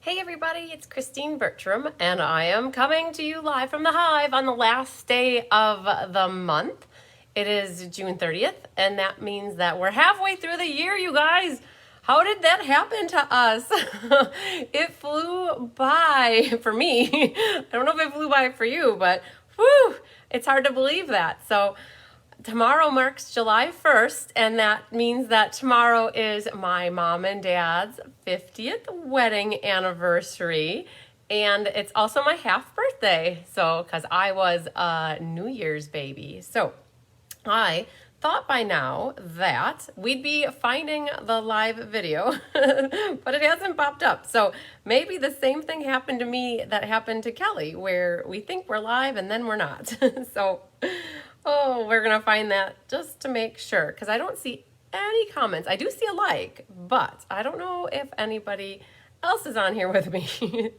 Hey everybody, it's Christine Bertram, and I am coming to you live from the Hive on the last day of the month. It is June 30th, and that means that we're halfway through the year, you guys. How did that happen to us? It flew by for me. I don't know if it flew by for you, but whew, it's hard to believe that. So tomorrow marks July 1st, and that means that tomorrow is my mom and dad's 50th wedding anniversary, and it's also my half birthday, so because I was a New Year's baby. So I thought by now that we'd be finding the live video, but it hasn't popped up. So maybe the same thing happened to me that happened to Kelly, where we think we're live and then we're not. So oh, we're going to find that just to make sure, because I don't see any comments. I do see a like, but I don't know if anybody else is on here with me.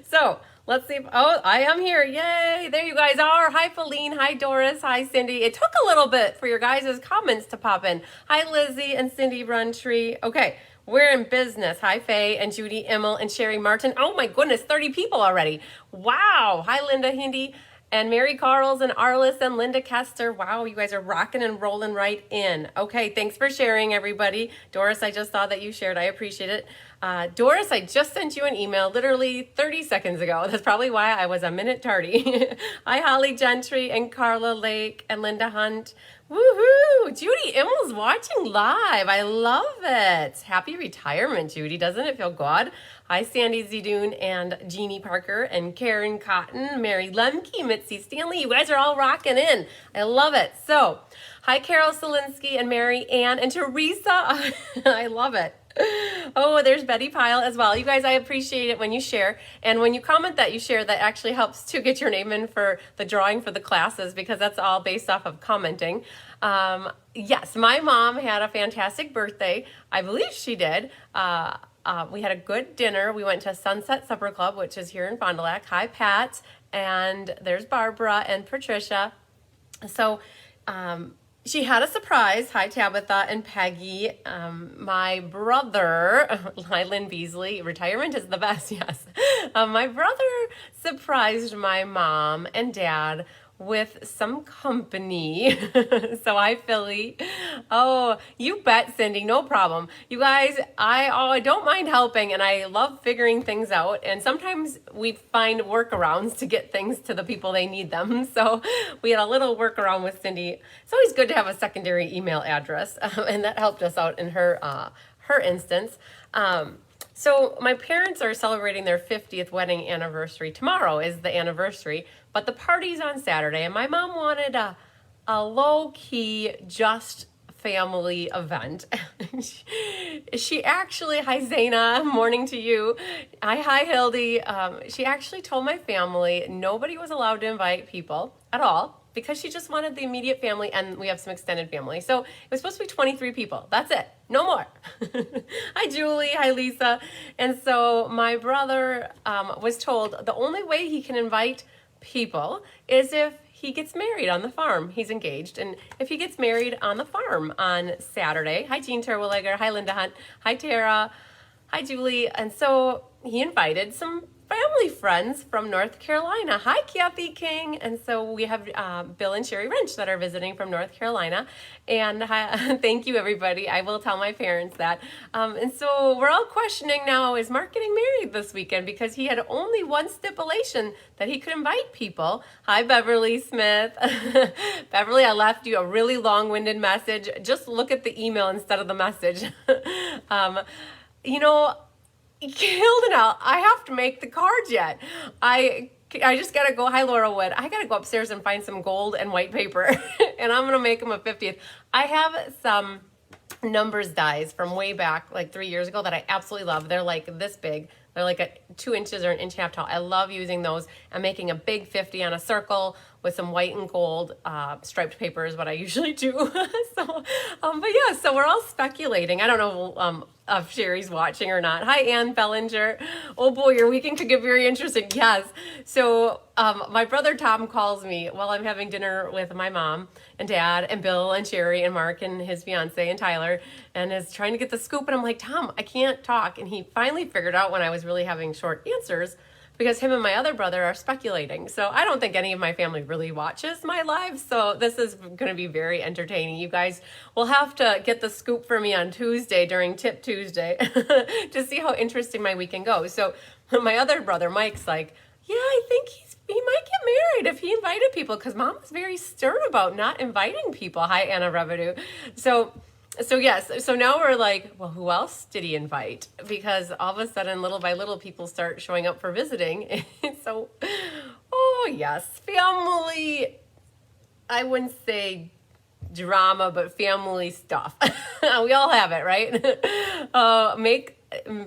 So let's see if, oh, I am here. Yay, there you guys are. Hi, Feline. Hi, Doris. Hi, Cindy. It took a little bit for your guys' comments to pop in. Hi, Lizzie and Cindy Runtree. Okay, we're in business. Hi, Faye and Judy Immel and Sherry Martin. Oh my goodness, 30 people already. Wow. Hi, Linda Hindi. And Mary Carls and Arliss and Linda Kester. Wow, you guys are rocking and rolling right in. Okay, thanks for sharing, everybody. Doris, I just saw that you shared. I appreciate it. Doris, I just sent you an email literally 30 seconds ago. That's probably why I was a minute tardy. Hi, Holly Gentry and Carla Lake and Linda Hunt. Woohoo! Judy Immel's watching live. I love it. Happy retirement, Judy. Doesn't it feel good? Hi, Sandy Zidoon and Jeannie Parker and Karen Cotton, Mary Lemke, Mitzi Stanley. You guys are all rocking in. I love it. So, hi, Carol Solinsky and Mary Ann and Teresa. I love it. Oh, there's Betty Pyle as well. You guys, I appreciate it when you share. And when you comment that you share, that actually helps to get your name in for the drawing for the classes, because that's all based off of commenting. Yes, my mom had a fantastic birthday. I believe she did. We had a good dinner. We went to Sunset Supper Club, which is here in Fond du Lac. Hi, Pat. And there's Barbara and Patricia. So, she had a surprise. Hi, Tabitha and Peggy. My brother, hi, Lynn Beasley. Retirement is the best, yes. My brother surprised my mom and dad with some company. So hi, Philly. Oh, you bet, Cindy. No problem. You guys, I don't mind helping, and I love figuring things out. And sometimes we find workarounds to get things to the people they need them. So we had a little workaround with Cindy. It's always good to have a secondary email address, and that helped us out in her instance. So my parents are celebrating their 50th wedding anniversary. Tomorrow is the anniversary, but the party's on Saturday, and my mom wanted a low-key, just family event. She actually, hi Zaina, morning to you. Hi Hildy. She actually told my family nobody was allowed to invite people at all, because she just wanted the immediate family, and we have some extended family. So it was supposed to be 23 people. That's it. No more. Hi, Julie. Hi, Lisa. And so my brother was told the only way he can invite people is if he gets married on the farm. He's engaged. And if he gets married on the farm on Saturday. Hi, Jean Terwilliger. Hi, Linda Hunt. Hi, Tara. Hi, Julie. And so he invited some family friends from North Carolina. Hi, Kathy King. And so we have Bill and Sherry Wrench that are visiting from North Carolina. And hi, thank you, everybody. I will tell my parents that. And so we're all questioning now, is Mark getting married this weekend? Because he had only one stipulation, that he could invite people. Hi, Beverly Smith. Beverly, I left you a really long-winded message. Just look at the email instead of the message. You know, Hilden, I have to make the cards yet. I just gotta go. Hi, Laura Wood. I gotta go upstairs and find some gold and white paper, and I'm gonna make them a 50th. I have some numbers dies from way back, like 3 years ago, that I absolutely love. They're like this big. They're like 2 inches or an inch and a half tall. I love using those. I'm making a big 50 on a circle with some white and gold striped paper is what I usually do. But yeah, so we're all speculating. I don't know if Sherry's watching or not. Hi, Ann Bellinger. Oh boy, your weekend could get very interesting. Yes. So my brother Tom calls me while I'm having dinner with my mom and dad and Bill and Sherry and Mark and his fiance and Tyler, and is trying to get the scoop. And I'm like, Tom, I can't talk. And he finally figured out when I was was really having short answers because him and my other brother are speculating. So I don't think any of my family really watches my lives. So this is going to be very entertaining. You guys will have to get the scoop for me on Tuesday during Tip Tuesday to see how interesting my weekend goes. So my other brother, Mike's like, yeah, I think he might get married if he invited people, because Mom was very stern about not inviting people. Hi, Anna Revenue. So yes, so now we're like, well, who else did he invite? Because all of a sudden, little by little, people start showing up for visiting. So, oh yes, family, I wouldn't say drama, but family stuff. We all have it, right?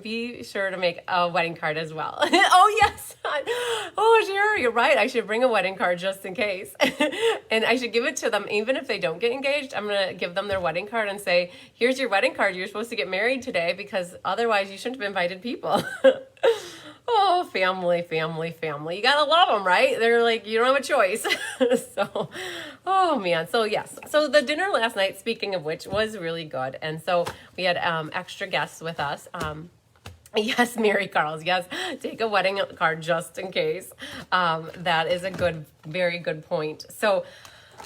Be sure to make a wedding card as well. Oh yes. Oh sure, you're right. I should bring a wedding card just in case. And I should give it to them even if they don't get engaged. I'm going to give them their wedding card and say, here's your wedding card. You're supposed to get married today, because otherwise you shouldn't have invited people. Oh, family. You gotta love them, right? They're like, you don't have a choice. So, oh man. So yes. So the dinner last night, speaking of which, was really good. And so we had extra guests with us. Yes, Mary Carls. Yes, take a wedding card just in case. That is a very good point. So,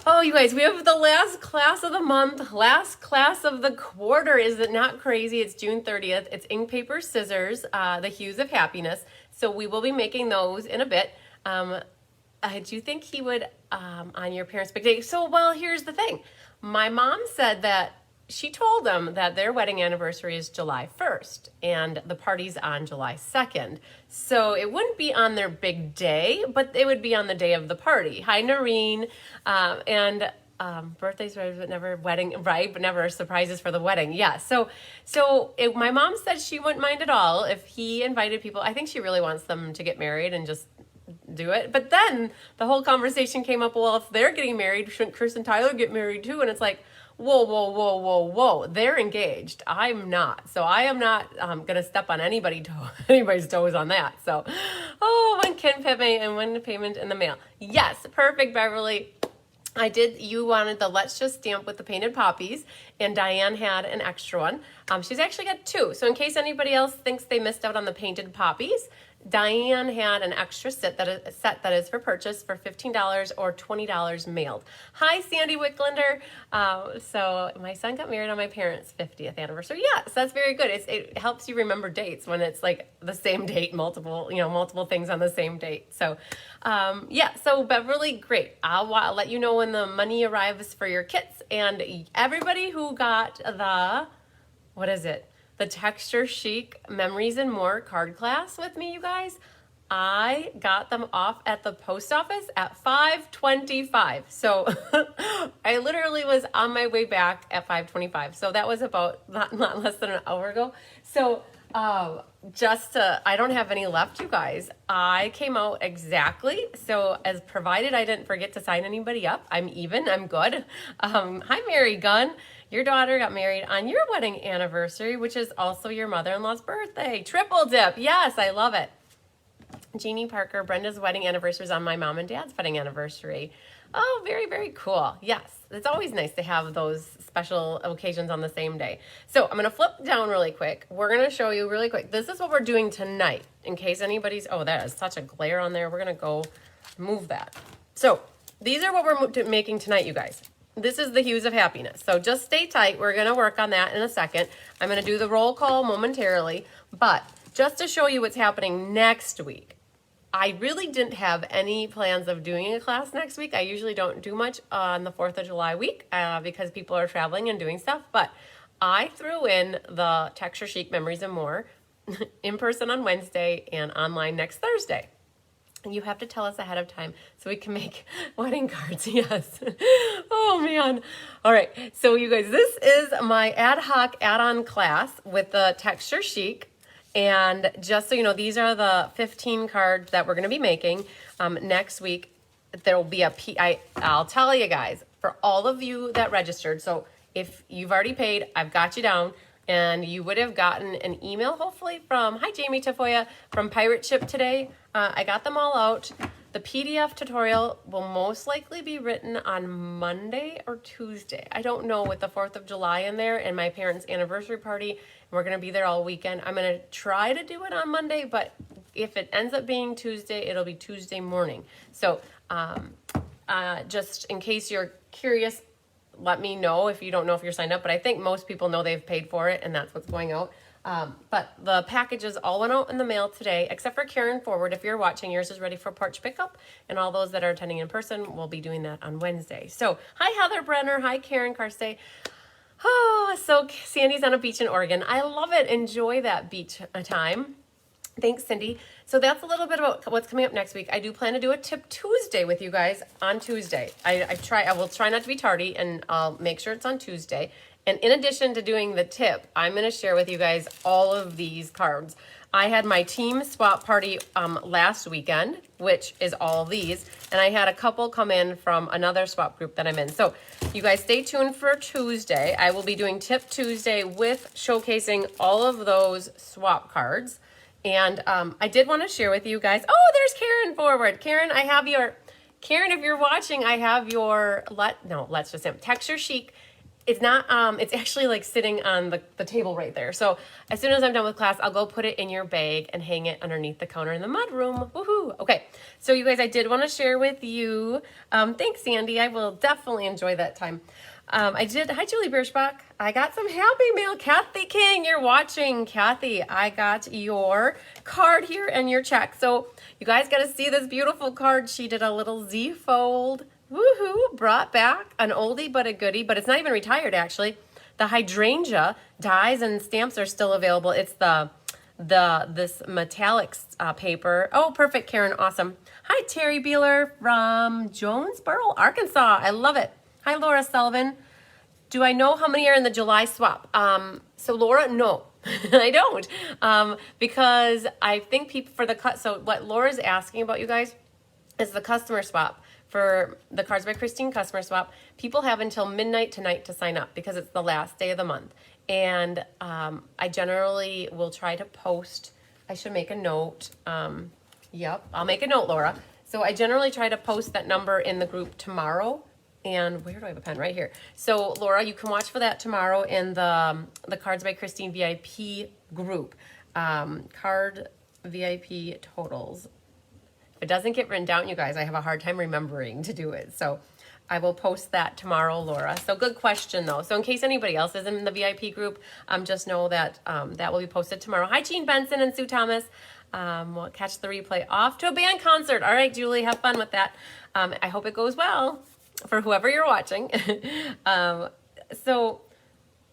oh, you guys, we have the last class of the month, last class of the quarter. Is it not crazy? It's June 30th. It's ink, paper, scissors, the Hues of Happiness. So we will be making those in a bit. Do you think he would on your parents' big day? So, well, here's the thing. My mom said that she told them that their wedding anniversary is July 1st and the party's on July 2nd. So it wouldn't be on their big day, but it would be on the day of the party. Hi, Noreen. And birthdays, but never wedding, right? But never surprises for the wedding. Yeah. So my mom said she wouldn't mind at all if he invited people. I think she really wants them to get married and just do it. But then the whole conversation came up, well, if they're getting married, shouldn't Chris and Tyler get married too? And it's like, whoa. They're engaged. I'm not. So I am not going to step on anybody's toes on that. So, when can payment and when payment in the mail? Yes, perfect, Beverly. You wanted the Let's Just Stamp with the painted poppies, and Diane had an extra one. She's actually got two. So in case anybody else thinks they missed out on the painted poppies, Diane had an extra set that is for purchase for $15 or $20 mailed. Hi, Sandy Wicklander. So my son got married on my parents' 50th anniversary. Yes, that's very good. It helps you remember dates when it's like the same date, multiple things on the same date. So, so Beverly, great. I'll let you know when the money arrives for your kits, and everybody who got the Texture Chic Memories and More card class with me, you guys, I got them off at the post office at 5:25. So I literally was on my way back at 5:25. So that was about not less than an hour ago. So I don't have any left, you guys. I came out exactly. So as provided I didn't forget to sign anybody up. I'm even. I'm good. Hi, Mary Gunn. Your daughter got married on your wedding anniversary, which is also your mother-in-law's birthday. Triple dip. Yes, I love it. Jeannie Parker, Brenda's wedding anniversary is on my mom and dad's wedding anniversary. Oh, very, very cool. Yes, it's always nice to have those special occasions on the same day. So I'm going to flip down really quick. We're going to show you really quick. This is what we're doing tonight in case anybody's, that is such a glare on there. We're going to go move that. So these are what we're making tonight, you guys. This is the Hues of Happiness. So just stay tight. We're going to work on that in a second. I'm going to do the roll call momentarily, but just to show you what's happening next week. I really didn't have any plans of doing a class next week. I usually don't do much on the 4th of July week because people are traveling and doing stuff, but I threw in the Texture Chic Memories and More in person on Wednesday and online next Thursday. You have to tell us ahead of time so we can make wedding cards. Yes. Oh, man. All right. So, you guys, this is my ad hoc add-on class with the Texture Chic. And just so you know, these are the 15 cards that we're going to be making. Next week, there will be I'll tell you guys, for all of you that registered. So, if you've already paid, I've got you down. And you would have gotten an email, hopefully, hi, Jamie Tafoya, from Pirate Ship today. I got them all out. The PDF tutorial will most likely be written on Monday or Tuesday. I don't know, with the 4th of July in there and my parents' anniversary party, and we're going to be there all weekend. I'm going to try to do it on Monday, but if it ends up being Tuesday, it'll be Tuesday morning. So just in case you're curious, let me know if you don't know if you're signed up, but I think most people know they've paid for it and that's what's going out. But the packages all went out in the mail today, except for Karen Forward. If you're watching, yours is ready for porch pickup, and all those that are attending in person will be doing that on Wednesday. So, hi Heather Brenner, hi Karen Carsey. Oh, so Sandy's on a beach in Oregon. I love it. Enjoy that beach time. Thanks, Cindy. So that's a little bit about what's coming up next week. I do plan to do a Tip Tuesday with you guys on Tuesday. I will try not to be tardy, and I'll make sure it's on Tuesday. And in addition to doing the tip, I'm going to share with you guys all of these cards. I had my team swap party last weekend, which is all these, and I had a couple come in from another swap group that I'm in. So you guys stay tuned for Tuesday. I will be doing Tip Tuesday with showcasing all of those swap cards. And I did want to share with you guys. Oh, there's Karen Forward. Karen, Karen, if you're watching, I have your, let's just say Texture Chic. It's not, it's actually like sitting on the table right there. So as soon as I'm done with class, I'll go put it in your bag and hang it underneath the counter in the mudroom. Woohoo. Okay. So you guys, I did want to share with you. Thanks, Sandy. I will definitely enjoy that time. Hi, Julie Birschbach. I got some happy mail. Kathy King, you're watching. Kathy, I got your card here and your check. So you guys got to see this beautiful card. She did a little Z fold. Woohoo, brought back an oldie but a goodie, but it's not even retired actually. The hydrangea dies and stamps are still available. It's this metallic paper. Oh, perfect, Karen, awesome. Hi, Terry Beeler from Jonesboro, Arkansas. I love it. Hi, Laura Sullivan. Do I know how many are in the July swap? So Laura, no, I don't, because I think people for the cut. So what Laura's asking about, you guys, is the customer swap. For the Cards by Christine customer swap, people have until midnight tonight to sign up because it's the last day of the month. And I generally will try to post, I should make a note. Yep, I'll make a note, Laura. So I generally try to post that number in the group tomorrow. And where do I have a pen? Right here. So Laura, you can watch for that tomorrow in the Cards by Christine VIP group. Card VIP totals. If it doesn't get written down, you guys, I have a hard time remembering to do it. So I will post that tomorrow, Laura. So good question, though. So in case anybody else is in the VIP group, just know that that will be posted tomorrow. Hi, Jean Benson and Sue Thomas. We'll catch the replay. Off to a band concert. All right, Julie, have fun with that. I hope it goes well for whoever you're watching. So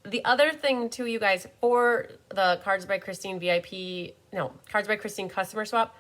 the other thing, too, you guys, for the Cards by Christine Cards by Christine customer swap,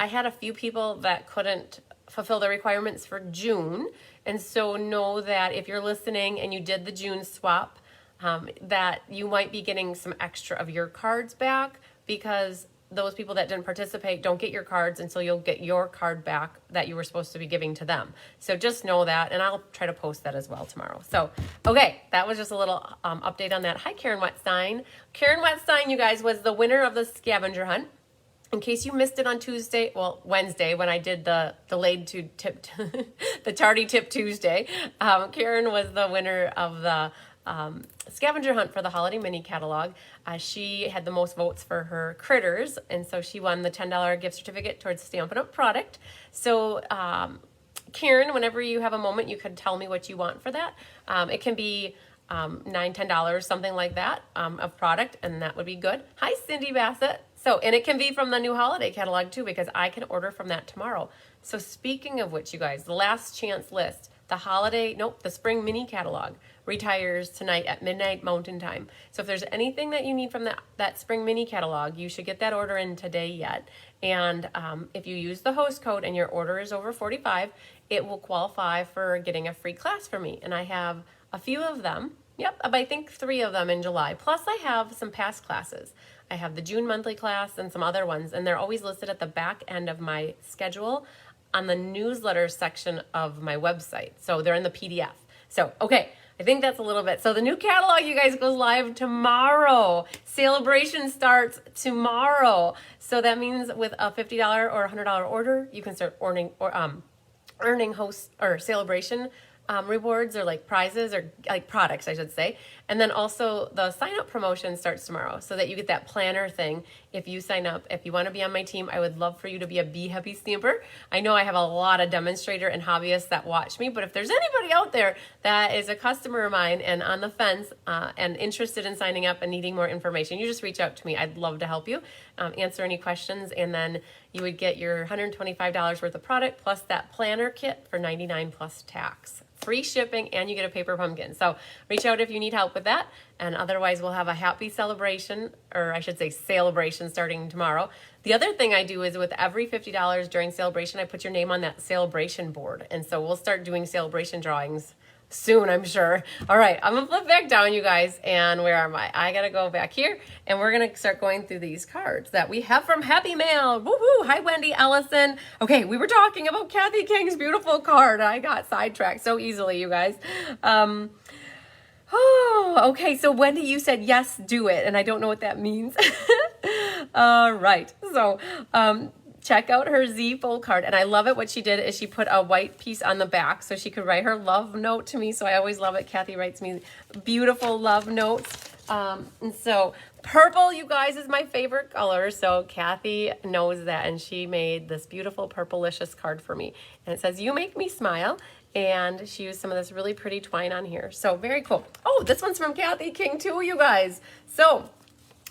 I had a few people that couldn't fulfill the requirements for June. And so know that if you're listening and you did the June swap, that you might be getting some extra of your cards back, because those people that didn't participate don't get your cards, and so you'll get your card back that you were supposed to be giving to them. So just know that, and I'll try to post that as well tomorrow. So, okay, that was just a little update on that. Hi, Karen Wetstein. Karen Wetstein, you guys, was the winner of the scavenger hunt. In case you missed it on Wednesday, when I did the delayed to tip, the tardy tip Tuesday, Karen was the winner of the scavenger hunt for the holiday mini catalog. She had the most votes for her critters, and so she won the $10 gift certificate towards Stampin' Up! Product. So, Karen, whenever you have a moment, you could tell me what you want for that. It can be $9, $10, something like that, of product, and that would be good. Hi, Cindy Bassett. So, and it can be from the new holiday catalog too, because I can order from that tomorrow. So speaking of which, you guys, the last chance list, the spring mini catalog retires tonight at midnight Mountain Time. So if there's anything that you need from that spring mini catalog, you should get that order in today yet. And if you use the host code and your order is over 45, it will qualify for getting a free class from me. And I have a few of them. Yep, I think 3 of them in July. Plus I have some past classes. I have the June monthly class and some other ones, and they're always listed at the back end of my schedule on the newsletter section of my website. So they're in the PDF. So, okay, I think that's a little bit. So the new catalog, you guys, goes live tomorrow. Sale-a-bration starts tomorrow. So that means with a $50 or $100 order, you can start earning host or sale-a-bration rewards, or like prizes, or like products, I should say. And then also the sign up promotion starts tomorrow, so that you get that planner thing. If you sign up, if you want to be on my team, I would love for you to be a Be Happy Stamper. I know I have a lot of demonstrator and hobbyists that watch me, but if there's anybody out there that is a customer of mine and on the fence and interested in signing up and needing more information, you just reach out to me. I'd love to help you, answer any questions, and then you would get your $125 worth of product plus that planner kit for $99 plus tax. Free shipping, and you get a paper pumpkin. So reach out if you need help with that. And otherwise, we'll have a happy celebration, or I should say sale-a-bration, starting tomorrow. The other thing I do is with every $50 during sale-a-bration, I put your name on that sale-a-bration board. And so we'll start doing sale-a-bration drawings soon, I'm sure. All right, I'm gonna flip back down, you guys, and where am I? I gotta go back here, and we're gonna start going through these cards that we have from Happy Mail. Woohoo! Hi, Wendy Ellison. Okay, we were talking about Kathy King's beautiful card. I got sidetracked so easily, you guys. Okay, so Wendy, you said yes, do it, and I don't know what that means. All right, so check out her Z fold card. And I love it. What she did is she put a white piece on the back so she could write her love note to me. So I always love it. Kathy writes me beautiful love notes. And so purple, you guys, is my favorite color. So Kathy knows that. And she made this beautiful purplicious card for me. And it says, "You make me smile." And she used some of this really pretty twine on here. So very cool. Oh, this one's from Kathy King too, you guys. So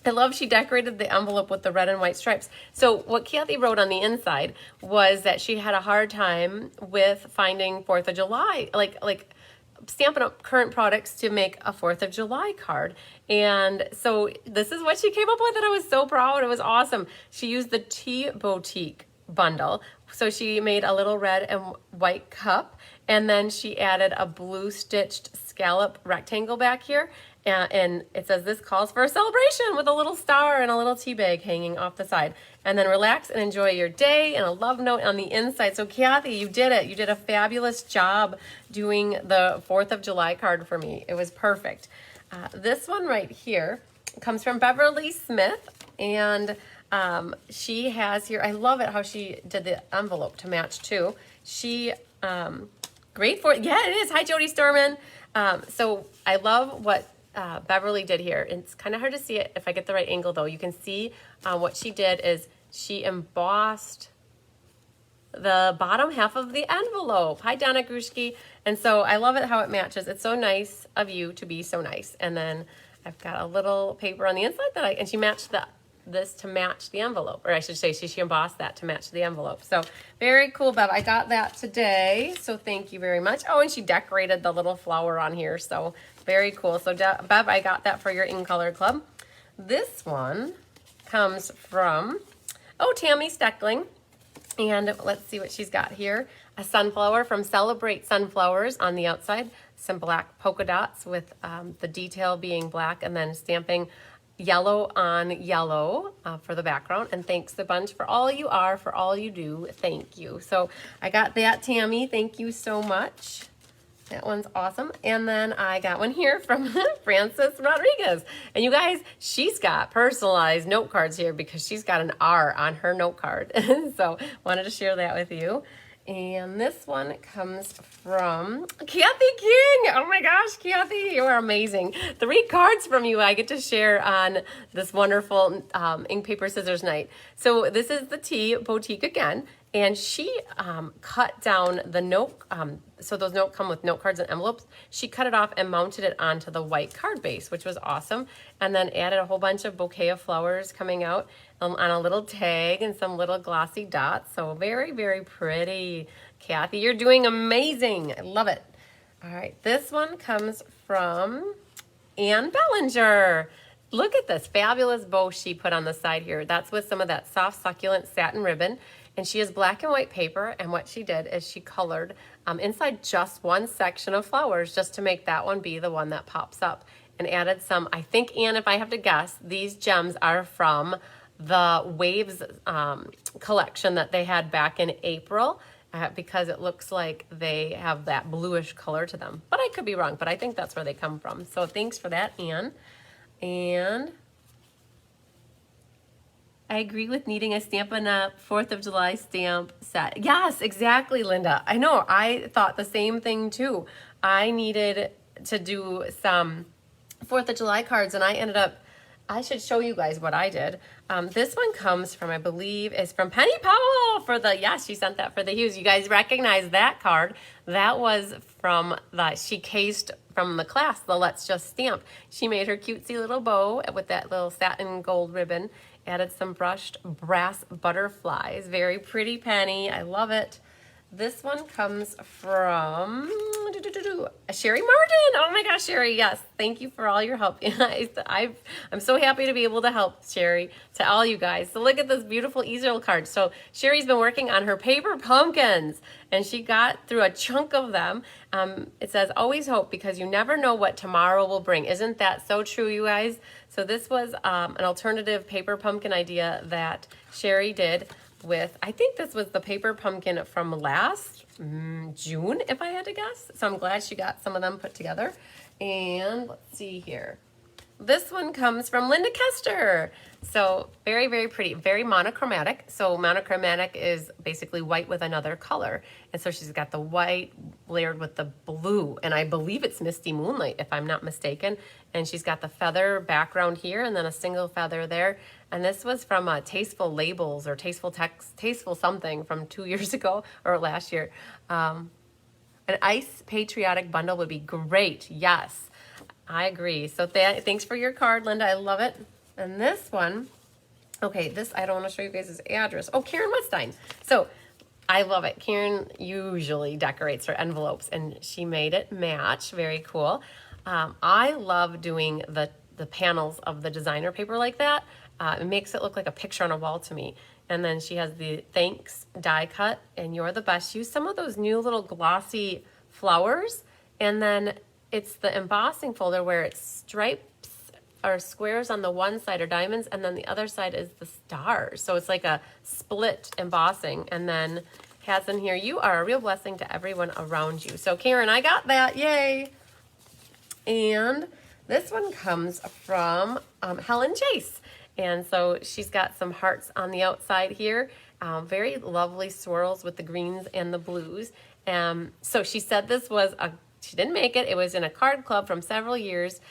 I love she decorated the envelope with the red and white stripes. So what Kathy wrote on the inside was that she had a hard time with finding 4th of July, like stamping up current products to make a 4th of July card. And so this is what she came up with, and I was so proud. It was awesome. She used the Tea Boutique bundle. So she made a little red and white cup, and then she added a blue stitched scallop rectangle back here. And it says, "This calls for a celebration," with a little star and a little tea bag hanging off the side. And then relax and enjoy your day, and a love note on the inside. So Kathy, you did it. You did a fabulous job doing the 4th of July card for me. It was perfect. This one right here comes from Beverly Smith, and she has here, I love it how she did the envelope to match too. She, great for it. Yeah, it is. Hi, Jody Storman. So I love what Beverly did here. It's kind of hard to see it if I get the right angle though. You can see what she did is she embossed the bottom half of the envelope. Hi, Donna Grushki. And so I love it how it matches. It's so nice of you to be so nice. And then I've got a little paper on the inside and she matched this to match the envelope, or I should say she embossed that to match the envelope. So very cool, Bev. I got that today, so thank you very much. Oh, and she decorated the little flower on here, so very cool. So Bev, I got that for your In Color Club. This one comes from, Tammy Steckling, and let's see what she's got here. A sunflower from Celebrate Sunflowers on the outside, some black polka dots with the detail being black, and then stamping yellow on yellow for the background. And thanks a bunch for all you are, for all you do. Thank you. So I got that, Tammy. Thank you so much. That one's awesome. And then I got one here from Frances Rodriguez. And you guys, she's got personalized note cards here because she's got an R on her note card. So wanted to share that with you. And this one comes from Kathy King. Oh my gosh, Kathy, you are amazing. 3 cards from you I get to share on this wonderful ink, paper, scissors night. So this is the Tea Boutique again. And she cut down the note, so those notes come with note cards and envelopes. She cut it off and mounted it onto the white card base, which was awesome. And then added a whole bunch of bouquet of flowers coming out on a little tag and some little glossy dots. So very, very pretty. Kathy, you're doing amazing. I love it. All right, this one comes from Ann Bellinger. Look at this fabulous bow she put on the side here. That's with some of that soft, succulent satin ribbon. And she has black and white paper, and what she did is she colored inside just one section of flowers just to make that one be the one that pops up, and added some, I think, Anne, if I have to guess, these gems are from the Waves collection that they had back in April. because it looks like they have that bluish color to them. But I could be wrong, but I think that's where they come from. So thanks for that, Anne. And I agree with needing a Stampin' Up! 4th of July stamp set. Yes, exactly, Linda. I know, I thought the same thing too. I needed to do some 4th of July cards, and I ended up, I should show you guys what I did. This one comes from, I believe, is from Penny Powell for the, yes, she sent that for the Hues. You guys recognize that card. That was from she cased from the class, the Let's Just Stamp. She made her cutesy little bow with that little satin gold ribbon, added some brushed brass butterflies. Very pretty, Penny. I love it. This one comes from Sherry Martin. Oh my gosh, Sherry, yes. Thank you for all your help. I'm so happy to be able to help, Sherry, to all you guys. So look at this beautiful easel card. So Sherry's been working on her paper pumpkins, and she got through a chunk of them. It says, always hope, because you never know what tomorrow will bring. Isn't that so true, you guys? So this was an alternative paper pumpkin idea that Sherry did with, I think this was the paper pumpkin from last June, if I had to guess. So I'm glad she got some of them put together. And let's see here. This one comes from Linda Kester. So very, very pretty, very monochromatic. So monochromatic is basically white with another color. And so she's got the white layered with the blue. And I believe it's Misty Moonlight, if I'm not mistaken. And she's got the feather background here and then a single feather there. And this was from Tasteful Labels or Tasteful Text, Tasteful something from 2 years ago or last year. An ice patriotic bundle would be great. Yes, I agree. So thanks for your card, Linda. I love it. And this one, okay, this, I don't want to show you guys his address. Oh, Karen Wetstein. So I love it. Karen usually decorates her envelopes, and she made it match. Very cool. I love doing the panels of the designer paper like that. It makes it look like a picture on a wall to me. And then she has the thanks die cut, and you're the best. Use some of those new little glossy flowers, and then it's the embossing folder where it's stripes or squares on the one side or diamonds, and then the other side is the stars. So it's like a split embossing, and then has in here, you are a real blessing to everyone around you. So Karen, I got that, yay. And this one comes from Helen Chase. And so she's got some hearts on the outside here. Very lovely swirls with the greens and the blues. So she said this was she didn't make it. It was in a card club from several years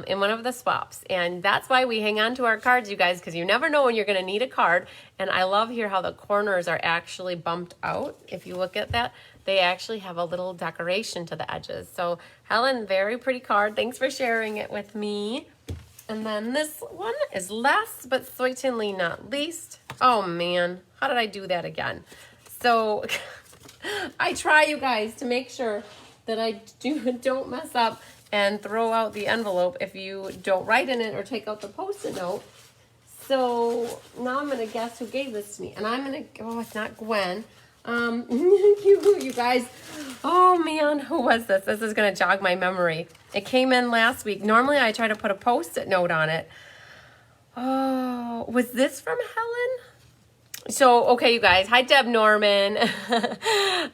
in one of the swaps. And that's why we hang on to our cards, you guys, because you never know when you're going to need a card. And I love here how the corners are actually bumped out. If you look at that, they actually have a little decoration to the edges. So Helen, very pretty card. Thanks for sharing it with me. And then this one is last but certainly not least. Oh man, how did I do that again? So I try, you guys, to make sure that I don't mess up and throw out the envelope if you don't write in it or take out the Post-it note. So now I'm going to guess who gave this to me. And I'm going to, oh, it's not Gwen. You guys, oh man, who was this? This is going to jog my memory. It came in last week. Normally I try to put a Post-it note on it. Oh, was this from Helen? So, okay, you guys. Hi, Deb Norman.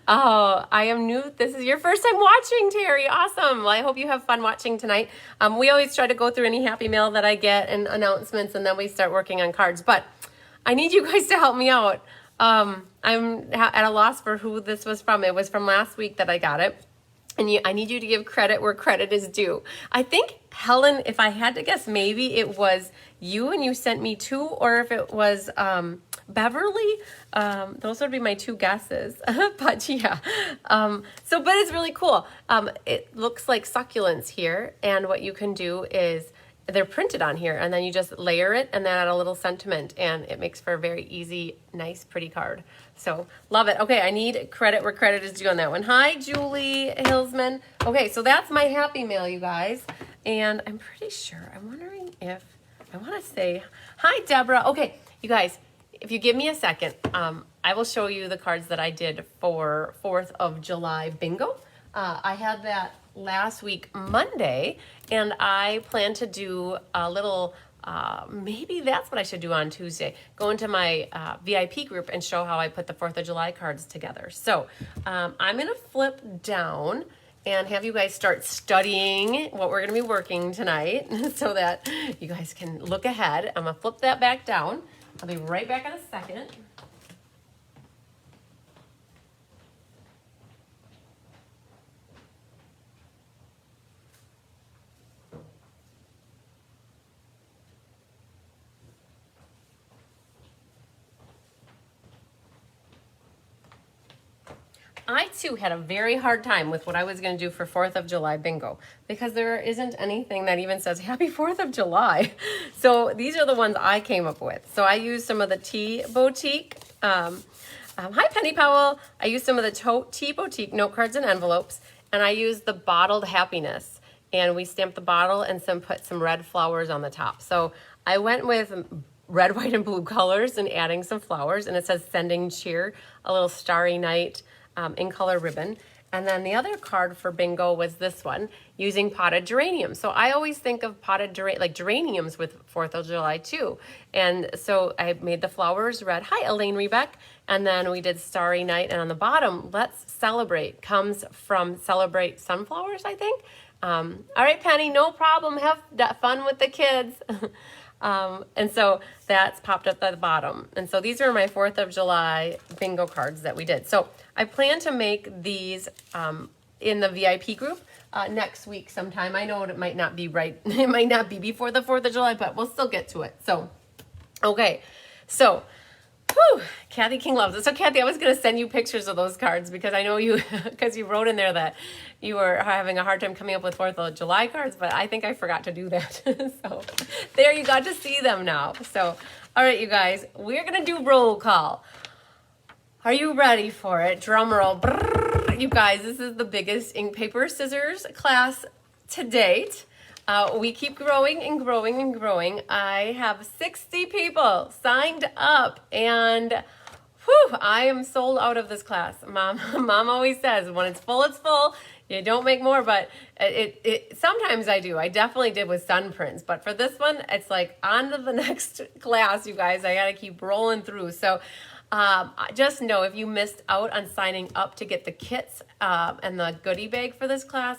Oh, I am new. This is your first time watching, Terry. Awesome. Well, I hope you have fun watching tonight. We always try to go through any happy mail that I get and announcements, and then we start working on cards. But I need you guys to help me out. I'm at a loss for who this was from. It was from last week that I got it. And I need you to give credit where credit is due. I think, Helen, if I had to guess, maybe it was you and you sent me two, or if it was Beverly. Those would be my two guesses. But yeah, but it's really cool. It looks like succulents here. And what you can do is they're printed on here, and then you just layer it and then add a little sentiment, and it makes for a very easy, nice, pretty card. So love it. Okay, I need credit where credit is due on that one. Hi, Julie Hilsman. Okay, so that's my happy mail, you guys. And I'm pretty sure, I'm wondering if, I want to say, hi, Deborah. Okay, you guys, if you give me a second, I will show you the cards that I did for 4th of July bingo. I had that last week, Monday, and I plan to do a little maybe that's what I should do on Tuesday. Go into my VIP group and show how I put the 4th of July cards together. So I'm going to flip down and have you guys start studying what we're going to be working tonight so that you guys can look ahead. I'm going to flip that back down. I'll be right back in a second. I too had a very hard time with what I was going to do for 4th of July bingo because there isn't anything that even says Happy 4th of July. So these are the ones I came up with. So I used some of the Tea Boutique. Hi, Penny Powell. I used some of the Tea Boutique note cards and envelopes, and I used the Bottled Happiness. And we stamped the bottle and put some red flowers on the top. So I went with red, white, and blue colors and adding some flowers. And it says Sending Cheer, a little starry night, in color ribbon. And then the other card for bingo was this one, using potted geraniums. So I always think of potted geraniums with 4th of July too. And so I made the flowers red. Hi, Elaine Rebeck. And then we did Starry Night. And on the bottom, Let's Celebrate comes from Celebrate Sunflowers, I think. All right, Penny, no problem. Have fun with the kids. And so that's popped up at the bottom. And so these are my 4th of July bingo cards that we did. So I plan to make these in the VIP group next week sometime. I know it might not be right. It might not be before the 4th of July, but we'll still get to it. So, okay. So, Kathy King loves it. So Kathy, I was going to send you pictures of those cards because I know you, because you wrote in there that you were having a hard time coming up with 4th of July cards, but I think I forgot to do that. So there, you got to see them now. So, all right, you guys, we're going to do roll call. Are you ready for it? Drum roll. Brrr. You guys, this is the biggest ink, paper, scissors class to date. We keep growing and growing and growing. I have 60 people signed up, and I am sold out of this class. Mom always says when it's full, it's full. You don't make more, but it sometimes I do. I definitely did with sun prints, but for this one, it's like on to the next class, you guys. I got to keep rolling through. So just know if you missed out on signing up to get the kits and the goodie bag for this class,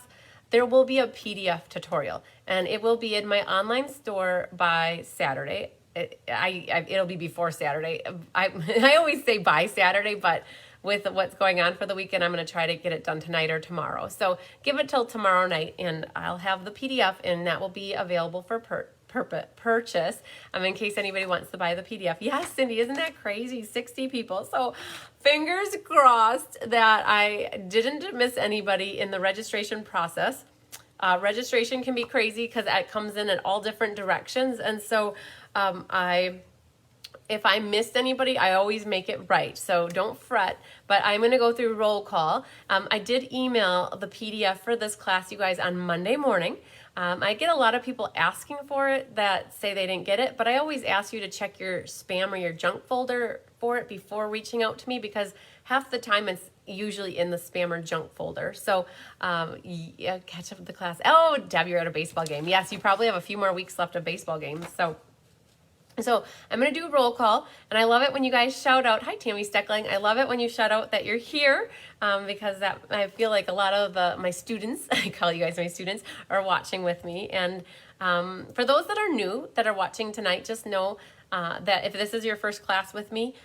there will be a PDF tutorial, and it will be in my online store by Saturday. It'll be before Saturday. I always say by Saturday, but with what's going on for the weekend, I'm going to try to get it done tonight or tomorrow. So give it till tomorrow night, and I'll have the PDF, and that will be available for purchase in case anybody wants to buy the PDF. Yes, Cindy, isn't that crazy? 60 people. So fingers crossed that I didn't miss anybody in the registration process. Registration can be crazy because it comes in all different directions. And so if I missed anybody, I always make it right. So don't fret, but I'm going to go through roll call. I did email the PDF for this class, you guys, on Monday morning. I get a lot of people asking for it that say they didn't get it, but I always ask you to check your spam or your junk folder for it before reaching out to me, because half the time it's usually in the spam or junk folder. So yeah, catch up with the class. Oh, Deb, you're at a baseball game. Yes, you probably have a few more weeks left of baseball games. So I'm going to do a roll call, and I love it when you guys shout out. Hi, Tammy Steckling. I love it when you shout out that you're here because I feel like a lot of my students, I call you guys my students, are watching with me. And for those that are new, that are watching tonight, just know that if this is your first class with me,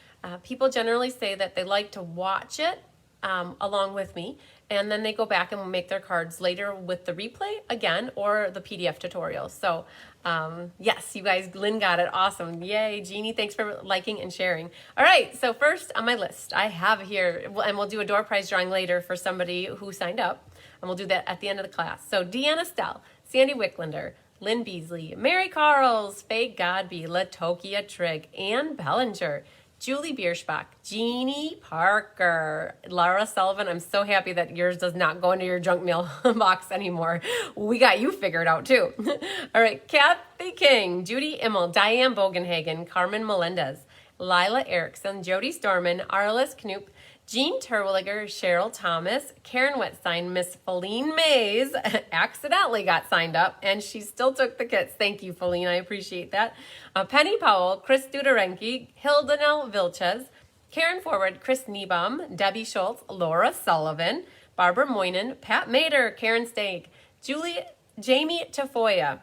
people generally say that they like to watch it along with me, and then they go back and make their cards later with the replay again or the PDF tutorial. So yes, you guys, Lynn got it. Awesome. Yay, Jeannie, thanks for liking and sharing. All right, so first on my list, I have here, and we'll do a door prize drawing later for somebody who signed up, and we'll do that at the end of the class. So Deanna Stell, Sandy Wicklander, Lynn Beasley, Mary Carls, Faye Godby, Latokia Trigg, Ann Bellinger, Julie Bierschbach, Jeannie Parker, Laura Sullivan. I'm so happy that yours does not go into your junk mail box anymore. We got you figured out too. All right, Kathy King, Judy Immel, Diane Bogenhagen, Carmen Melendez, Lila Erickson, Jody Storman, Arliss Knoop, Jean Terwilliger, Cheryl Thomas, Karen Wetstein, Miss Feline Mays accidentally got signed up, and she still took the kits. Thank you, Feline. I appreciate that. Penny Powell, Chris Dudarenki, Hildenel Vilches, Karen Forward, Chris Niebaum, Debbie Schultz, Laura Sullivan, Barbara Moynan, Pat Mater, Karen Stake, Jamie Tafoya,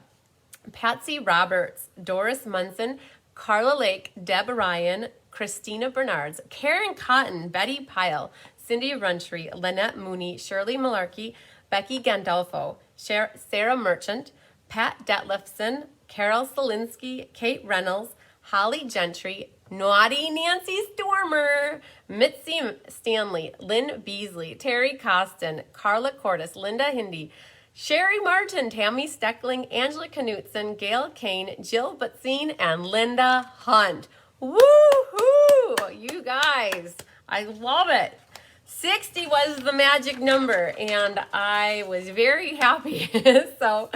Patsy Roberts, Doris Munson, Carla Lake, Deb Ryan, Christina Bernards, Karen Cotton, Betty Pyle, Cindy Runtree, Lynette Mooney, Shirley Malarkey, Becky Gandolfo, Sarah Merchant, Pat Detlefson, Carol Solinsky, Kate Reynolds, Holly Gentry, Naughty Nancy Stormer, Mitzi Stanley, Lynn Beasley, Terry Costin, Carla Cordes, Linda Hindy, Sherry Martin, Tammy Steckling, Angela Knutson, Gail Kane, Jill Butzine, and Linda Hunt. Woo-hoo! You guys, I love it. 60 was the magic number, and I was very happy. So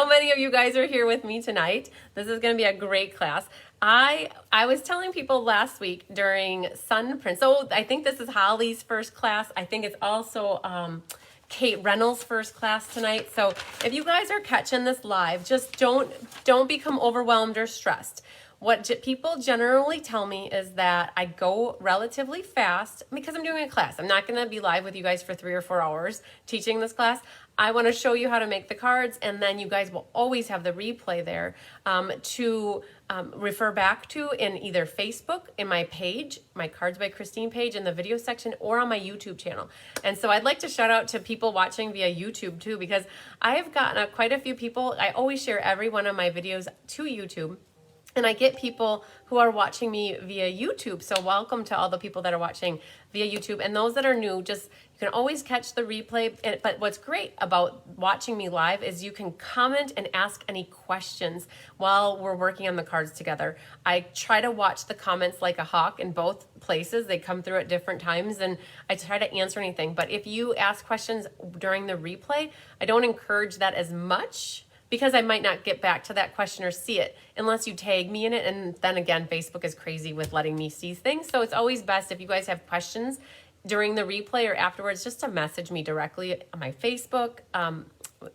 many of you guys are here with me tonight. This is going to be a great class. I was telling people last week during Sun Prince, so I think this is Holly's first class. I think it's also Kate Reynolds' first class tonight. So if you guys are catching this live, just don't become overwhelmed or stressed. What people generally tell me is that I go relatively fast because I'm doing a class. I'm not going to be live with you guys for 3 or 4 hours teaching this class. I want to show you how to make the cards, and then you guys will always have the replay there to refer back to in either Facebook, in my page, my Cards by Christine page in the video section, or on my YouTube channel. And so I'd like to shout out to people watching via YouTube too, because I have gotten quite a few people. I always share every one of my videos to YouTube. And I get people who are watching me via YouTube. So welcome to all the people that are watching via YouTube. And those that are new, you can always catch the replay. But what's great about watching me live is you can comment and ask any questions while we're working on the cards together. I try to watch the comments like a hawk in both places. They come through at different times, and I try to answer anything. But if you ask questions during the replay, I don't encourage that as much, because I might not get back to that question or see it unless you tag me in it. And then again, Facebook is crazy with letting me see things. So it's always best if you guys have questions during the replay or afterwards, just to message me directly on my Facebook.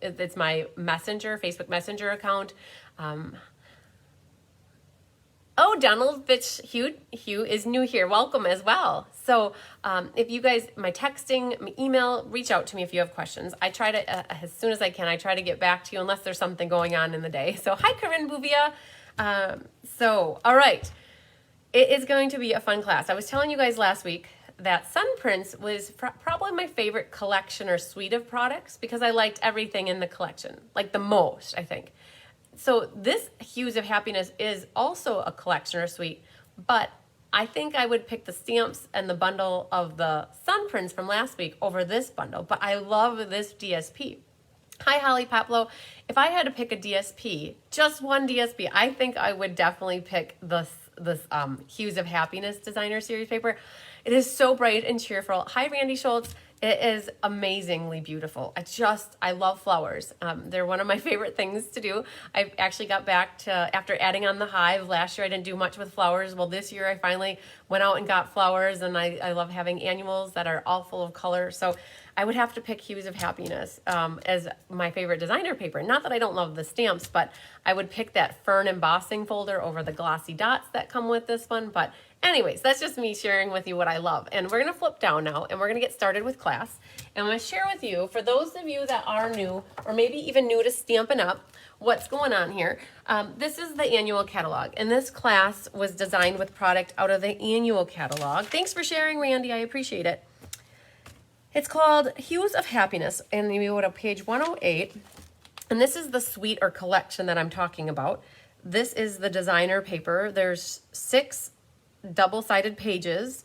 It's my Facebook Messenger account. Oh, Donald Fitch Hugh is new here. Welcome as well. So if you guys, my texting, my email, reach out to me if you have questions. I try to, as soon as I can, I try to get back to you unless there's something going on in the day. So hi, Corinne Bouvia. All right. It is going to be a fun class. I was telling you guys last week that Sun Prince was probably my favorite collection or suite of products because I liked everything in the collection, like the most, I think. So this Hues of Happiness is also a collection or suite, but I think I would pick the stamps and the bundle of the Sun Prince from last week over this bundle, but I love this DSP. Hi, Holly Poplo. If I had to pick a DSP, just one DSP, I think I would definitely pick this Hues of Happiness designer series paper. It is so bright and cheerful. Hi, Randy Schultz. It is amazingly beautiful. I love flowers. They're one of my favorite things to do. I actually got back to, after adding on the hive, last year I didn't do much with flowers. Well, this year I finally went out and got flowers, and I love having annuals that are all full of color. So I would have to pick Hues of Happiness as my favorite designer paper. Not that I don't love the stamps, but I would pick that fern embossing folder over the glossy dots that come with this one. But anyways, that's just me sharing with you what I love. And we're going to flip down now, and we're going to get started with class. And I'm going to share with you, for those of you that are new, or maybe even new to Stampin' Up!, what's going on here. This is the annual catalog, and this class was designed with product out of the annual catalog. Thanks for sharing, Randy. I appreciate it. It's called Hues of Happiness, and you go to page 108. And this is the suite or collection that I'm talking about. This is the designer paper. There's 6 double-sided pages,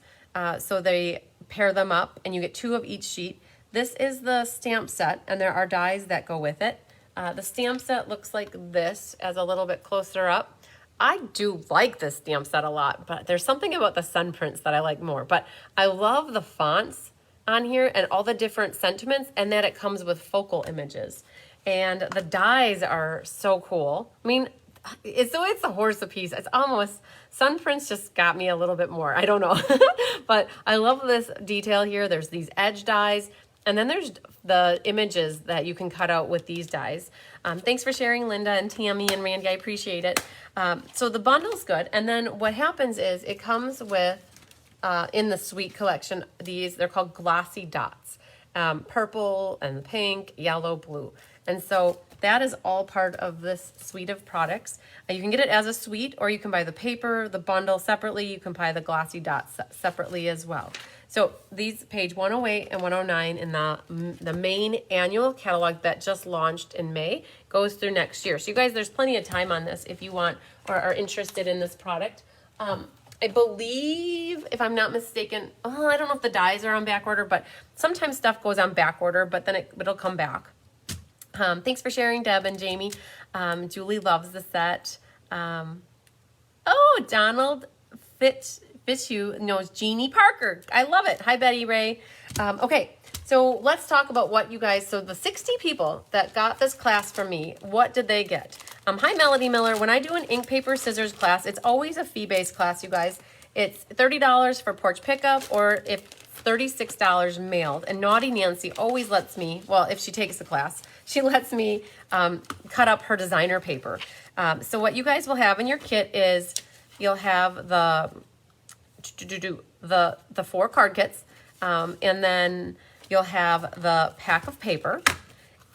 so they pair them up, and you get 2 of each sheet. This is the stamp set, and there are dies that go with it. The stamp set looks like this, as a little bit closer up. I do like this stamp set a lot, but there's something about the Sun Prince that I like more. But I love the fonts on here and all the different sentiments, and that it comes with focal images. And the dies are so cool. I mean, it's a horse apiece. It's almost, Sun Prince just got me a little bit more. I don't know. But I love this detail here. There's these edge dies. And then there's the images that you can cut out with these dies. Thanks for sharing, Linda and Tammy and Randy. I appreciate it. So the bundle's good. And then what happens is it comes with, in the Sweet collection, they're called glossy dots. Purple and pink, yellow, blue. And so that is all part of this suite of products. You can get it as a suite, or you can buy the paper, the bundle separately. You can buy the glossy dots separately as well. So these, page 108 and 109 in the main annual catalog that just launched in May, goes through next year. So you guys, there's plenty of time on this if you want or are interested in this product. I believe, if I'm not mistaken, I don't know if the dies are on back order, but sometimes stuff goes on back order, but then it'll come back. Thanks for sharing, Deb and Jamie. Julie loves the set. Donald Fitzhugh knows Jeannie Parker. I love it. Hi, Betty Ray. Okay, so let's talk about what you guys, so the 60 people that got this class from me, what did they get? Hi, Melody Miller. When I do an ink, paper, scissors class, it's always a fee-based class, you guys. It's $30 for porch pickup, or if $36 mailed. And Naughty Nancy always lets me, well, if she takes the class, she lets me cut up her designer paper. So what you guys will have in your kit is you'll have the 4 card kits, and then you'll have the pack of paper,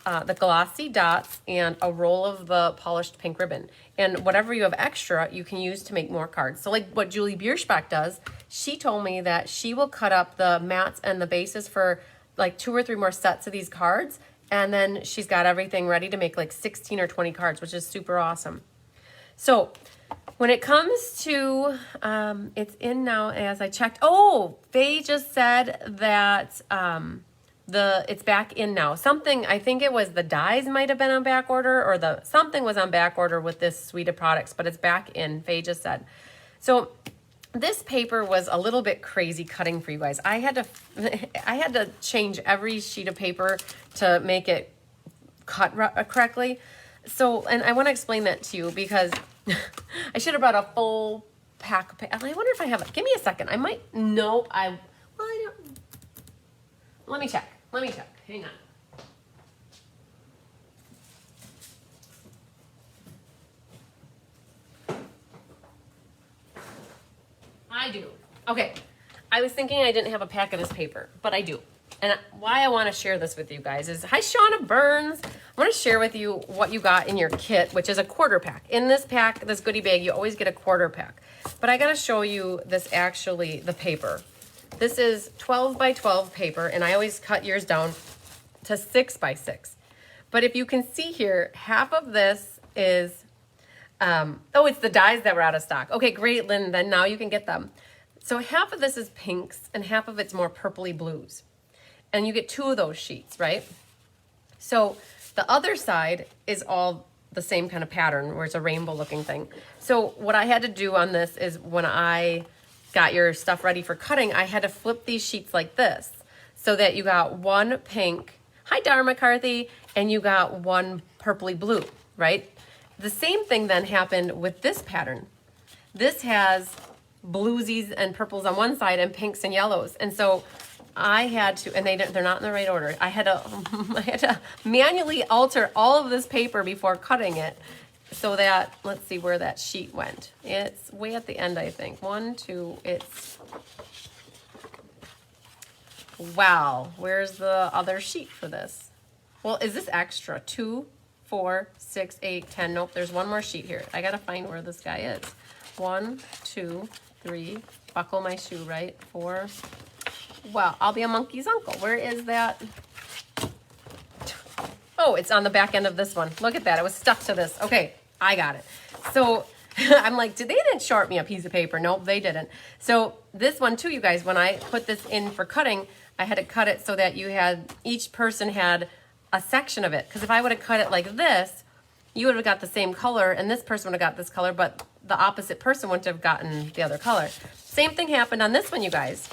the glossy dots, and a roll of the polished pink ribbon. And whatever you have extra, you can use to make more cards. So like what Julie Bierschbach does, she told me that she will cut up the mats and the bases for like 2 or 3 more sets of these cards. And then she's got everything ready to make like 16 or 20 cards, which is super awesome. So when it comes to, it's in now as I checked. Oh, Faye just said that it's back in now. Something, I think it was the dies might have been on back order, or something was on back order with this suite of products, but it's back in, Faye just said. So this paper was a little bit crazy cutting for you guys. I had to change every sheet of paper to make it cut correctly. So, and I want to explain that to you because I should have brought a full pack of paper. I wonder if I have it. Give me a second. I might, no, I don't. Let me check. Hang on. I do. Okay. I was thinking I didn't have a pack of this paper, but I do. And why I want to share this with you guys is, hi, Shauna Burns. I want to share with you what you got in your kit, which is a quarter pack. In this pack, this goodie bag, you always get a quarter pack. But I got to show you this, actually, the paper. This is 12 by 12 paper, and I always cut yours down to 6 by 6. But if you can see here, half of this is, it's the dies that were out of stock. Okay, great, Lynn, then now you can get them. So half of this is pinks, and half of it's more purpley blues. And you get 2 of those sheets, right? So the other side is all the same kind of pattern, where it's a rainbow looking thing. So what I had to do on this is, when I got your stuff ready for cutting, I had to flip these sheets like this, so that you got 1 pink, hi Dara McCarthy, and you got 1 purpley blue, right? The same thing then happened with this pattern. This has bluesies and purples on one side and pinks and yellows. And so I had to, and they're not in the right order. I had to manually alter all of this paper before cutting it, so that, let's see where that sheet went. It's way at the end, I think. 1, 2, it's, wow, where's the other sheet for this? Well, is this extra? 2, 4, 6, 8, 10. Nope, there's one more sheet here. I gotta find where this guy is. 1, 2, 3, buckle my shoe, right? 4. Well, I'll be a monkey's uncle. Where is that? Oh, it's on the back end of this one. Look at that. It was stuck to this. Okay, I got it. So I'm like, they didn't short me a piece of paper. Nope, they didn't. So this one too, you guys, when I put this in for cutting, I had to cut it so that each person had a section of it. Because if I would have cut it like this, you would have got the same color, and this person would have got this color, but the opposite person wouldn't have gotten the other color. Same thing happened on this one, you guys.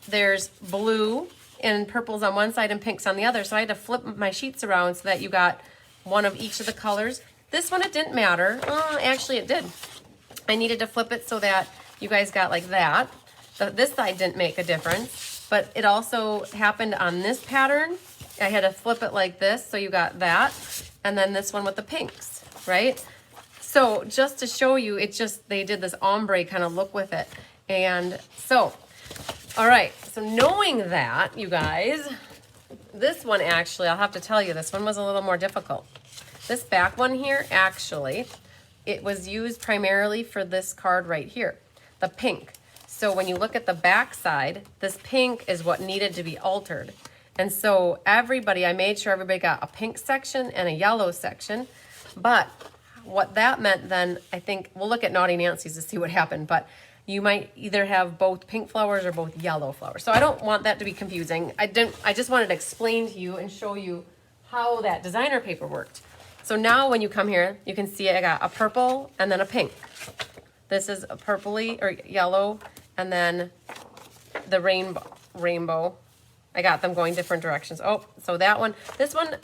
There's blue and purples on one side and pinks on the other. So I had to flip my sheets around so that you got 1 of each of the colors. This one, it didn't matter. Actually, it did. I needed to flip it so that you guys got like that. This side didn't make a difference, but it also happened on this pattern. I had to flip it like this, so you got that. And then this one with the pinks, right? So just to show you, they did this ombre kind of look with it. And so, all right, so knowing that, you guys, this one actually, I'll have to tell you, this one was a little more difficult. This back one here, actually, it was used primarily for this card right here, the pink. So when you look at the back side, this pink is what needed to be altered. And so I made sure everybody got a pink section and a yellow section. But what that meant then, I think, we'll look at Naughty Nancy's to see what happened, but you might either have both pink flowers or both yellow flowers. So I don't want that to be confusing. I just wanted to explain to you and show you how that designer paper worked. So now when you come here, you can see I got a purple and then a pink. This is a purpley or yellow, and then the rainbow. I got them going different directions. Oh, so this one,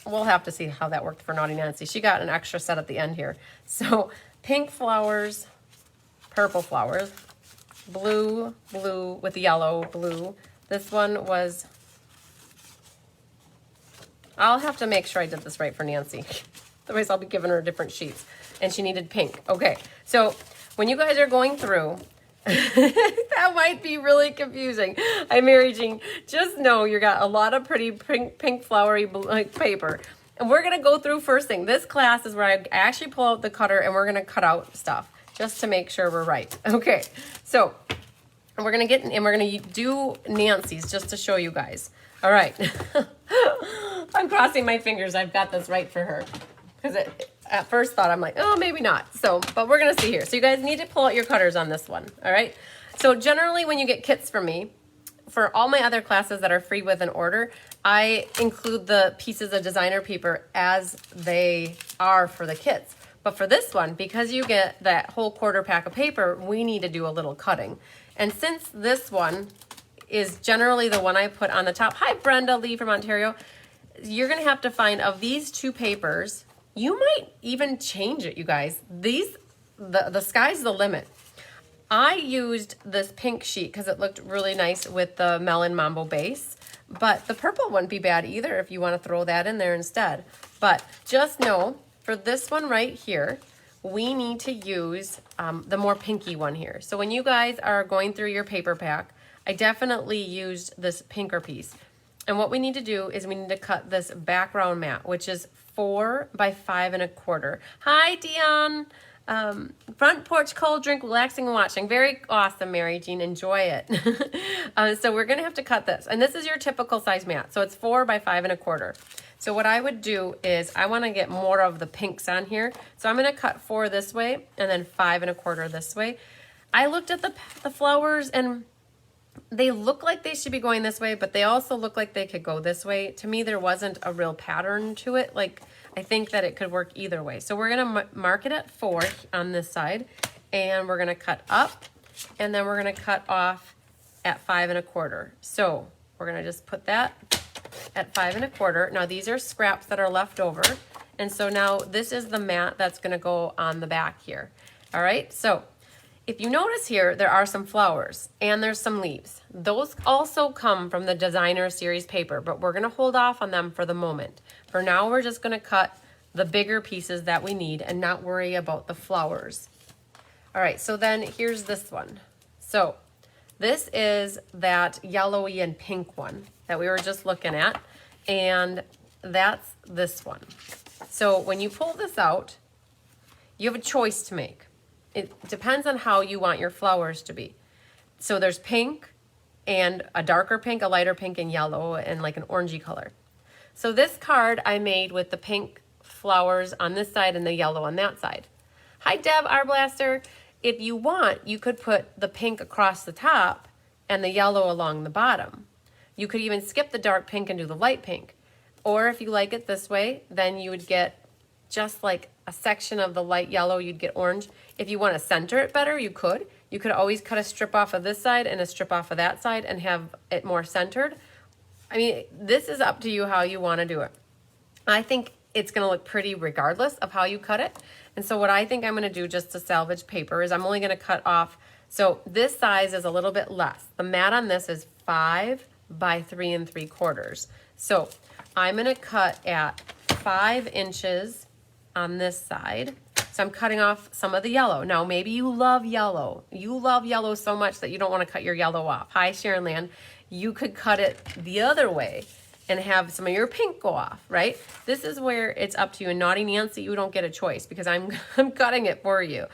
we'll have to see how that worked for Naughty Nancy. She got an extra set at the end here. So pink flowers, purple flowers, blue with yellow, blue. This one was, I'll have to make sure I did this right for Nancy. Otherwise I'll be giving her different sheets. And she needed pink. Okay, so when you guys are going through, that might be really confusing. Mary Jean, just know you got a lot of pretty pink flowery paper. And we're gonna go through first thing. This class is where I actually pull out the cutter and we're gonna cut out stuff just to make sure we're right. Okay, so we're gonna do Nancy's just to show you guys. All right, I'm crossing my fingers I've got this right for her, because at first thought I'm like, oh, maybe not. So, but we're gonna see here. So you guys need to pull out your cutters on this one, all right? So generally when you get kits from me, for all my other classes that are free with an order, I include the pieces of designer paper as they are for the kits. But for this one, because you get that whole quarter pack of paper, we need to do a little cutting. And since this one is generally the one I put on the top, hi Brenda Lee from Ontario, you're gonna have to find, of these two papers, you might even change it, you guys. The sky's the limit. I used this pink sheet because it looked really nice with the Melon Mambo base, but the purple wouldn't be bad either if you want to throw that in there instead. But just know, for this one right here, we need to use the more pinky one here. So when you guys are going through your paper pack, I definitely used this pinker piece. And what we need to do is we need to cut this background mat, which is 4 by 5 1/4. Hi, Dion. Front porch, cold drink, relaxing and watching. Very awesome, Mary Jean. Enjoy it. So we're going to have to cut this. And this is your typical size mat. So it's 4 by 5 1/4. So what I would do is I want to get more of the pinks on here. So I'm going to cut 4 this way and then 5 1/4 this way. I looked at the flowers and they look like they should be going this way, but they also look like they could go this way. To me, there wasn't a real pattern to it. Like, I think that it could work either way. So we're gonna mark it at 4 on this side, and we're gonna cut up, and then we're gonna cut off at 5 1/4. So we're gonna just put that at 5 1/4. Now these are scraps that are left over. And so now this is the mat that's gonna go on the back here. All right, so if you notice here, there are some flowers and there's some leaves. Those also come from the designer series paper, but we're gonna hold off on them for the moment. For now, we're just gonna cut the bigger pieces that we need and not worry about the flowers. All right, so then here's this one. So this is that yellowy and pink one that we were just looking at, and that's this one. So when you pull this out, you have a choice to make. It depends on how you want your flowers to be. So there's pink and a darker pink, a lighter pink, and yellow, and like an orangey color. So this card I made with the pink flowers on this side and the yellow on that side. Hi Deb Arblaster. If you want, you could put the pink across the top and the yellow along the bottom. You could even skip the dark pink and do the light pink. Or if you like it this way, then you would get just like a section of the light yellow, you'd get orange. If you want to center it better, you could. You could always cut a strip off of this side and a strip off of that side and have it more centered. I mean, this is up to you how you want to do it. I think it's gonna look pretty regardless of how you cut it. And so what I think I'm gonna do just to salvage paper is I'm only gonna cut off, so this size is a little bit less. The mat on this is 5 by 3 3/4. So I'm gonna cut at 5 inches on this side. So I'm cutting off some of the yellow. Now, maybe you love yellow. You love yellow so much that you don't want to cut your yellow off. Hi, Sharon Land. You could cut it the other way and have some of your pink go off, right? This is where it's up to you. And Naughty Nancy, you don't get a choice because I'm cutting it for you.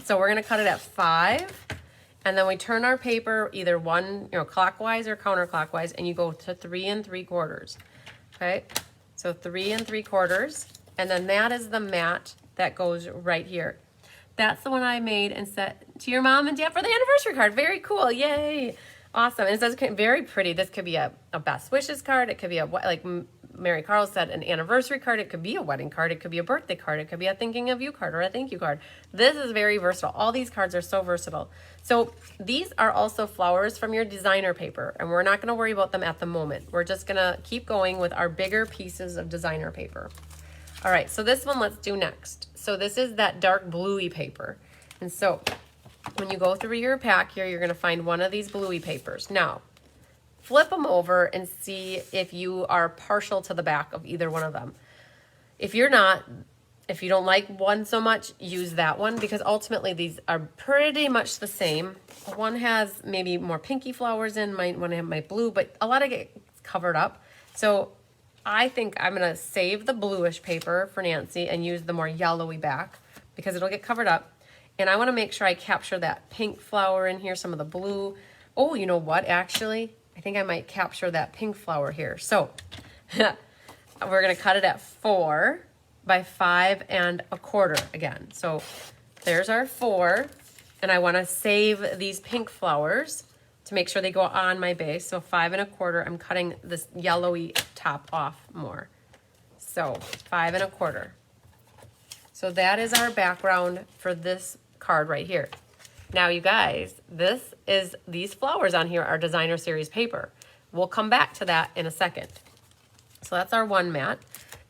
So we're going to cut it at 5. And then we turn our paper either clockwise or counterclockwise, and you go to 3 3/4. Okay? So 3 3/4. And then that is the mat that goes right here. That's the one I made and sent to your mom and dad for the anniversary card. Very cool. Yay. Awesome. And it says very pretty. This could be a best wishes card. It could be like Mary Carl said, an anniversary card. It could be a wedding card. It could be a birthday card. It could be a thinking of you card or a thank you card. This is very versatile. All these cards are so versatile. So these are also flowers from your designer paper, and we're not going to worry about them at the moment. We're just going to keep going with our bigger pieces of designer paper. All right, so this one let's do next. So this is that dark bluey paper. And so when you go through your pack here, you're gonna find one of these bluey papers. Now, flip them over and see if you are partial to the back of either one of them. If you're not, if you don't like one so much, use that one because ultimately these are pretty much the same. One has maybe more pinky flowers in, one have my blue, but a lot of it gets covered up. So I think I'm going to save the bluish paper for Nancy and use the more yellowy back because it'll get covered up. And I want to make sure I capture that pink flower in here, some of the blue. Oh, you know what? Actually, I think I might capture that pink flower here. So we're going to cut it at 4 by 5 1/4 again. So there's our 4. And I want to save these pink flowers to make sure they go on my base. So 5 1/4, I'm cutting this yellowy top off more. So 5 1/4. So that is our background for this card right here. Now you guys, these flowers on here are designer series paper. We'll come back to that in a second. So that's our one mat.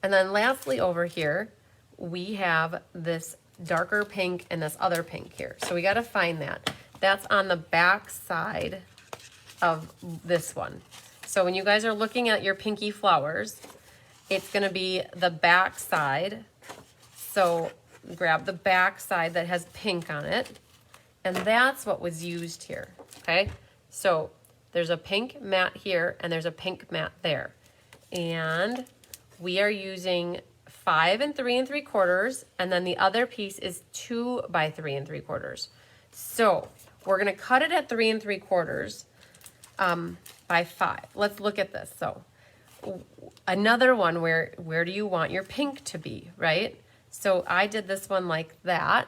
And then lastly over here, we have this darker pink and this other pink here. So we got to find that. That's on the back side of this one. So when you guys are looking at your pinky flowers, it's going to be the back side. So grab the back side that has pink on it. And that's what was used here. Okay. So there's a pink mat here and there's a pink mat there. And we are using 5 3 3/4. And then the other piece is 2 by 3 3/4. So we're going to cut it at 3 3/4 by 5. Let's look at this. So another one where do you want your pink to be, right? So I did this one like that.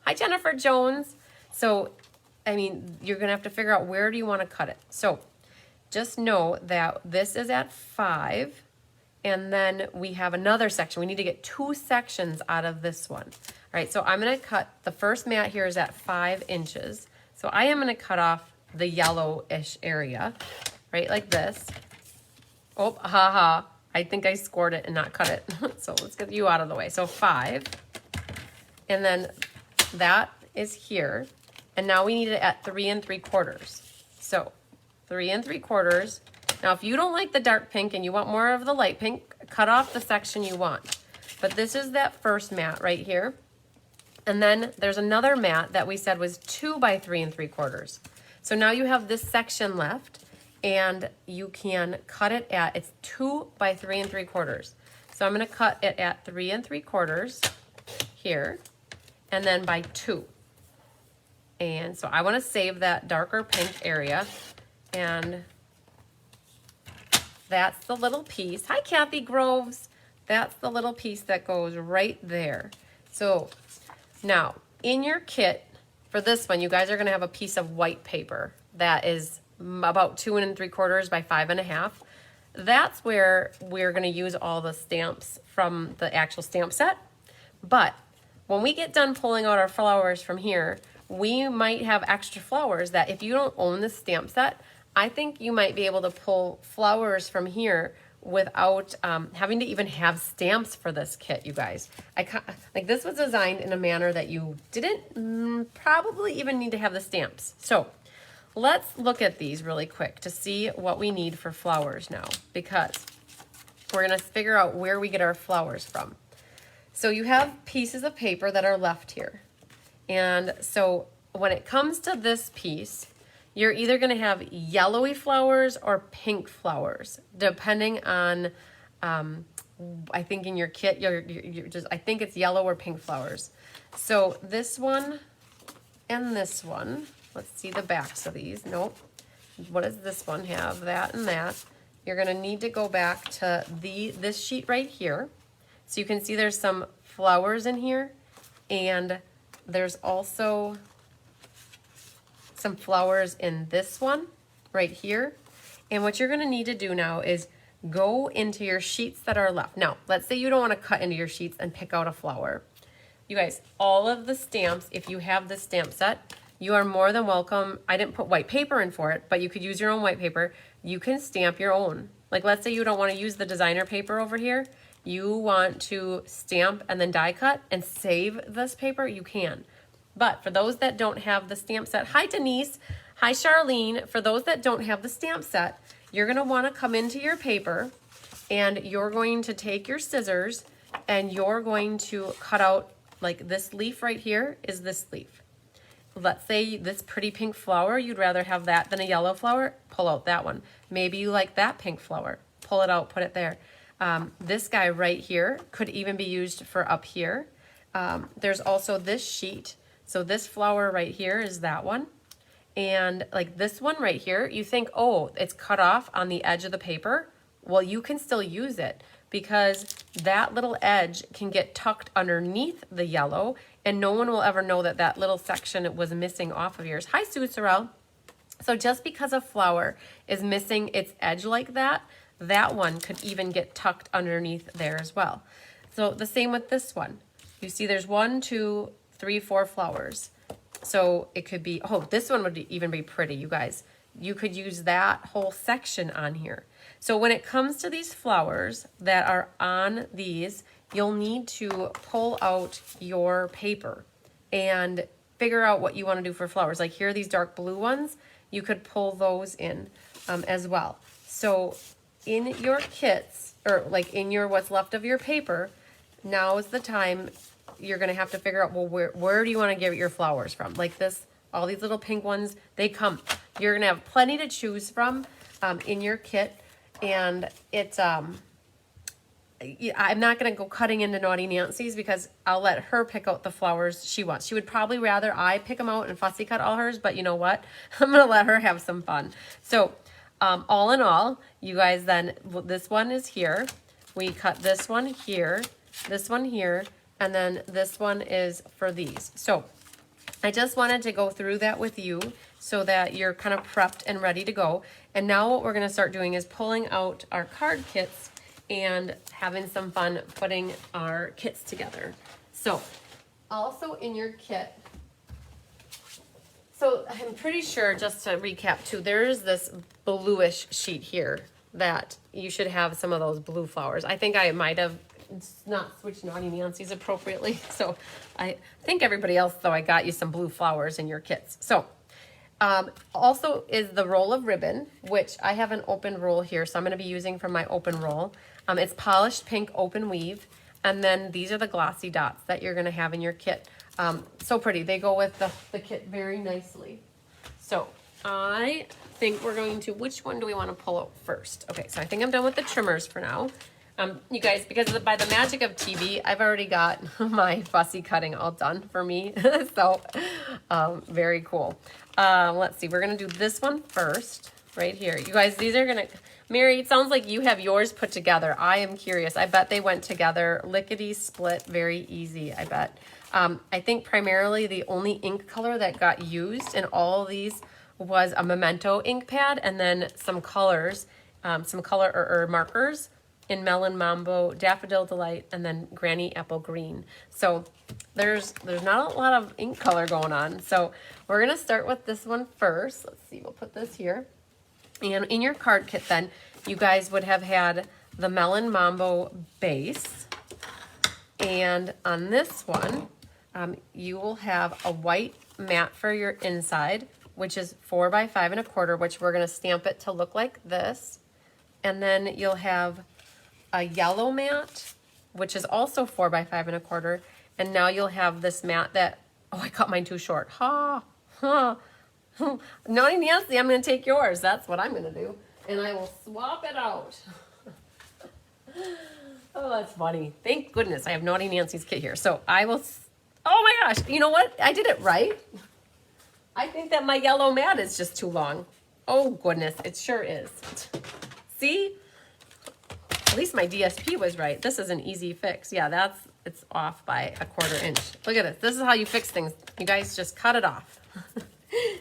Hi, Jennifer Jones. So, I mean, you're going to have to figure out where do you want to cut it. So just know that this is at 5. And then we have another section. We need to get 2 sections out of this one. All right, so I'm going to cut, the first mat here is at 5 inches. So I am going to cut off the yellowish area, right, like this. Oh, haha, I think I scored it and not cut it. So let's get you out of the way. So 5, and then that is here. And now we need it at 3 3/4. So 3 3/4. Now, if you don't like the dark pink and you want more of the light pink, cut off the section you want. But this is that first mat right here. And then there's another mat that we said was 2 by 3 3/4. So now you have this section left and you can cut it at, it's 2 by 3 3/4. So I'm going to cut it at 3 3/4 here and then by 2. And so I want to save that darker pink area, and that's the little piece. Hi, Kathy Groves. That's the little piece that goes right there. So now in your kit for this one, you guys are going to have a piece of white paper that is about 2 3/4 by 5 1/2. That's where we're going to use all the stamps from the actual stamp set. But when we get done pulling out our flowers from here, we might have extra flowers that if you don't own the stamp set, I think you might be able to pull flowers from here without having to even have stamps for this kit, you guys. Like this was designed in a manner that you didn't probably even need to have the stamps. So let's look at these really quick to see what we need for flowers now, because we're gonna figure out where we get our flowers from. So you have pieces of paper that are left here. And so when it comes to this piece, you're either gonna have yellowy flowers or pink flowers, depending on, I think in your kit, I think it's yellow or pink flowers. So this one and this one, let's see the backs of these. Nope. What does this one have? That and that. You're gonna need to go back to this sheet right here. So you can see there's some flowers in here, and there's also some flowers in this one right here. And what you're gonna need to do now is go into your sheets that are left. Now, let's say you don't wanna cut into your sheets and pick out a flower. You guys, all of the stamps, if you have the stamp set, you are more than welcome. I didn't put white paper in for it, but you could use your own white paper. You can stamp your own. Like let's say you don't wanna use the designer paper over here. You want to stamp and then die cut and save this paper, you can. But for those that don't have the stamp set, hi Denise, hi Charlene, for those that don't have the stamp set, you're gonna wanna come into your paper and you're going to take your scissors and you're going to cut out, like this leaf right here is this leaf. Let's say this pretty pink flower, you'd rather have that than a yellow flower, pull out that one. Maybe you like that pink flower, pull it out, put it there. This guy right here could even be used for up here. There's also this sheet. So this flower right here is that one. And like this one right here, you think, oh, it's cut off on the edge of the paper. Well, you can still use it because that little edge can get tucked underneath the yellow and no one will ever know that that little section was missing off of yours. Hi, Sue Sorrell. So just because a flower is missing its edge like that, that one could even get tucked underneath there as well. So the same with this one. You see there's 1, 2, 3, 4 flowers. So it could be, oh, this one would even be pretty, you guys. You could use that whole section on here. So when it comes to these flowers that are on these, you'll need to pull out your paper and figure out what you want to do for flowers. Like here, these dark blue ones, you could pull those in as well. So in your kits, or like in your what's left of your paper, now is the time you're gonna have to figure out, well, where do you wanna get your flowers from? Like this, all these little pink ones, they come. You're gonna have plenty to choose from in your kit, and it's, I'm not gonna go cutting into Naughty Nancy's because I'll let her pick out the flowers she wants. She would probably rather I pick them out and fussy cut all hers, but you know what? I'm gonna let her have some fun. So, all in all, you guys then, this one is here. We cut this one here, and then this one is for these. So I just wanted to go through that with you so that you're kind of prepped and ready to go. And now what we're gonna start doing is pulling out our card kits and having some fun putting our kits together. So also in your kit, so I'm pretty sure, just to recap too, there is this bluish sheet here that you should have some of those blue flowers. I think I might have not switched Naughty Nancy's appropriately. So I think everybody else, though, I got you some blue flowers in your kits. So also is the roll of ribbon, which I have an open roll here. So I'm going to be using from my open roll. It's polished pink open weave. And then these are the glossy dots that you're going to have in your kit. So pretty. They go with the kit very nicely. So I think we're going to, which one do we want to pull out first? Okay, so I think I'm done with the trimmers for now. You guys, because by the magic of TV, I've already got my fussy cutting all done for me. So very cool. Let's see, we're going to do this one first right here. You guys, these are going to, Mary, it sounds like you have yours put together. I am curious. I bet they went together lickety split, very easy, I bet. I think primarily the only ink color that got used in all of these was a Memento ink pad and then some colors, some color or markers in Melon Mambo, Daffodil Delight, and then Granny Apple Green. So there's not a lot of ink color going on. So we're gonna start with this one first. Let's see, we'll put this here. And in your card kit then, you guys would have had the Melon Mambo base. And on this one, you will have a white mat for your inside, which is 4 by 5 1/4, which we're going to stamp it to look like this. And then you'll have a yellow mat, which is also 4 by 5 1/4. And now you'll have this mat that, oh, I cut mine too short. Ha, ha. Naughty Nancy, I'm going to take yours. That's what I'm going to do. And I will swap it out. Oh, that's funny. Thank goodness I have Naughty Nancy's kit here. So I will, oh my gosh, you know what? I did it right. I think that my yellow mat is just too long. Oh goodness, it sure is. See? At least my DSP was right. This is an easy fix. Yeah, it's off by 1/4 inch. Look at this. This is how you fix things. You guys just cut it off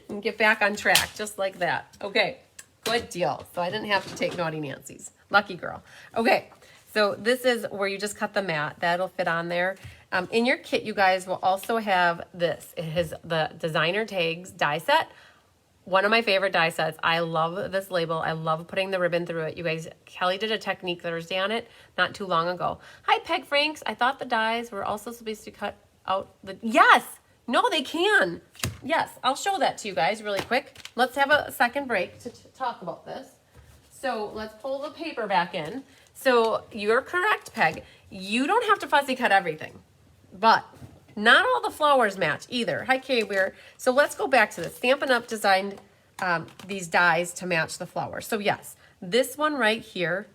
and get back on track just like that. Okay, good deal. So I didn't have to take Naughty Nancy's. Lucky girl. Okay, so this is where you just cut the mat. That'll fit on there. In your kit, you guys will also have this. It has the designer tags die set. One of my favorite die sets. I love this label. I love putting the ribbon through it. You guys, Kelly did a Technique Thursday on it not too long ago. Hi, Peg Franks. I thought the dies were also supposed to cut out the... Yes! No, they can. Yes, I'll show that to you guys really quick. Let's have a second break to talk about this. So let's pull the paper back in. So you're correct, Peg. You don't have to fussy cut everything, but not all the flowers match either. Hi, Kay Weir. So let's go back to this. Stampin' Up! Designed these dies to match the flowers. So yes, this one right here,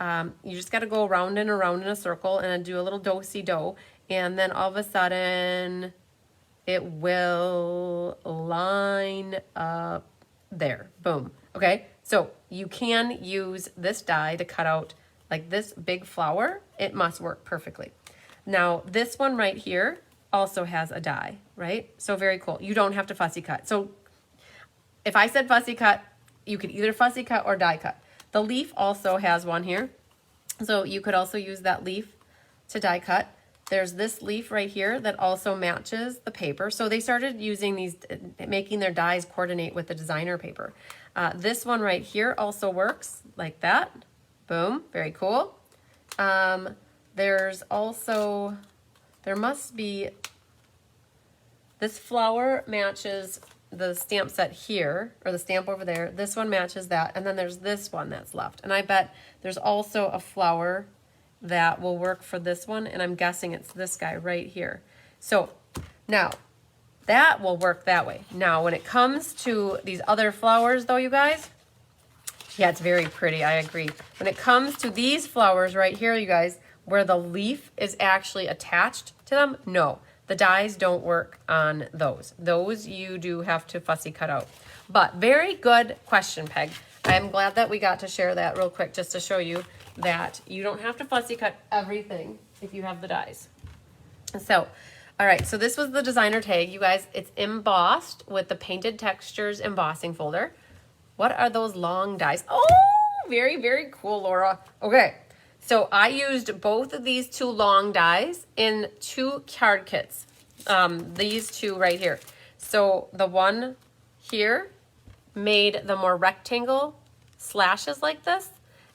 you just got to go around and around in a circle and do a little do-si-do. And then all of a sudden, it will line up there. Boom. Okay, so you can use this die to cut out like this big flower. It must work perfectly. Now, this one right here also has a die, right? So very cool. You don't have to fussy cut. So if I said fussy cut, you could either fussy cut or die cut. The leaf also has one here. So you could also use that leaf to die cut. There's this leaf right here that also matches the paper. So they started using these, making their dies coordinate with the designer paper. This one right here also works like that. Boom, very cool. There's also, there must be, this flower matches the stamp set here, or the stamp over there. This one matches that, and then there's this one that's left. And I bet there's also a flower that will work for this one, and I'm guessing it's this guy right here. So now, that will work that way. Now, when it comes to these other flowers though, you guys, yeah, it's very pretty, I agree. When it comes to these flowers right here, you guys, where the leaf is actually attached to them, no, the dies don't work on those. Those you do have to fussy cut out. But very good question, Peg. I'm glad that we got to share that real quick just to show you that you don't have to fussy cut everything if you have the dies. So, all right, so this was the designer tag. You guys, it's embossed with the Painted Textures embossing folder. What are those long dies? Oh, very, very cool, Laura. Okay, so I used both of these two long dies in 2 card kits. These two right here. So the one here made the more rectangle slashes like this.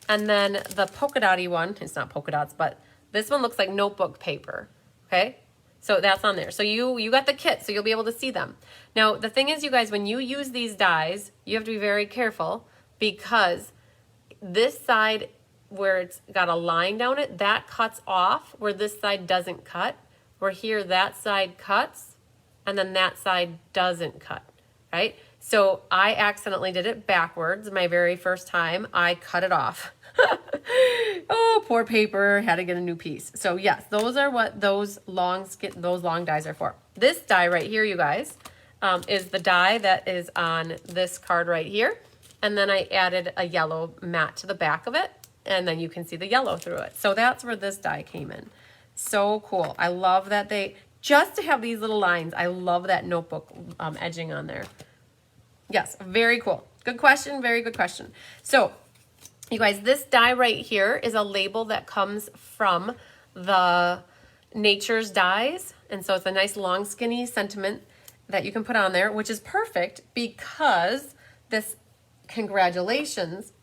And then the polka dotty one, it's not polka dots, but this one looks like notebook paper, okay? So that's on there. So you got the kit, so you'll be able to see them. Now, the thing is, you guys, when you use these dies, you have to be very careful because this side where it's got a line down it, that cuts off where this side doesn't cut. Where here, that side cuts, and then that side doesn't cut, right? So I accidentally did it backwards my very first time. I cut it off. Oh, poor paper, had to get a new piece. So yes, those are what those long dies are for. This die right here, you guys, is the die that is on this card right here. And then I added a yellow mat to the back of it, and then you can see the yellow through it. So that's where this die came in. So cool. I love that just to have these little lines, I love that notebook edging on there. Yes, very cool. Good question, very good question. So, you guys, this die right here is a label that comes from the Nature's Dies. And so it's a nice long skinny sentiment that you can put on there, which is perfect because this congratulations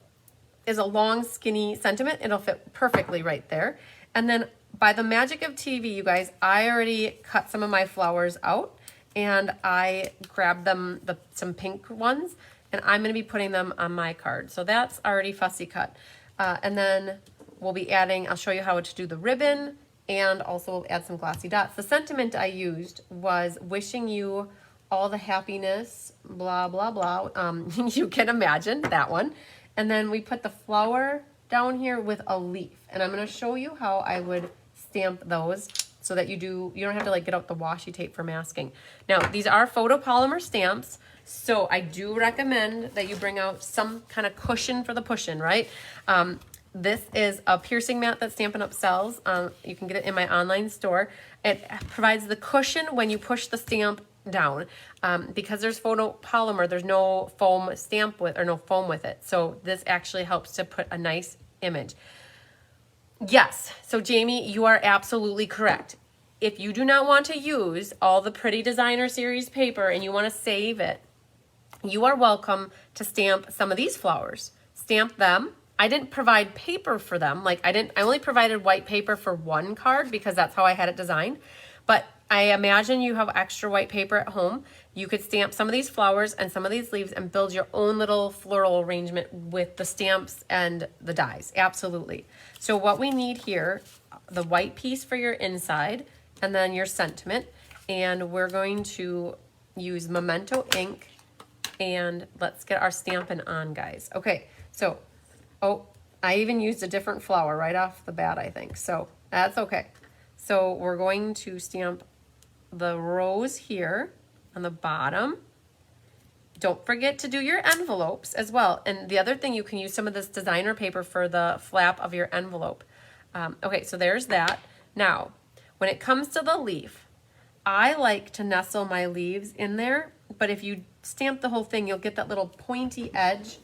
is a long, skinny sentiment. It'll fit perfectly right there. And then by the magic of TV, you guys, I already cut some of my flowers out and I grabbed them, some pink ones, and I'm gonna be putting them on my card. So that's already fussy cut. And then we'll be adding, I'll show you how to do the ribbon, and also we'll add some glossy dots. The sentiment I used was wishing you all the happiness, blah, blah, blah. You can imagine that one. And then we put the flower down here with a leaf. And I'm gonna show you how I would stamp those so that you don't have to like get out the washi tape for masking. Now, these are photopolymer stamps, so I do recommend that you bring out some kind of cushion for the pushing, right? This is a piercing mat that Stampin' Up! Sells. You can get it in my online store. It provides the cushion when you push the stamp down. Because there's photopolymer, there's no foam stamp with, or no foam with it. So this actually helps to put a nice image. Yes, so Jamie, you are absolutely correct. If you do not want to use all the pretty designer series paper and you want to save it, you are welcome to stamp some of these flowers. Stamp them. I didn't provide paper for them. I only provided white paper for one card because that's how I had it designed. But I imagine you have extra white paper at home. You could stamp some of these flowers and some of these leaves and build your own little floral arrangement with the stamps and the dies. Absolutely. So what we need here, the white piece for your inside and then your sentiment. And we're going to use Memento ink, and let's get our stamping on, guys. Okay, so, oh, I even used a different flower right off the bat, I think. So that's okay. So we're going to stamp the rose here on the bottom. Don't forget to do your envelopes as well. And the other thing, you can use some of this designer paper for the flap of your envelope. Okay, so there's that. Now, when it comes to the leaf, I like to nestle my leaves in there, but if you stamp the whole thing, you'll get that little pointy edge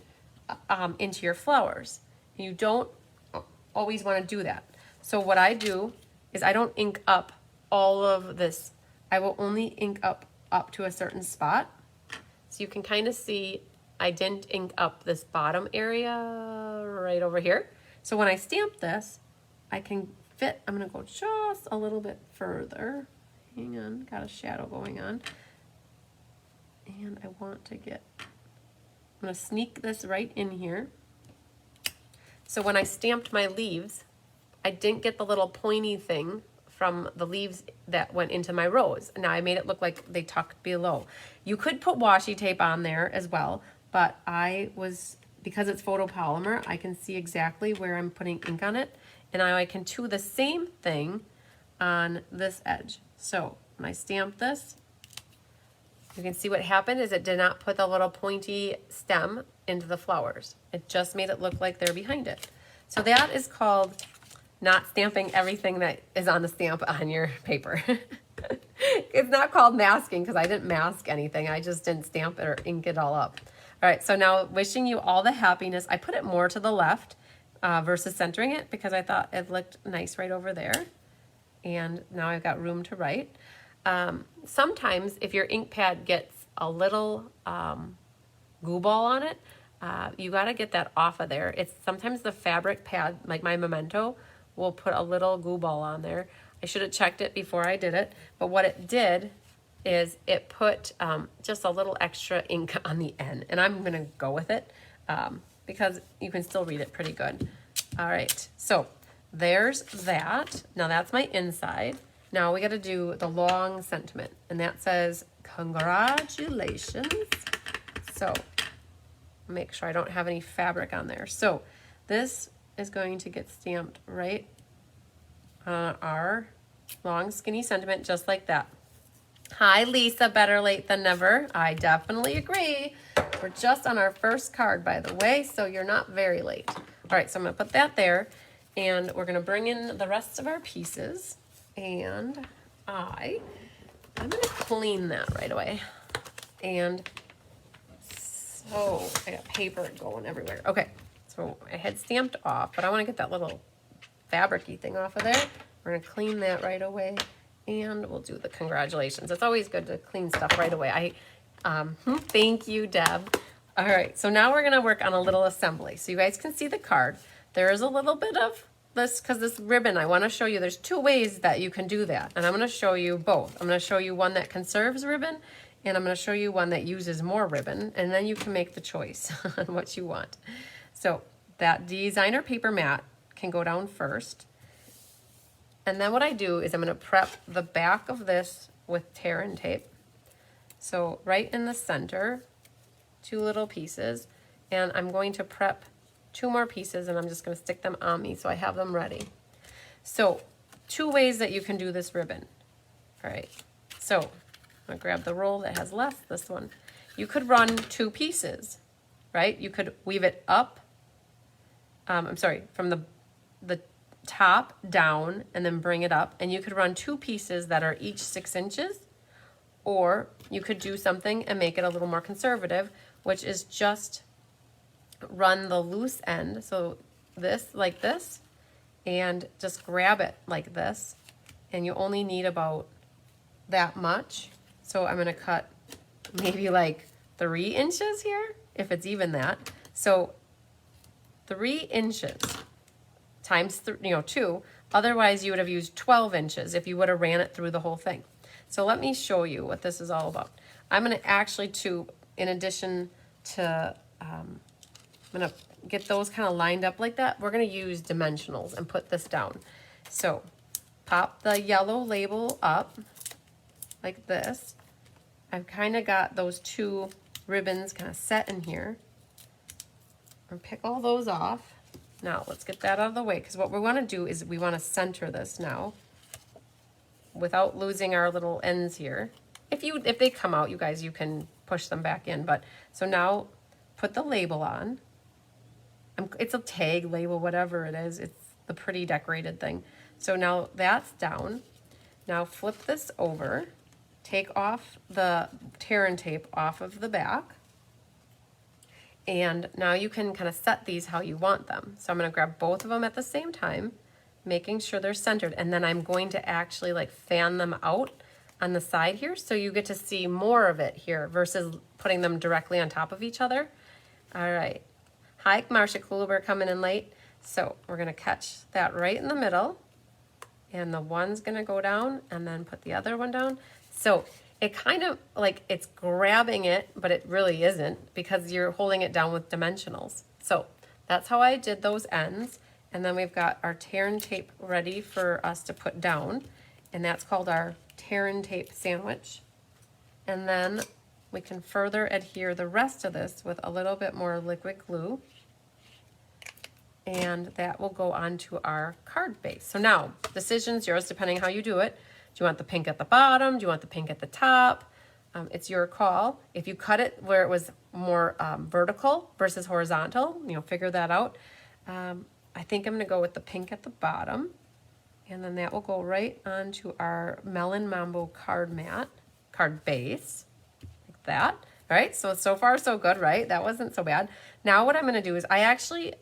into your flowers. You don't always want to do that. So what I do is I don't ink up all of this. I will only ink up to a certain spot. So you can kind of see I didn't ink up this bottom area right over here. So when I stamp this, I can fit, I'm gonna go just a little bit further. Hang on, got a shadow going on. And I want to get, I'm gonna sneak this right in here. So when I stamped my leaves, I didn't get the little pointy thing from the leaves that went into my rose. Now I made it look like they tucked below. You could put washi tape on there as well, but because it's photopolymer, I can see exactly where I'm putting ink on it, and now I can do the same thing on this edge. So when I stamp this, you can see what happened is it did not put the little pointy stem into the flowers. It just made it look like they're behind it. So that is called not stamping everything that is on the stamp on your paper. It's not called masking because I didn't mask anything. I just didn't stamp it or ink it all up. All right, so now wishing you all the happiness. I put it more to the left versus centering it because I thought it looked nice right over there. And now I've got room to write. Sometimes if your ink pad gets a little goo ball on it, you got to get that off of there. It's sometimes the fabric pad, like my Memento, will put a little goo ball on there. I should have checked it before I did it, but what it did is it put just a little extra ink on the end, and I'm gonna go with it because you can still read it pretty good. All right, so there's that. Now that's my inside. Now we gotta do the long sentiment, and that says, congratulations. So make sure I don't have any fabric on there. So this is going to get stamped right on our long skinny sentiment, just like that. Hi Lisa, better late than never. I definitely agree. We're just on our first card, by the way, so you're not very late. All right, so I'm gonna put that there, and we're gonna bring in the rest of our pieces, and I'm gonna clean that right away. And so I got paper going everywhere. Okay, so I had stamped off, but I want to get that little fabric-y thing off of there. We're gonna clean that right away, and we'll do the congratulations. It's always good to clean stuff right away. Thank you, Deb. All right, so now we're gonna work on a little assembly. So you guys can see the card. There is a little bit of this, because this ribbon, I wanna show you, there's two ways that you can do that. And I'm gonna show you both. I'm gonna show you one that conserves ribbon, and I'm gonna show you one that uses more ribbon, and then you can make the choice on what you want. So that designer paper mat can go down first. And then what I do is I'm gonna prep the back of this with tear and tape. So right in the center, 2 little pieces, and I'm going to prep 2 more pieces, and I'm just going to stick them on me so I have them ready. So 2 ways that you can do this ribbon. All right, so I'm going to grab the roll that has left, this one. You could run 2 pieces, right? You could weave it up, from the top down and then bring it up, and you could run 2 pieces that are each 6 inches, or you could do something and make it a little more conservative, which is just run the loose end, so this, like this, and just grab it like this, and you only need about that much. So I'm gonna cut maybe like 3 inches here, if it's even that. So 3 inches times 2, otherwise you would have used 12 inches if you would have ran it through the whole thing. So let me show you what this is all about. I'm gonna actually in addition to, I'm gonna get those kind of lined up like that, we're gonna use dimensionals and put this down. So pop the yellow label up like this. I've kind of got those 2 ribbons kind of set in here. And pick all those off. Now let's get that out of the way, because what we want to do is we want to center this now without losing our little ends here. If they come out, you guys, you can push them back in. But so now put the label on. It's a tag label, whatever it is. It's the pretty decorated thing. So now that's down. Now flip this over. Take off the tear and tape off of the back. And now you can kind of set these how you want them. So I'm going to grab both of them at the same time, making sure they're centered. And then I'm going to actually like fan them out on the side here, so you get to see more of it here versus putting them directly on top of each other. All right. Hi, Marcia Kluber coming in late. So we're going to catch that right in the middle. And the one's going to go down and then put the other one down. So it kind of like it's grabbing it, but it really isn't, because you're holding it down with dimensionals. So that's how I did those ends. And then we've got our tear and tape ready for us to put down. And that's called our tear and tape sandwich. And then we can further adhere the rest of this with a little bit more liquid glue. And that will go onto our card base. So now, decision's yours depending how you do it. Do you want the pink at the bottom? Do you want the pink at the top? It's your call. If you cut it where it was more vertical versus horizontal, figure that out. I think I'm gonna go with the pink at the bottom. And then that will go right onto our Melon Mambo card base, like that. All right, so far so good, right? That wasn't so bad. Now what I'm gonna do is I actually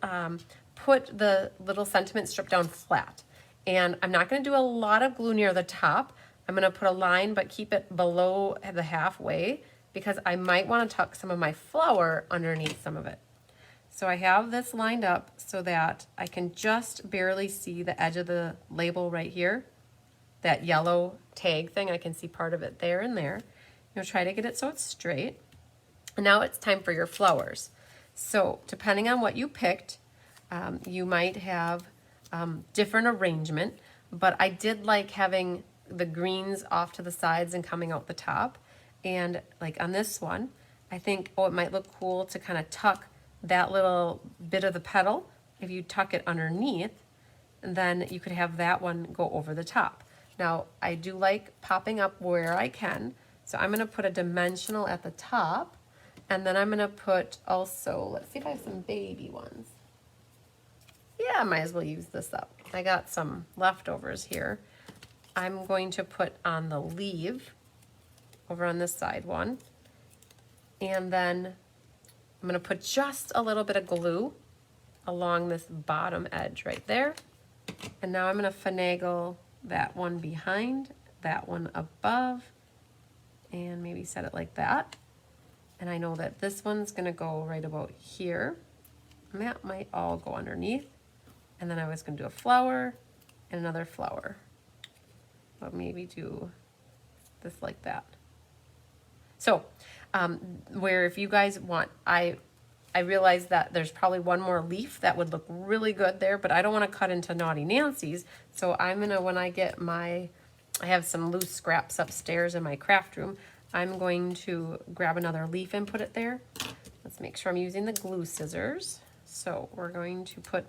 put the little sentiment strip down flat. And I'm not gonna do a lot of glue near the top. I'm gonna put a line, but keep it below the halfway, because I might wanna tuck some of my flower underneath some of it. So I have this lined up so that I can just barely see the edge of the label right here. That yellow tag thing, I can see part of it there and there. Try to get it so it's straight. And now it's time for your flowers. So depending on what you picked, you might have different arrangement, but I did like having the greens off to the sides and coming out the top. And like on this one, I think, it might look cool to kind of tuck that little bit of the petal. If you tuck it underneath, then you could have that one go over the top. Now, I do like popping up where I can, so I'm gonna put a dimensional at the top, and then I'm gonna put also, let's see if I have some baby ones. Yeah, I might as well use this up. I got some leftovers here. I'm going to put on the leaf over on this side one, and then I'm gonna put just a little bit of glue along this bottom edge right there. And now I'm gonna finagle that one behind, that one above, and maybe set it like that. And I know that this one's gonna go right about here. And that might all go underneath. And then I was gonna do a flower and another flower. But maybe do this like that. So, where if you guys want, I realize that there's probably one more leaf that would look really good there, but I don't want to cut into Naughty Nancy's. So I'm gonna, when I get I have some loose scraps upstairs in my craft room, I'm going to grab another leaf and put it there. Let's make sure I'm using the glue scissors. So we're going to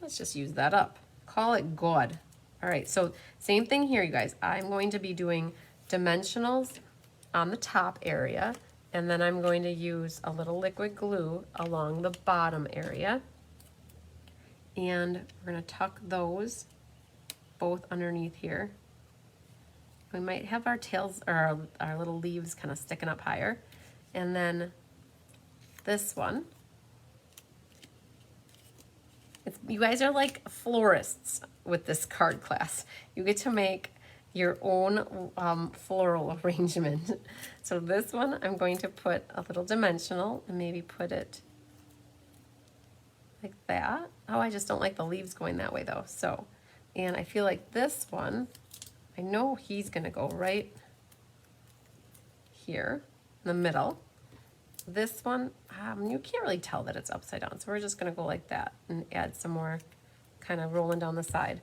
let's just use that up. Call it good. All right, so same thing here, you guys. I'm going to be doing dimensionals on the top area, and then I'm going to use a little liquid glue along the bottom area. And we're gonna tuck those both underneath here. We might have our tails or our little leaves kind of sticking up higher. And then this one, you guys are like florists with this card class. You get to make your own floral arrangement. So this one, I'm going to put a little dimensional and maybe put it like that. Oh, I just don't like the leaves going that way though. So, and I feel like this one, I know he's gonna go right here in the middle. This one, you can't really tell that it's upside down. So we're just gonna go like that and add some more kind of rolling down the side.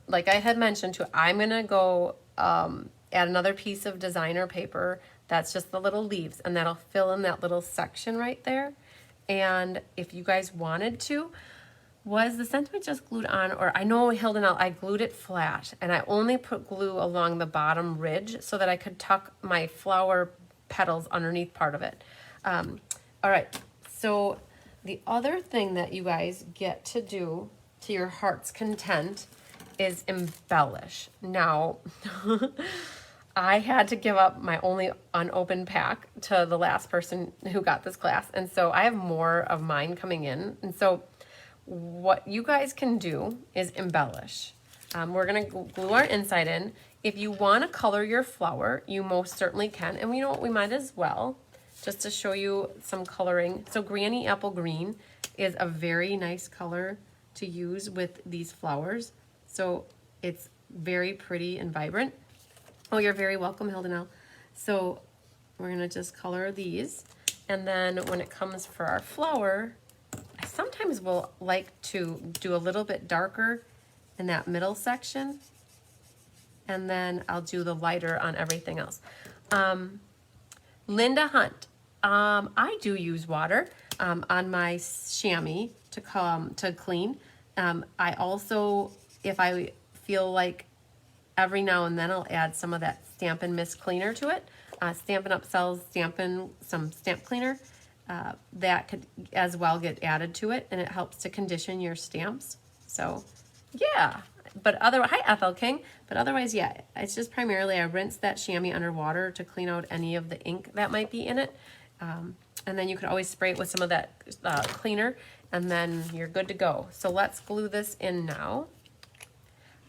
Like I had mentioned too, I'm gonna go add another piece of designer paper that's just the little leaves, and that'll fill in that little section right there. And if you guys wanted to, was the sentiment just glued on? Or I know Hilda and I glued it flat, and I only put glue along the bottom ridge so that I could tuck my flower petals underneath part of it. All right, so the other thing that you guys get to do to your heart's content is embellish. Now, I had to give up my only unopened pack to the last person who got this class, and so I have more of mine coming in. And so what you guys can do is embellish. We're gonna glue our inside in. If you wanna color your flower, you most certainly can. And you know what, we might as well, just to show you some coloring. So Granny Apple Green is a very nice color to use with these flowers. So it's very pretty and vibrant. Oh, you're very welcome, Hilda now. So we're gonna just color these. And then when it comes for our flower, I sometimes will like to do a little bit darker in that middle section. And then I'll do the lighter on everything else. Linda Hunt, I do use water on my chamois to clean. I also, if I feel like every now and then I'll add some of that Stampin' Mist cleaner to it. Stampin' Up sells some stamp cleaner that could as well get added to it, and it helps to condition your stamps. So yeah, but hi Ethel King, but otherwise, yeah, it's just primarily I rinse that chamois underwater to clean out any of the ink that might be in it. And then you can always spray it with some of that cleaner, and then you're good to go. So let's glue this in now.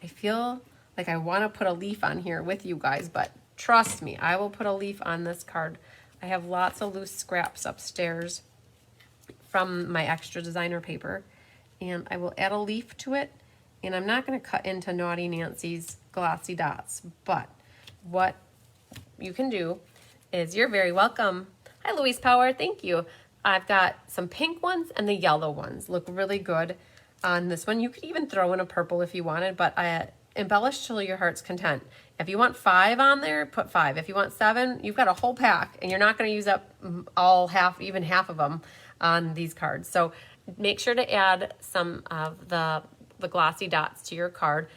I feel like I want to put a leaf on here with you guys, but trust me, I will put a leaf on this card. I have lots of loose scraps upstairs from my extra designer paper, and I will add a leaf to it. And I'm not going to cut into Naughty Nancy's glossy dots, but what you can do is, you're very welcome. Hi, Louise Power, thank you. I've got some pink ones and the yellow ones. Look really good on this one. You could even throw in a purple if you wanted, but I embellish till your heart's content. If you want 5 on there, put 5. If you want 7, you've got a whole pack, and you're not going to use up even half of them on these cards. So make sure to add some of the glossy dots to your card.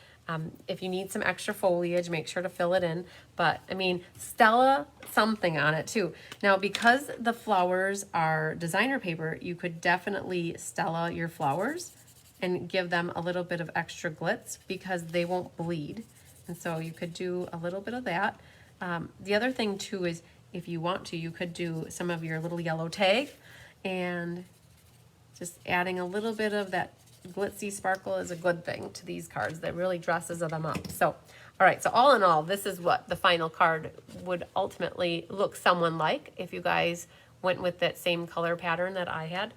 If you need some extra foliage, make sure to fill it in. But I mean, Stella something on it too. Now, because the flowers are designer paper, you could definitely Stella your flowers and give them a little bit of extra glitz because they won't bleed. And so you could do a little bit of that. The other thing too is, if you want to, you could do some of your little yellow tag, and just adding a little bit of that glitzy sparkle is a good thing to these cards that really dresses them up. So, All right, so all in all, this is what the final card would ultimately look someone like if you guys went with that same color pattern that I had.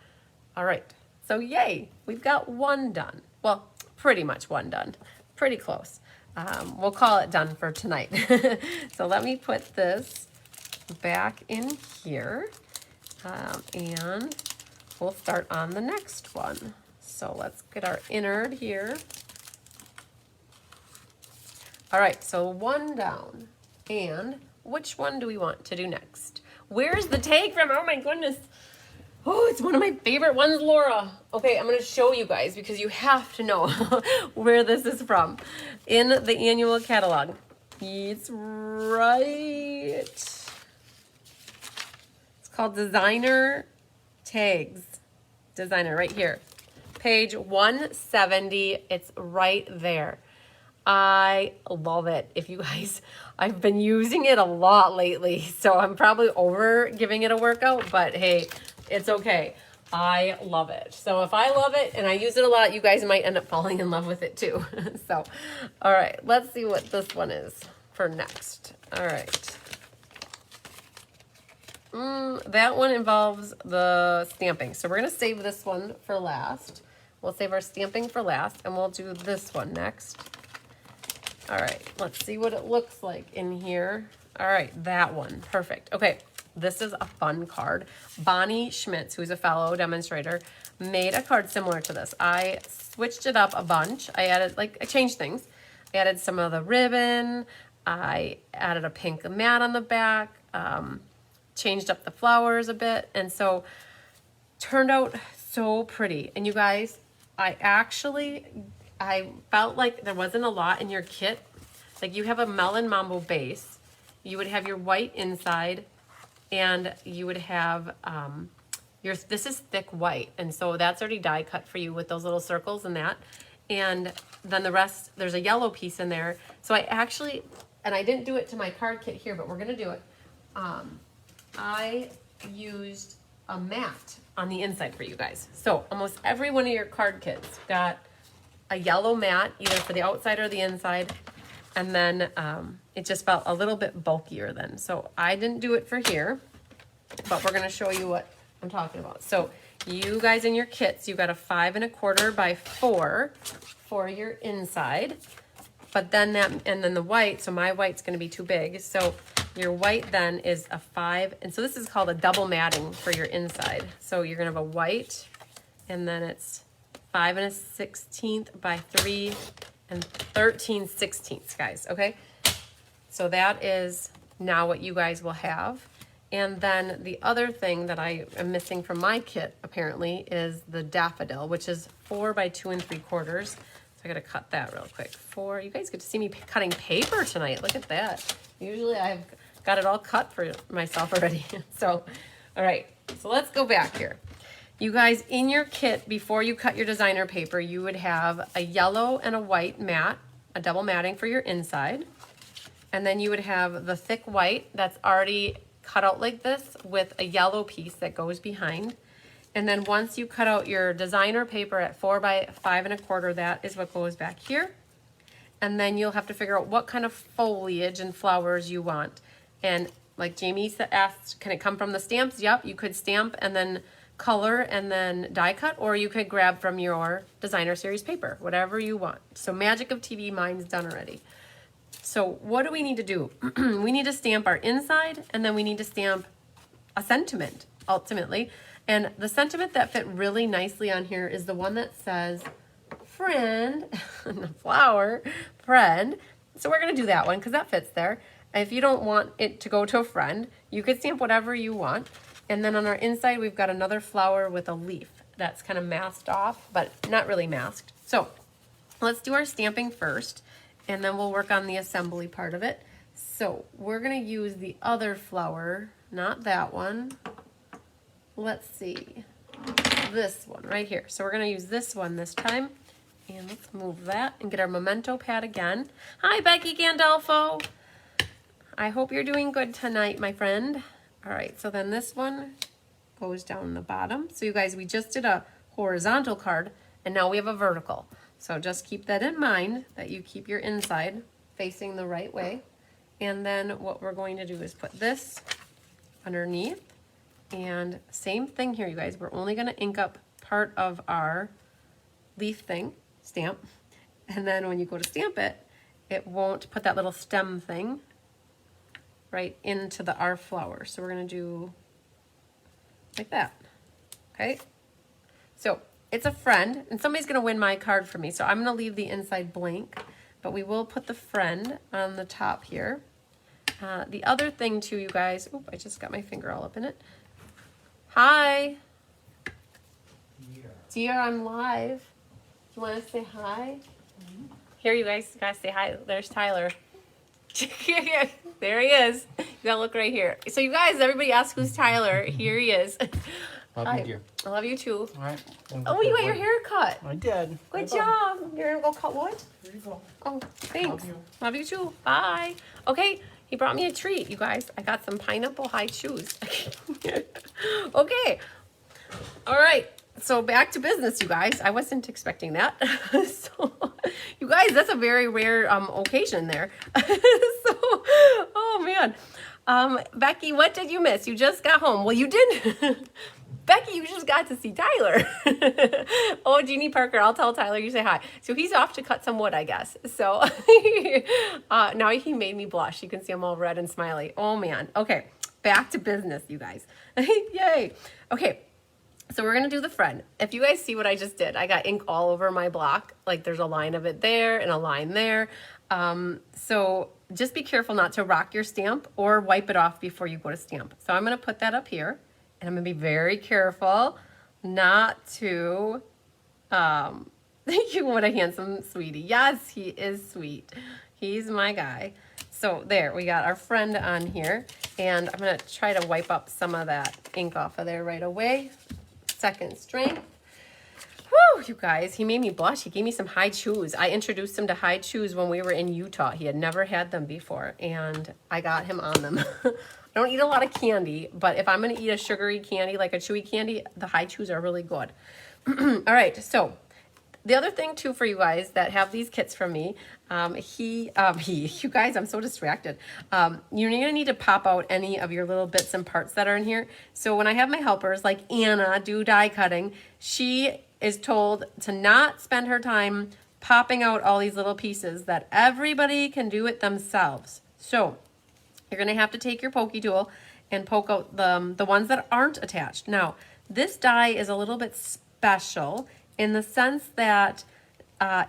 All right, so yay, we've got one done. Well, pretty much one done, pretty close. We'll call it done for tonight. So let me put this back in here, and we'll start on the next one. So let's get our innard here. All right, so one down. And which one do we want to do next? Where's the tag from? Oh my goodness. Oh, it's one of my favorite ones, Laura. Okay, I'm gonna show you guys because you have to know where this is from. In the annual catalog. It's right. It's called Designer Tags. Designer, right here. Page 170, it's right there. I love it. If you guys, I've been using it a lot lately, so I'm probably over giving it a workout, but hey, it's okay. I love it. So if I love it and I use it a lot, you guys might end up falling in love with it too. So, all right, let's see what this one is for next. All right. That one involves the stamping. So we're going to save this one for last. We'll save our stamping for last, and we'll do this one next. All right, let's see what it looks like in here. All right, that one, perfect. Okay, this is a fun card. Bonnie Schmitz, who's a fellow demonstrator, made a card similar to this. I switched it up a bunch. I changed things. I added some of the ribbon. I added a pink mat on the back, changed up the flowers a bit, and so turned out so pretty. And you guys, I felt like there wasn't a lot in your kit. Like you have a melon mambo base, you would have your white inside, and you would have this is thick white, and so that's already die cut for you with those little circles and that. And then the rest, there's a yellow piece in there. So I actually, and I didn't do it to my card kit here, but we're gonna do it. I used a mat on the inside for you guys. So almost every one of your card kits got a yellow mat, either for the outside or the inside, and then it just felt a little bit bulkier then. So I didn't do it for here, but we're gonna show you what I'm talking about. So you guys in your kits, you got a 5 1/4 by 4 for your inside, but then and then the white, so my white's gonna be too big. So your white then is a 5, and so this is called a double matting for your inside. So you're gonna have a white, and then it's 5 1/16 by 3 13/16, guys, okay? So that is now what you guys will have. And then the other thing that I am missing from my kit, apparently, is the daffodil, which is 4 by 2 3/4. So I gotta cut that real quick. 4, you guys get to see me cutting paper tonight. Look at that. Usually I've got it all cut for myself already. So, all right, so let's go back here. You guys, in your kit, before you cut your designer paper, you would have a yellow and a white mat, a double matting for your inside. And then you would have the thick white that's already cut out like this with a yellow piece that goes behind. And then once you cut out your designer paper at 4 by 5 1/4, that is what goes back here. And then you'll have to figure out what kind of foliage and flowers you want. And like Jamie asked, can it come from the stamps? Yep, you could stamp and then color and then die cut, or you could grab from your designer series paper, whatever you want. So Magic of TV, mine's done already. So what do we need to do? We need to stamp our inside, and then we need to stamp a sentiment, ultimately. And the sentiment that fit really nicely on here is the one that says, friend, and a flower, friend. So we're gonna do that one because that fits there. And if you don't want it to go to a friend, you could stamp whatever you want. And then on our inside, we've got another flower with a leaf that's kind of masked off, but not really masked. So let's do our stamping first, and then we'll work on the assembly part of it. So we're gonna use the other flower, not that one. Let's see, this one right here. So we're gonna use this one this time. And let's move that and get our memento pad again. Hi, Becky Gandolfo. I hope you're doing good tonight, my friend. All right, so then this one goes down the bottom. So you guys, we just did a horizontal card, and now we have a vertical. So just keep that in mind, that you keep your inside facing the right way. And then what we're going to do is put this underneath. And same thing here, you guys. We're only going to ink up part of our leaf thing, stamp. And then when you go to stamp it, it won't put that little stem thing right into our flower. So we're going to do like that. Okay. So it's a friend, and somebody's going to win my card for me. So I'm going to leave the inside blank, but we will put the friend on the top here. The other thing too, you guys, oop, I just got my finger all up in it. Hi. Dear, I'm live. Do you want to say hi? Here, you guys gotta say hi. There's Tyler. There he is. You gotta look right here. So you guys, everybody asks who's Tyler. Here he is. Love you, dear. I love you too. All right. Oh, you got your hair cut. I did. Good job. You're gonna go cut wood? Here you go. Oh, thanks. Love you. Love you too. Bye. Okay, he brought me a treat, you guys. I got some pineapple high shoes. Okay. All right. So back to business, you guys. I wasn't expecting that. So, you guys, that's a very rare occasion there. So, oh man. Becky, what did you miss? You just got home. Well, you didn't. Becky, you just got to see Tyler. Oh, Jeannie Parker, I'll tell Tyler you say hi. So he's off to cut some wood, I guess. So now he made me blush. You can see I'm all red and smiley. Oh man. Okay, back to business, you guys. Yay. Okay. So we're going to do the friend. If you guys see what I just did, I got ink all over my block. Like there's a line of it there and a line there. So just be careful not to rock your stamp or wipe it off before you go to stamp. So I'm going to put that up here, and I'm going to be very careful not to, thank you, what a handsome sweetie. Yes, he is sweet. He's my guy. So there, we got our friend on here, and I'm going to try to wipe up some of that ink off of there right away. Second strength. Whew, you guys, he made me blush. He gave me some high chews. I introduced him to high chews when we were in Utah. He had never had them before, and I got him on them. I don't eat a lot of candy, but if I'm going to eat a sugary candy, like a chewy candy, the high chews are really good. All right, so the other thing too for you guys that have these kits from me, you guys, I'm so distracted. You're gonna need to pop out any of your little bits and parts that are in here. So when I have my helpers, like Anna, do die cutting, she is told to not spend her time popping out all these little pieces, that everybody can do it themselves. So you're gonna have to take your pokey tool and poke out the ones that aren't attached. Now, this die is a little bit special in the sense that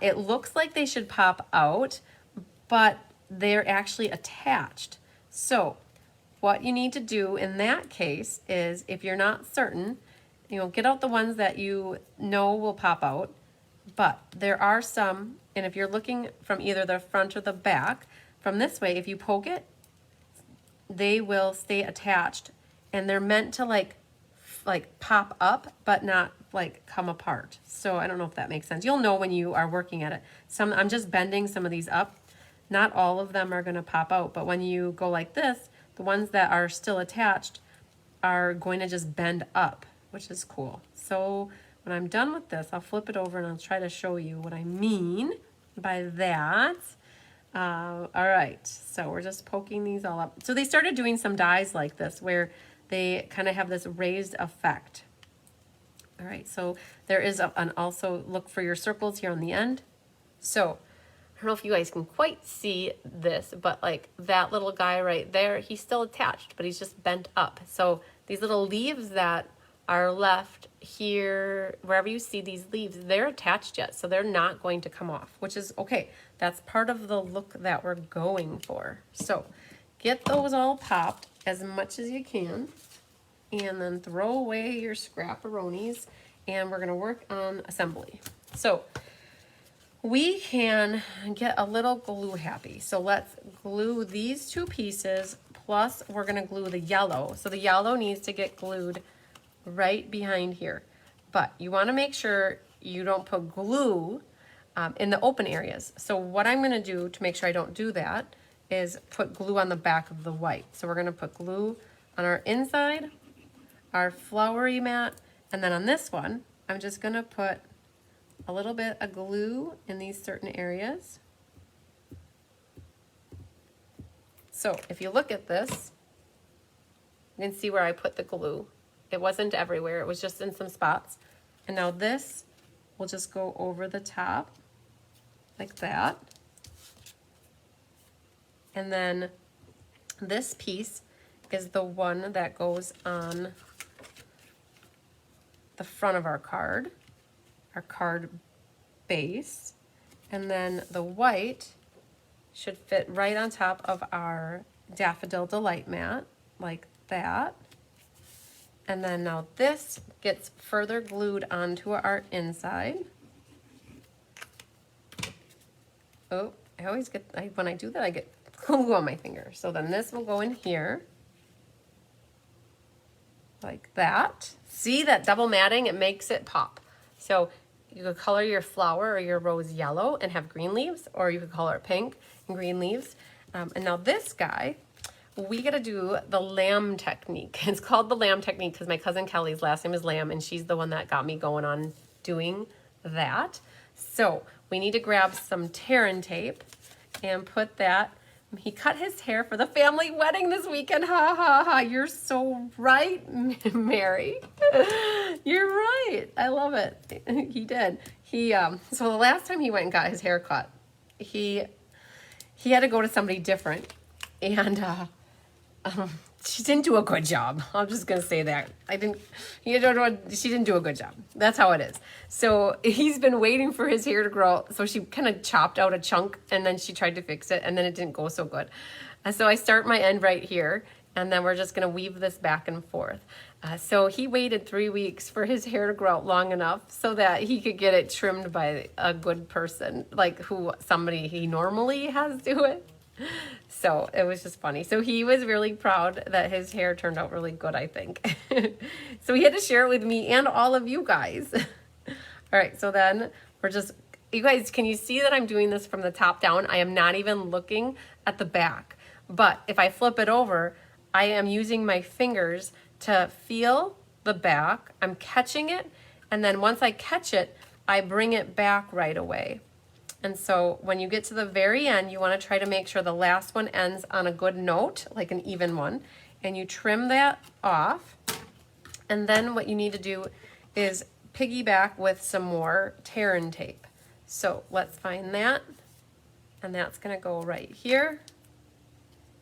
it looks like they should pop out, but they're actually attached. So what you need to do in that case is, if you're not certain, get out the ones that you know will pop out, but there are some, and if you're looking from either the front or the back, from this way, if you poke it, they will stay attached, and they're meant to like pop up, but not like come apart. So I don't know if that makes sense. You'll know when you are working at it. I'm just bending some of these up. Not all of them are going to pop out, but when you go like this, the ones that are still attached are going to just bend up, which is cool. So when I'm done with this, I'll flip it over and I'll try to show you what I mean by that. All right, so we're just poking these all up. So they started doing some dies like this where they kind of have this raised effect. All right, so there is an also look for your circles here on the end. So I don't know if you guys can quite see this, but like that little guy right there, he's still attached, but he's just bent up. So these little leaves that are left here, wherever you see these leaves, they're attached yet, so they're not going to come off, which is okay. That's part of the look that we're going for. So get those all popped as much as you can, and then throw away your scrapperonis, and we're gonna work on assembly. So we can get a little glue happy. So let's glue these two pieces, plus we're gonna glue the yellow. So the yellow needs to get glued right behind here. But you wanna make sure you don't put glue in the open areas. So what I'm gonna do to make sure I don't do that is put glue on the back of the white. So we're gonna put glue on our inside, our flowery mat, and then on this one, I'm just gonna put a little bit of glue in these certain areas. So if you look at this, you can see where I put the glue. It wasn't everywhere, it was just in some spots. And now this will just go over the top like that. And then this piece is the one that goes on the front of our card base. And then the white should fit right on top of our Daffodil Delight mat, like that. And then now this gets further glued onto our inside. Oh, when I do that, I get glue on my finger. So then this will go in here, like that. See that double matting? It makes it pop. So you could color your flower or your rose yellow and have green leaves, or you could color it pink and green leaves. And now this guy, we got to do the lamb technique. It's called the lamb technique because my cousin Kelly's last name is Lamb, and she's the one that got me going on doing that. So we need to grab some tear tape and put that. He cut his hair for the family wedding this weekend. Ha ha ha. You're so right, Mary. You're right. I love it. He did. So the last time he went and got his hair cut, he had to go to somebody different, and she didn't do a good job. I'm just gonna say that. She didn't do a good job. That's how it is. So he's been waiting for his hair to grow. So she kind of chopped out a chunk, and then she tried to fix it, and then it didn't go so good. So I start my end right here, and then we're just gonna weave this back and forth. So he waited 3 weeks for his hair to grow out long enough so that he could get it trimmed by a good person, like somebody he normally has do it. So it was just funny. So he was really proud that his hair turned out really good, I think. So he had to share it with me and all of you guys. All right, so then you guys, can you see that I'm doing this from the top down? I am not even looking at the back. But if I flip it over, I am using my fingers to feel the back. I'm catching it, and then once I catch it, I bring it back right away. And so when you get to the very end, you want to try to make sure the last one ends on a good note, like an even one, and you trim that off. And then what you need to do is piggyback with some more tear tape. So let's find that, and that's going to go right here.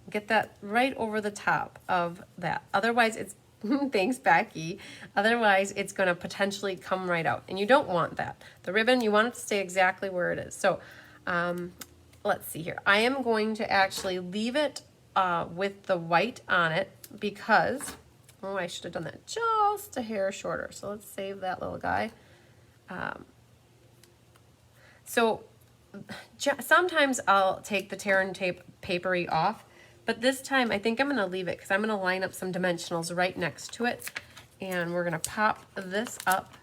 Get that right over the top of that. Otherwise, it's thanks, Becky. Otherwise, it's going to potentially come right out, and you don't want that. The ribbon, you want it to stay exactly where it is. So let's see here. I am going to actually leave it with the white on it because, oh, I should have done that just a hair shorter. So let's save that little guy. So sometimes I'll take the tear and tape papery off, but this time I think I'm going to leave it because I'm going to line up some dimensionals right next to it, and we're going to pop this up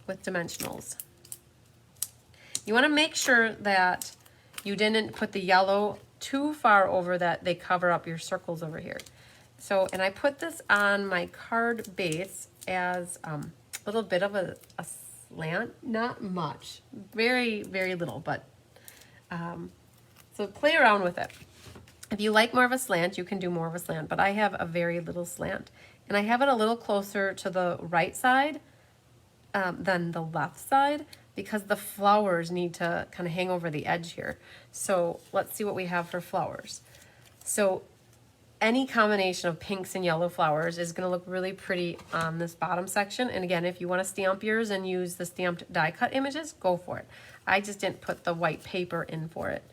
with dimensionals. You want to make sure that you didn't put the yellow too far over that they cover up your circles over here. So, and I put this on my card base as a little bit of a slant, not much, very, very little, but so play around with it. If you like more of a slant, you can do more of a slant, but I have a very little slant, and I have it a little closer to the right side than the left side because the flowers need to kind of hang over the edge here. So let's see what we have for flowers. So any combination of pinks and yellow flowers is going to look really pretty on this bottom section. And again, if you want to stamp yours and use the stamped die cut images, go for it. I just didn't put the white paper in for it.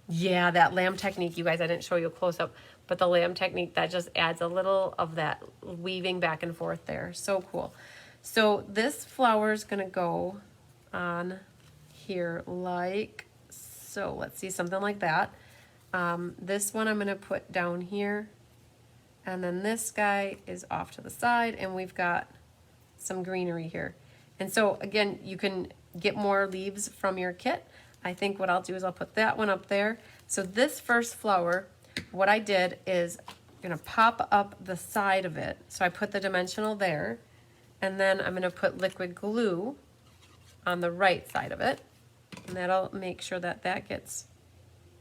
Yeah, that lamb technique, you guys, I didn't show you a close-up, but the lamb technique, that just adds a little of that weaving back and forth there. So cool. So this flower is going to go on here like so. Let's see, something like that. This one I'm going to put down here, and then this guy is off to the side, and we've got some greenery here. And so again, you can get more leaves from your kit. I think what I'll do is I'll put that one up there. So this first flower, what I did is I'm going to pop up the side of it. So I put the dimensional there, and then I'm going to put liquid glue on the right side of it, and that'll make sure that that gets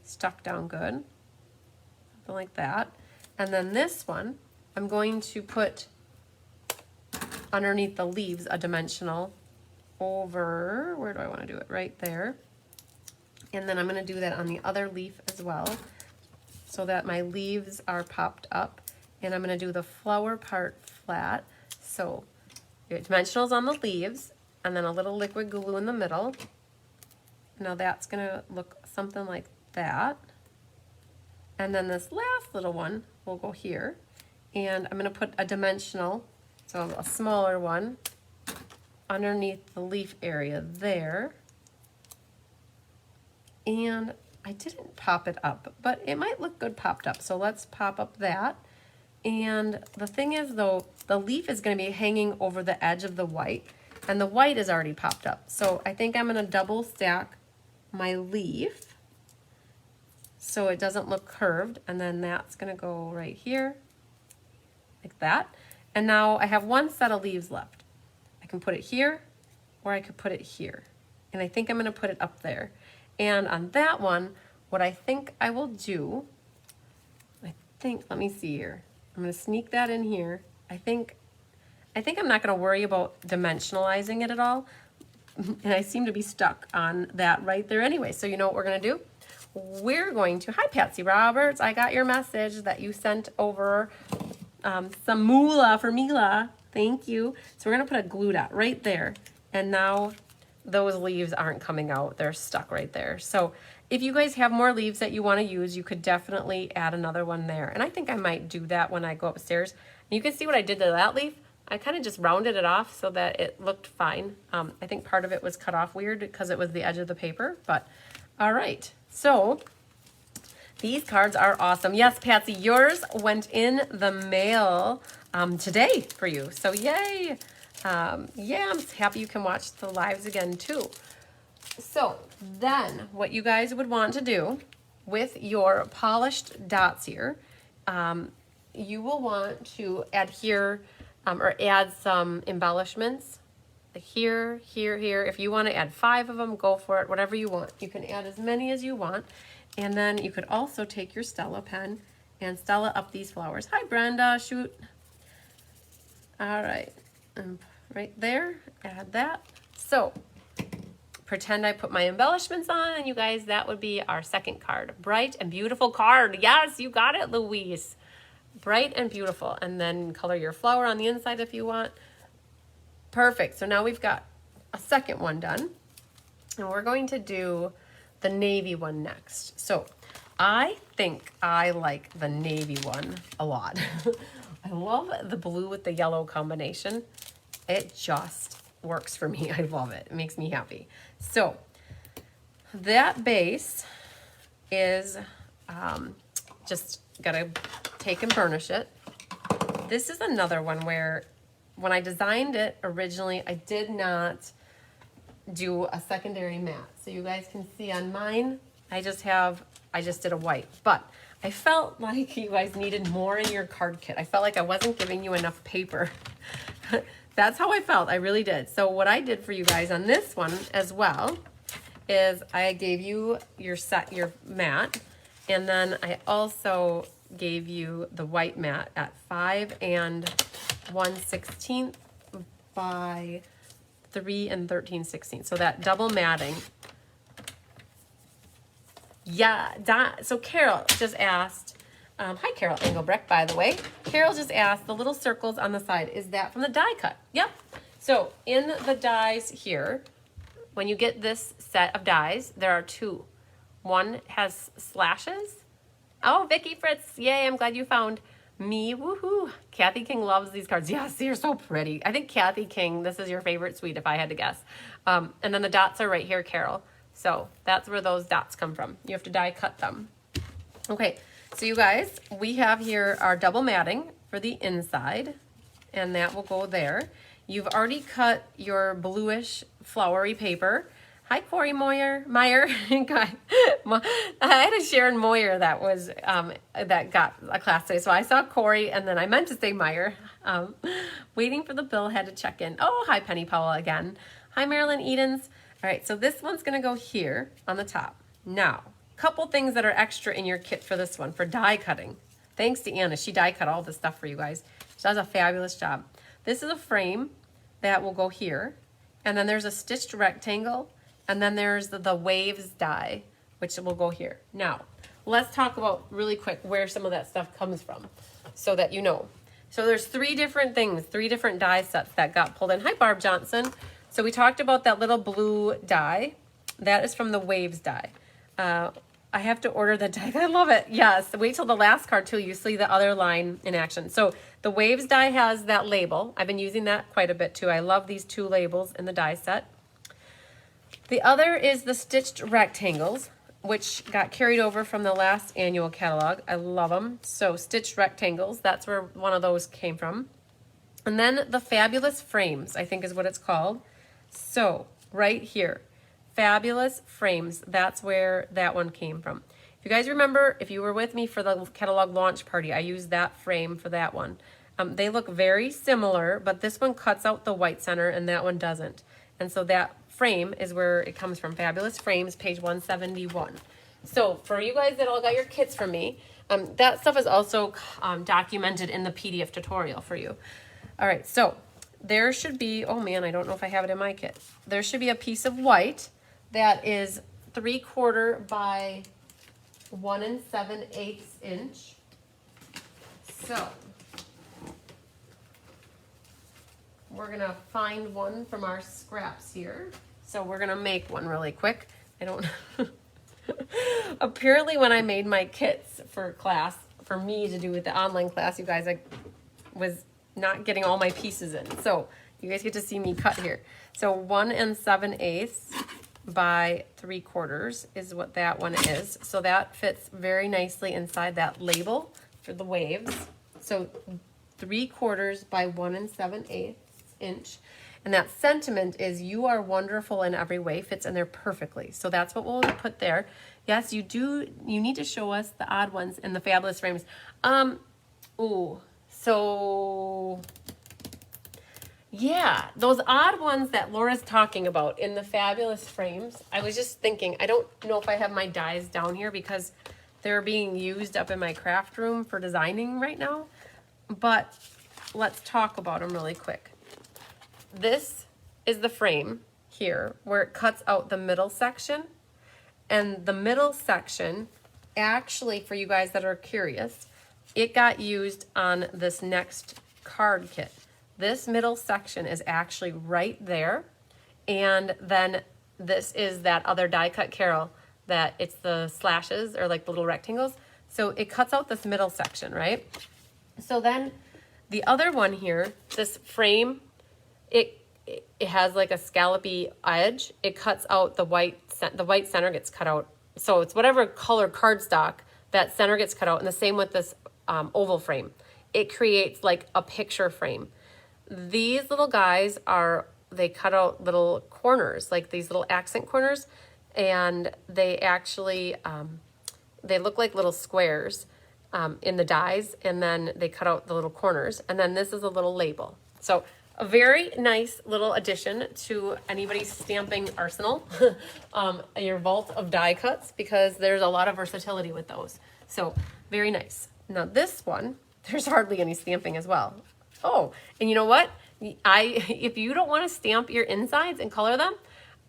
stuck down good. something like that. And then this one, I'm going to put underneath the leaves a dimensional over, where do I want to do it? Right there. And then I'm going to do that on the other leaf as well, so that my leaves are popped up. And I'm going to do the flower part flat. So your dimensionals on the leaves, and then a little liquid glue in the middle. Now that's going to look something like that. And then this last little one will go here. And I'm going to put a dimensional, so a smaller one, underneath the leaf area there. And I didn't pop it up, but it might look good popped up. So let's pop up that. And the thing is though, the leaf is going to be hanging over the edge of the white, and the white is already popped up. So I think I'm going to double stack my leaf so it doesn't look curved, and then that's going to go right here like that. And now I have one set of leaves left. I can put it here, or I could put it here. And I think I'm going to put it up there. And on that one, what I think I will do, let me see here. I'm going to sneak that in here. I think I'm not going to worry about dimensionalizing it at all. And I seem to be stuck on that right there anyway. So you know what we're going to do? We're going to, hi Patsy Roberts, I got your message that you sent over some moolah for Mila. Thank you. So we're going to put a glue dot right there. And now those leaves aren't coming out. They're stuck right there. So if you guys have more leaves that you want to use, you could definitely add another one there. And I think I might do that when I go upstairs. And you can see what I did to that leaf. I kind of just rounded it off so that it looked fine. I think part of it was cut off weird because it was the edge of the paper, but all right. So these cards are awesome. Yes, Patsy, yours went in the mail today for you. So yay. Yeah, I'm happy you can watch the lives again too. So then what you guys would want to do with your polished dots here, you will want to adhere or add some embellishments here, here, here. If you want to add 5 of them, go for it, whatever you want. You can add as many as you want. And then you could also take your Stella pen and Stella up these flowers. Hi, Brenda, shoot. All right, and right there, add that. So pretend I put my embellishments on, and you guys, that would be our second card. Bright and beautiful card. Yes, you got it, Louise. Bright and beautiful. And then color your flower on the inside if you want. Perfect. So now we've got a second one done. And we're going to do the navy one next. So I think I like the navy one a lot. I love the blue with the yellow combination. It just works for me. I love it. It makes me happy. So that base is just gotta take and burnish it. This is another one where when I designed it originally, I did not do a secondary mat. So you guys can see on mine, I just did a white, but I felt like you guys needed more in your card kit. I felt like I wasn't giving you enough paper. That's how I felt, I really did. So what I did for you guys on this one as well is I gave you your mat, and then I also gave you the white mat at 5 1/16 by 3 13/16. So that double matting. Yeah, so Carol just asked, hi Carol Engelbrecht, by the way. Carol just asked, the little circles on the side, is that from the die cut? Yep. So in the dies here, when you get this set of dies, there are 2. One has slashes. Oh, Vicky Fritz, yay, I'm glad you found me, woohoo. Kathy King loves these cards. Yes, they're so pretty. I think Kathy King, this is your favorite suite if I had to guess. And then the dots are right here, Carol. So that's where those dots come from. You have to die cut them. Okay, so you guys, we have here our double matting for the inside, and that will go there. You've already cut your bluish flowery paper. Hi, Corey Meyer. I had a Sharon Moyer that was that got a class today, so I saw Corey, and then I meant to say Meyer. Waiting for the bill, had to check in. Oh, hi, Penny Powell again. Hi, Marilyn Edens. All right, so this one's going to go here on the top. Now, a couple things that are extra in your kit for this one, for die cutting. Thanks to Anna. She die cut all this stuff for you guys. She does a fabulous job. This is a frame that will go here. And then there's a stitched rectangle. And then there's the waves die, which will go here. Now, let's talk about really quick where some of that stuff comes from so that you know. So there's three different things, three different die sets that got pulled in. Hi, Barb Johnson. So we talked about that little blue die. That is from the waves die. I have to order the die. I love it. Yes. Wait till the last card too. You see the other line in action. So the waves die has that label. I've been using that quite a bit too. I love these two labels in the die set. The other is the stitched rectangles, which got carried over from the last annual catalog. I love them. So stitched rectangles, that's where one of those came from. And then the fabulous frames, I think is what it's called. So right here. Fabulous frames, that's where that one came from. If you guys remember, if you were with me for the catalog launch party, I used that frame for that one. They look very similar, but this one cuts out the white center and that one doesn't. And so that frame is where it comes from. Fabulous Frames, page 171. So for you guys that all got your kits from me, that stuff is also documented in the PDF tutorial for you. All right, so there should be, oh man, I don't know if I have it in my kit. There should be a piece of white that is 3/4 by 1 7/8 inch. So we're gonna find one from our scraps here. So we're gonna make one really quick. I don't, apparently when I made my kits for class, for me to do with the online class, you guys, I was not getting all my pieces in. So you guys get to see me cut here. So 1 7/8 by 3/4 is what that one is. So that fits very nicely inside that label for the waves. So 3/4 by 1 7/8 inch. And that sentiment is you are wonderful in every way, fits in there perfectly. So that's what we'll put there. Yes, you need to show us the odd ones in the fabulous frames. So yeah, those odd ones that Laura's talking about in the fabulous frames, I was just thinking, I don't know if I have my dies down here because they're being used up in my craft room for designing right now, but let's talk about them really quick. This is the frame here where it cuts out the middle section, and the middle section, actually for you guys that are curious, it got used on this next card kit. This middle section is actually right there. And then this is that other die cut Carol that it's the slashes or like the little rectangles. So it cuts out this middle section, right? So then the other one here, this frame, it has like a scallopy edge. It cuts out the white center gets cut out. So it's whatever color cardstock, that center gets cut out. And the same with this oval frame. It creates like a picture frame. These little guys they cut out little corners, like these little accent corners, and they actually, they look like little squares in the dies, and then they cut out the little corners, and then this is a little label. So a very nice little addition to anybody's stamping arsenal, your vault of die cuts, because there's a lot of versatility with those. So very nice. Now this one, there's hardly any stamping as well. Oh, and you know what? If you don't want to stamp your insides and color them,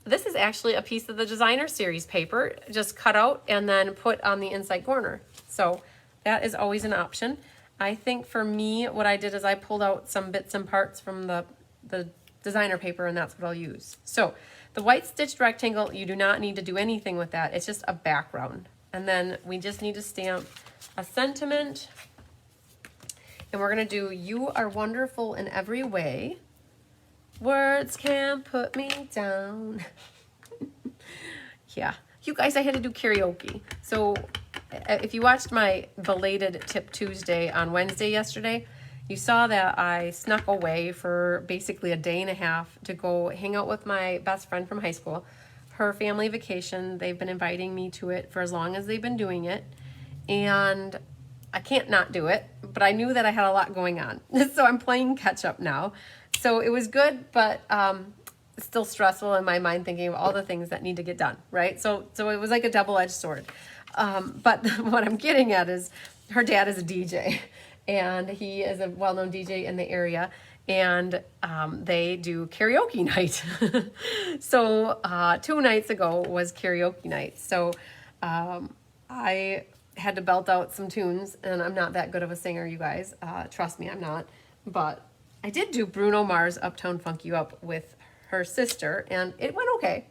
this is actually a piece of the designer series paper, just cut out and then put on the inside corner. So that is always an option. I think for me, what I did is I pulled out some bits and parts from the designer paper, and that's what I'll use. So the white stitched rectangle, you do not need to do anything with that. It's just a background. And then we just need to stamp a sentiment. And we're going to do, you are wonderful in every way. Words can't put me down. Yeah. You guys, I had to do karaoke. So if you watched my belated Tip Tuesday on Wednesday yesterday, you saw that I snuck away for basically a day and a half to go hang out with my best friend from high school. Her family vacation, they've been inviting me to it for as long as they've been doing it. And I can't not do it, but I knew that I had a lot going on. So I'm playing catch up now. So it was good, but still stressful in my mind thinking of all the things that need to get done, right? So it was like a double-edged sword. But what I'm getting at is her dad is a DJ, and he is a well-known DJ in the area, and they do karaoke night. So 2 nights ago was karaoke night. So I had to belt out some tunes, and I'm not that good of a singer, you guys. Trust me, I'm not. But I did do Bruno Mars' Uptown Funk You Up with her sister, and it went okay.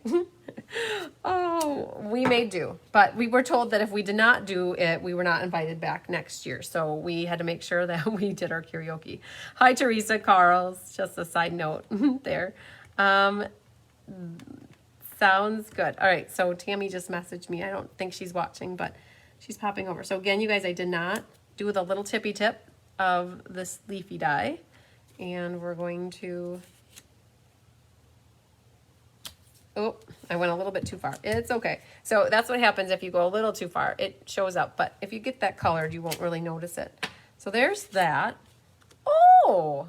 Oh, we may do. But we were told that if we did not do it, we were not invited back next year. So we had to make sure that we did our karaoke. Hi, Teresa Carls. Just a side note there. Sounds good. All right, so Tammy just messaged me. I don't think she's watching, but she's popping over. So again, you guys, I did not do the little tippy tip of this leafy die. And we're going to... Oh, I went a little bit too far. It's okay. So that's what happens if you go a little too far. It shows up, but if you get that colored, you won't really notice it. So there's that. Oh,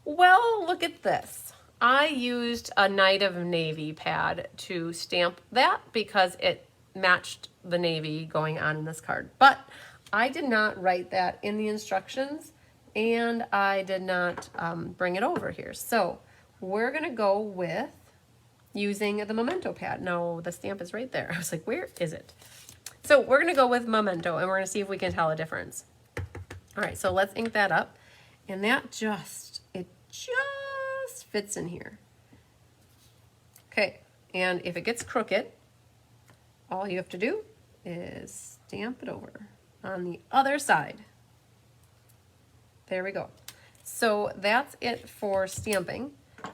well, look at this. I used a Night of Navy pad to stamp that because it matched the navy going on in this card. But I did not write that in the instructions, and I did not bring it over here. So we're going to go with using the Memento pad. No, the stamp is right there. I was like, where is it? So we're going to go with Memento, and we're going to see if we can tell a difference. All right, so let's ink that up. And that it just fits in here. Okay, and if it gets crooked, all you have to do is stamp it over on the other side. There we go. So that's it for stamping.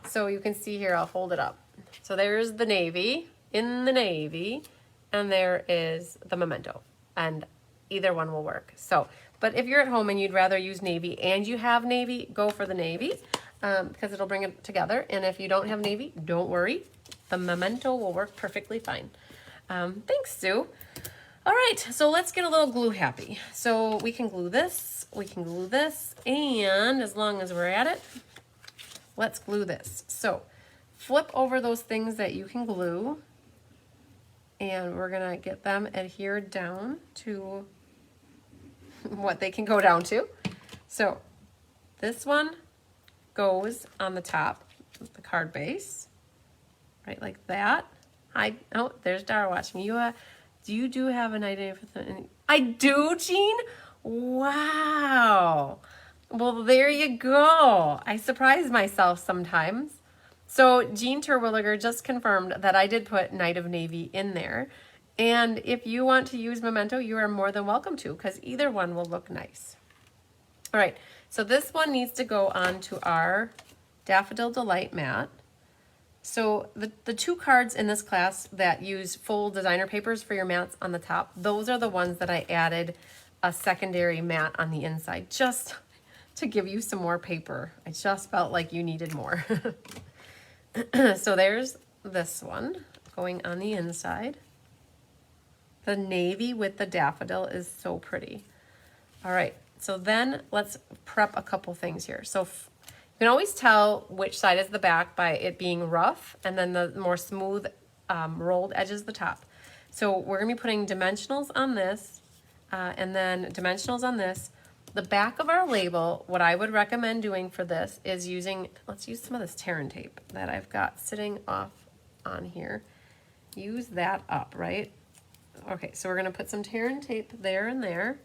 So you can see here, I'll hold it up. So there's the navy, in the navy, and there is the Memento, and either one will work. So, but if you're at home and you'd rather use navy and you have navy, go for the navy because it'll bring it together. And if you don't have navy, don't worry. The Memento will work perfectly fine. Thanks, Sue. All right, so let's get a little glue happy. So we can glue this, and as long as we're at it, let's glue this. So flip over those things that you can glue, and we're gonna get them adhered down to what they can go down to. So this one goes on the top of the card base, right like that. Oh, there's Dara watching. You do have an idea for the... I do, Jean? Wow. Well, there you go. I surprise myself sometimes. So Jean Terwilliger just confirmed that I did put Night of Navy in there. And if you want to use Memento, you are more than welcome to, because either one will look nice. All right, so this one needs to go onto our Daffodil Delight mat. So the 2 cards in this class that use full designer papers for your mats on the top, those are the ones that I added a secondary mat on the inside, just to give you some more paper. I just felt like you needed more. So there's this one going on the inside. The navy with the daffodil is so pretty. All right, so then let's prep a couple things here. So you can always tell which side is the back by it being rough, and then the more smooth rolled edges the top. So we're gonna be putting dimensionals on this, and then dimensionals on this. The back of our label, what I would recommend doing for this is let's use some of this Terran tape that I've got sitting off on here. Use that up, right? Okay, so we're gonna put some Terran tape there and there,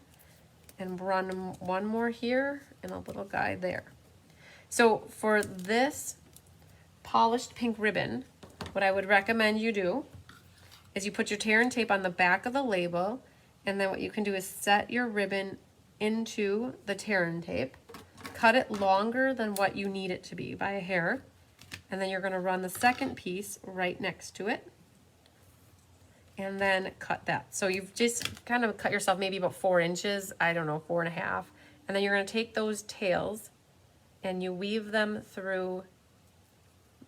and run one more here and a little guy there. So for this polished pink ribbon, what I would recommend you do is you put your Terran tape on the back of the label, and then what you can do is set your ribbon into the Terran tape, cut it longer than what you need it to be by a hair, and then you're going to run the second piece right next to it, and then cut that. So you've just kind of cut yourself maybe about 4 inches, I don't know, 4.5, and then you're going to take those tails and you weave them through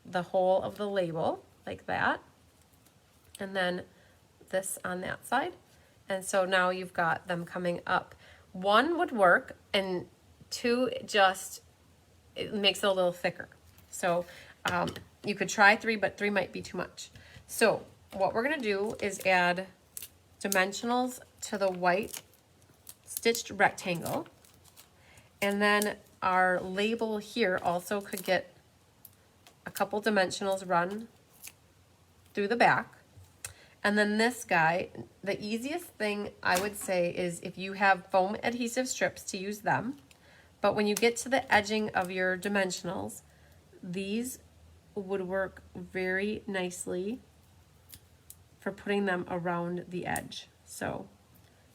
the whole of the label like that, and then this on that side. And so now you've got them coming up. 1 would work, and 2 it makes it a little thicker. So you could try 3, but 3 might be too much. So what we're gonna do is add dimensionals to the white stitched rectangle. And then our label here also could get a couple dimensionals run through the back. And then this guy, the easiest thing I would say is if you have foam adhesive strips, to use them. But when you get to the edging of your dimensionals, these would work very nicely for putting them around the edge. So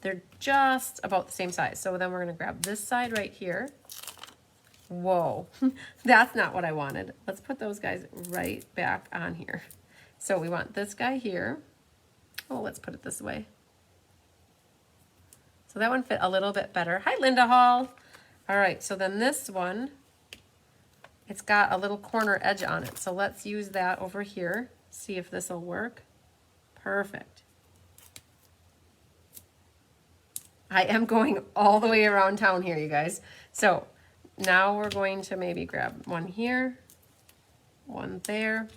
they're just about the same size. So then we're gonna grab this side right here. Whoa, that's not what I wanted. Let's put those guys right back on here. So we want this guy here. Oh, let's put it this way. So that one fit a little bit better. Hi, Linda Hall. All right, so then this one, it's got a little corner edge on it. So let's use that over here. See if this will work. Perfect. I am going all the way around town here, you guys. So now we're going to maybe grab one here, one there,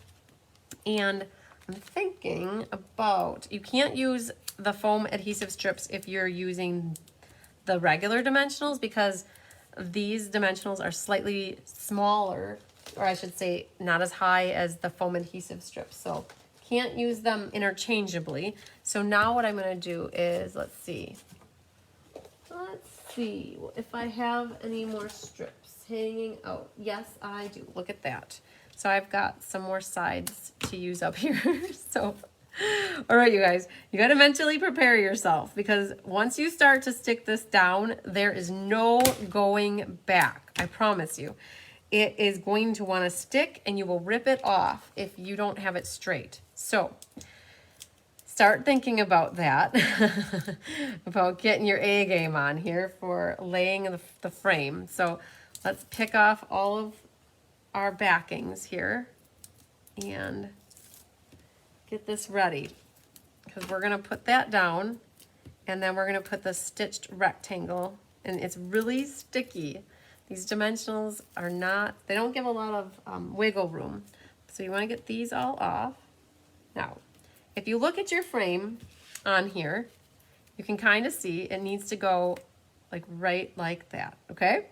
and I'm thinking about, you can't use the foam adhesive strips if you're using the regular dimensionals because these dimensionals are slightly smaller, or I should say not as high as the foam adhesive strips. So can't use them interchangeably. So now what I'm gonna do is, let's see if I have any more strips hanging out. Yes, I do. Look at that. So I've got some more sides to use up here. So, all right, you guys, you got to mentally prepare yourself because once you start to stick this down, there is no going back. I promise you. It is going to want to stick and you will rip it off if you don't have it straight. So start thinking about that, about getting your A game on here for laying the frame. So let's pick off all of our backings here and get this ready because we're going to put that down and then we're going to put the stitched rectangle, and it's really sticky. These dimensionals are not, they don't give a lot of wiggle room. So you want to get these all off. Now, if you look at your frame on here, you can kind of see it needs to go like right like that, okay?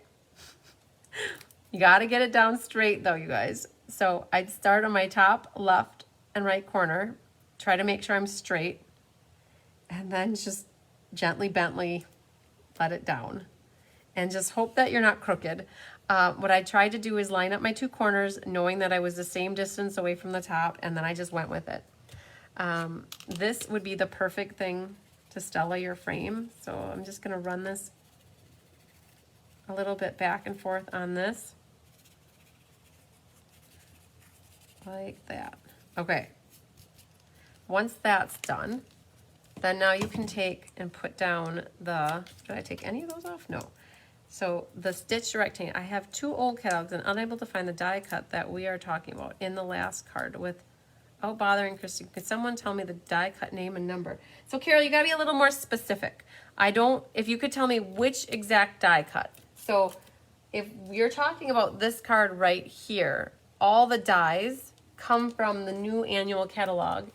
You got to get it down straight though, you guys. So I'd start on my top left and right corner, try to make sure I'm straight, and then just gently bently let it down. And just hope that you're not crooked. What I tried to do is line up my two corners, knowing that I was the same distance away from the top, and then I just went with it. This would be the perfect thing to stella your frame. So I'm just gonna run this a little bit back and forth on this. Like that. Okay. Once that's done, then now you can take and put down the, did I take any of those off? No. So the stitched rectangle, I have two old catalogs and unable to find the die cut that we are talking about in the last card with, oh, bothering Christy, could someone tell me the die cut name and number? So Carol, you gotta be a little more specific. If you could tell me which exact die cut. So if you're talking about this card right here, all the dies come from the new annual catalog.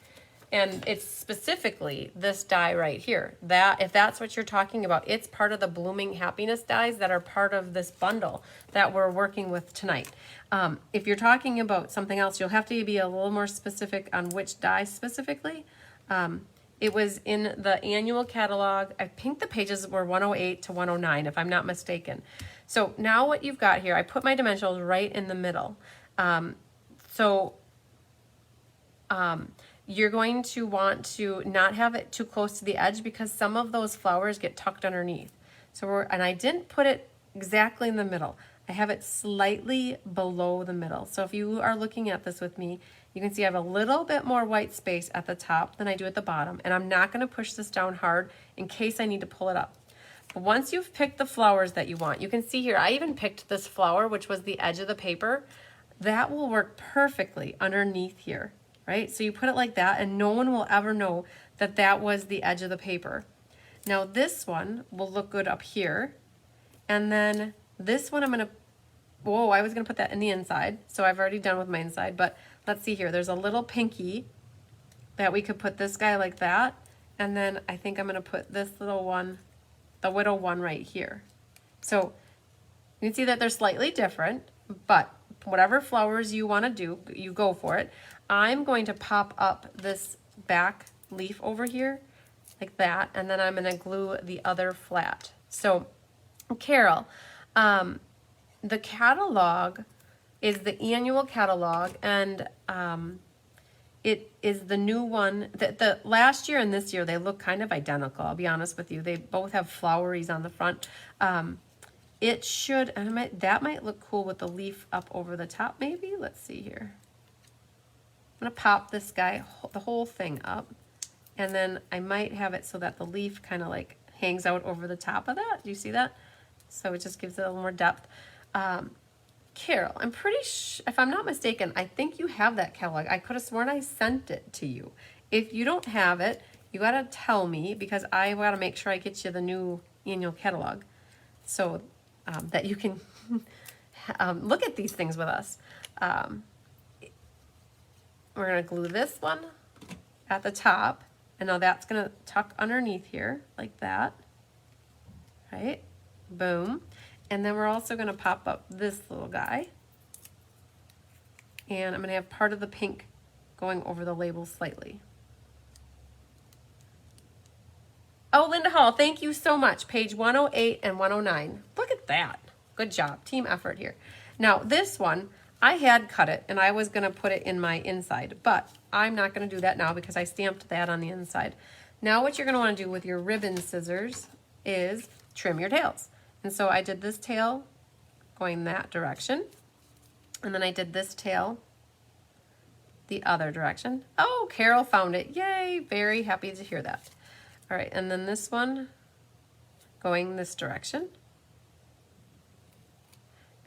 And it's specifically this die right here. That, if that's what you're talking about, it's part of the Blooming Happiness dies that are part of this bundle that we're working with tonight. If you're talking about something else, you'll have to be a little more specific on which die specifically. It was in the annual catalog. I think the pages were 108 to 109, if I'm not mistaken. So now what you've got here, I put my dimensionals right in the middle. You're going to want to not have it too close to the edge because some of those flowers get tucked underneath. And I didn't put it exactly in the middle. I have it slightly below the middle. So if you are looking at this with me, you can see I have a little bit more white space at the top than I do at the bottom. And I'm not going to push this down hard in case I need to pull it up. But once you've picked the flowers that you want, you can see here, I even picked this flower, which was the edge of the paper. That will work perfectly underneath here. Right? So you put it like that and no one will ever know that that was the edge of the paper. Now this one will look good up here. And then this one I'm going to, whoa, I was going to put that in the inside. So I've already done with my inside, but let's see here. There's a little pinky that we could put this guy like that. And then I think I'm going to put this little one the widow one right here. So you can see that they're slightly different, but whatever flowers you want to do, you go for it. I'm going to pop up this back leaf over here like that, and then I'm going to glue the other flat. So Carol, the catalog is the annual catalog, and it is the new one. The last year and this year, they look kind of identical, I'll be honest with you. They both have floweries on the front. It should, that might look cool with the leaf up over the top maybe. Let's see here. I'm going to pop this guy, the whole thing up, and then I might have it so that the leaf kind of like hangs out over the top of that. Do you see that? So it just gives it a little more depth. Carol, I'm pretty sure, if I'm not mistaken, I think you have that catalog. I could have sworn I sent it to you. If you don't have it, you got to tell me, because I got to make sure I get you the new annual catalog so that you can look at these things with us. We're going to glue this one at the top, and now that's going to tuck underneath here like that, right? Boom. And then we're also going to pop up this little guy, and I'm going to have part of the pink going over the label slightly. Oh, Linda Hall, thank you so much. Page 108 and 109. Look at that. Good job. Team effort here. Now, this one, I had cut it, and I was going to put it in my inside, but I'm not going to do that now because I stamped that on the inside. Now, what you're going to want to do with your ribbon scissors is trim your tails. And so I did this tail going that direction, and then I did this tail the other direction. Oh, Carol found it. Yay. Very happy to hear that. All right, and then this one going this direction.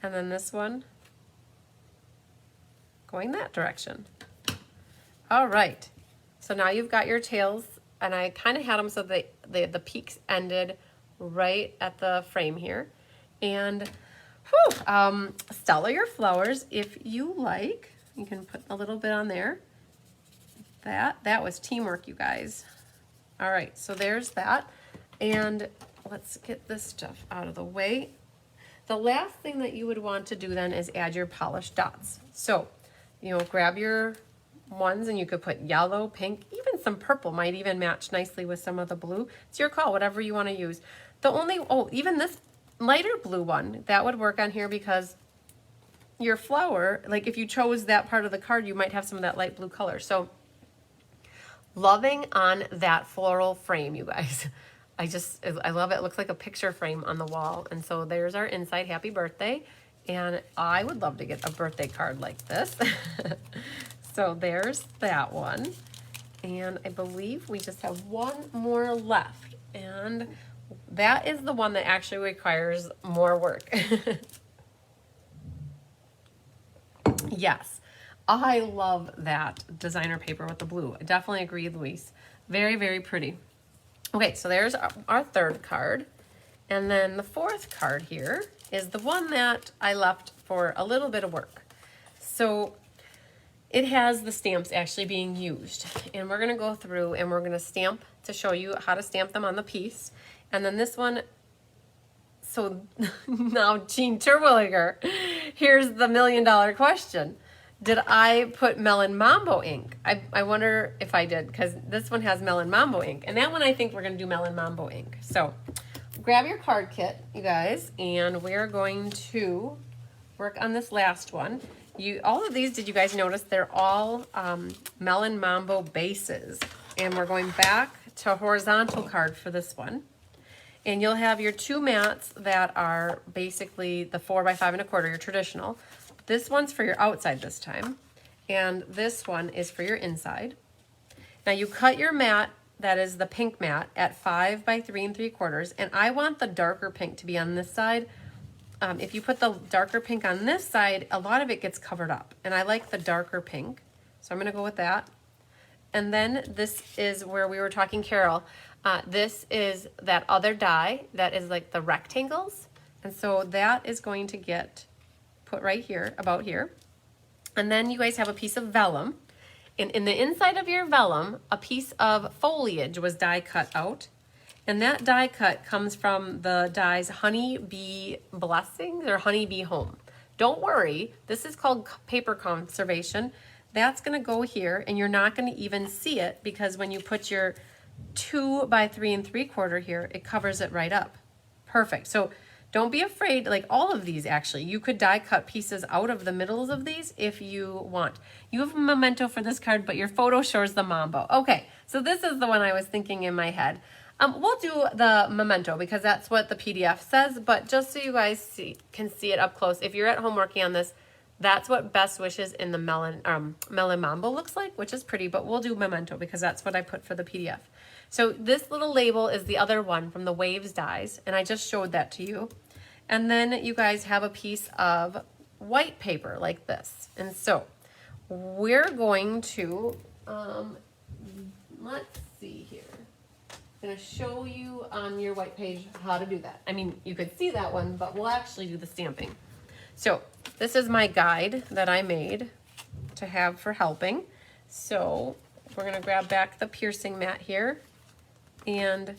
And then this one going that direction. All right, so now you've got your tails, and I kind of had them so the peaks ended right at the frame here. And Stella your flowers, if you like, you can put a little bit on there. That was teamwork, you guys. All right, so there's that. And let's get this stuff out of the way. The last thing that you would want to do then is add your polished dots. So, you know, grab your ones, and you could put yellow, pink, even some purple might even match nicely with some of the blue. It's your call, whatever you want to use. Even this lighter blue one, that would work on here because your flower, like if you chose that part of the card, you might have some of that light blue color. So loving on that floral frame, you guys. I love it. It looks like a picture frame on the wall. And so there's our inside happy birthday. And I would love to get a birthday card like this. So there's that one. And I believe we just have one more left. And that is the one that actually requires more work. Yes, I love that designer paper with the blue. I definitely agree, Luis. Very, very pretty. Okay, so there's our third card. And then the fourth card here is the one that I left for a little bit of work. So it has the stamps actually being used. And we're going to go through and we're going to stamp to show you how to stamp them on the piece. And then this one, so now Jean Terwilliger, here's the $1 million question. Did I put Melon Mambo ink? I wonder if I did, because this one has Melon Mambo ink. And that one I think we're going to do Melon Mambo ink. So grab your card kit, you guys, and we're going to work on this last one. All of these, did you guys notice, they're all Melon Mambo bases. And we're going back to horizontal card for this one. And you'll have your two mats that are basically the 4 by 5 1/4, your traditional. This one's for your outside this time, and this one is for your inside. Now you cut your mat, that is the pink mat, at 5 by 3 3/4, and I want the darker pink to be on this side. If you put the darker pink on this side, a lot of it gets covered up, and I like the darker pink, so I'm going to go with that. And then this is where we were talking, Carol. This is that other die that is like the rectangles, and so that is going to get put right here, about here. And then you guys have a piece of vellum. And in the inside of your vellum, a piece of foliage was die cut out. And that die cut comes from the dies Honey Bee Blessings or Honey Bee Home. Don't worry, this is called paper conservation. That's gonna go here and you're not gonna even see it because when you put your 2 by 3 3/4 here, it covers it right up. Perfect. So don't be afraid, like all of these actually, you could die cut pieces out of the middles of these if you want. You have a memento for this card, but your photo shows the mambo. Okay, so this is the one I was thinking in my head. We'll do the memento because that's what the PDF says, but just so you guys can see it up close, if you're at home working on this, that's what best wishes in the melon mambo looks like, which is pretty, but we'll do memento because that's what I put for the PDF. So this little label is the other one from the Waves dies, and I just showed that to you. And then you guys have a piece of white paper like this. And so we're going to, let's see here. I'm going to show you on your white page how to do that. I mean, you could see that one, but we'll actually do the stamping. So this is my guide that I made to have for helping. So we're going to grab back the piercing mat here, and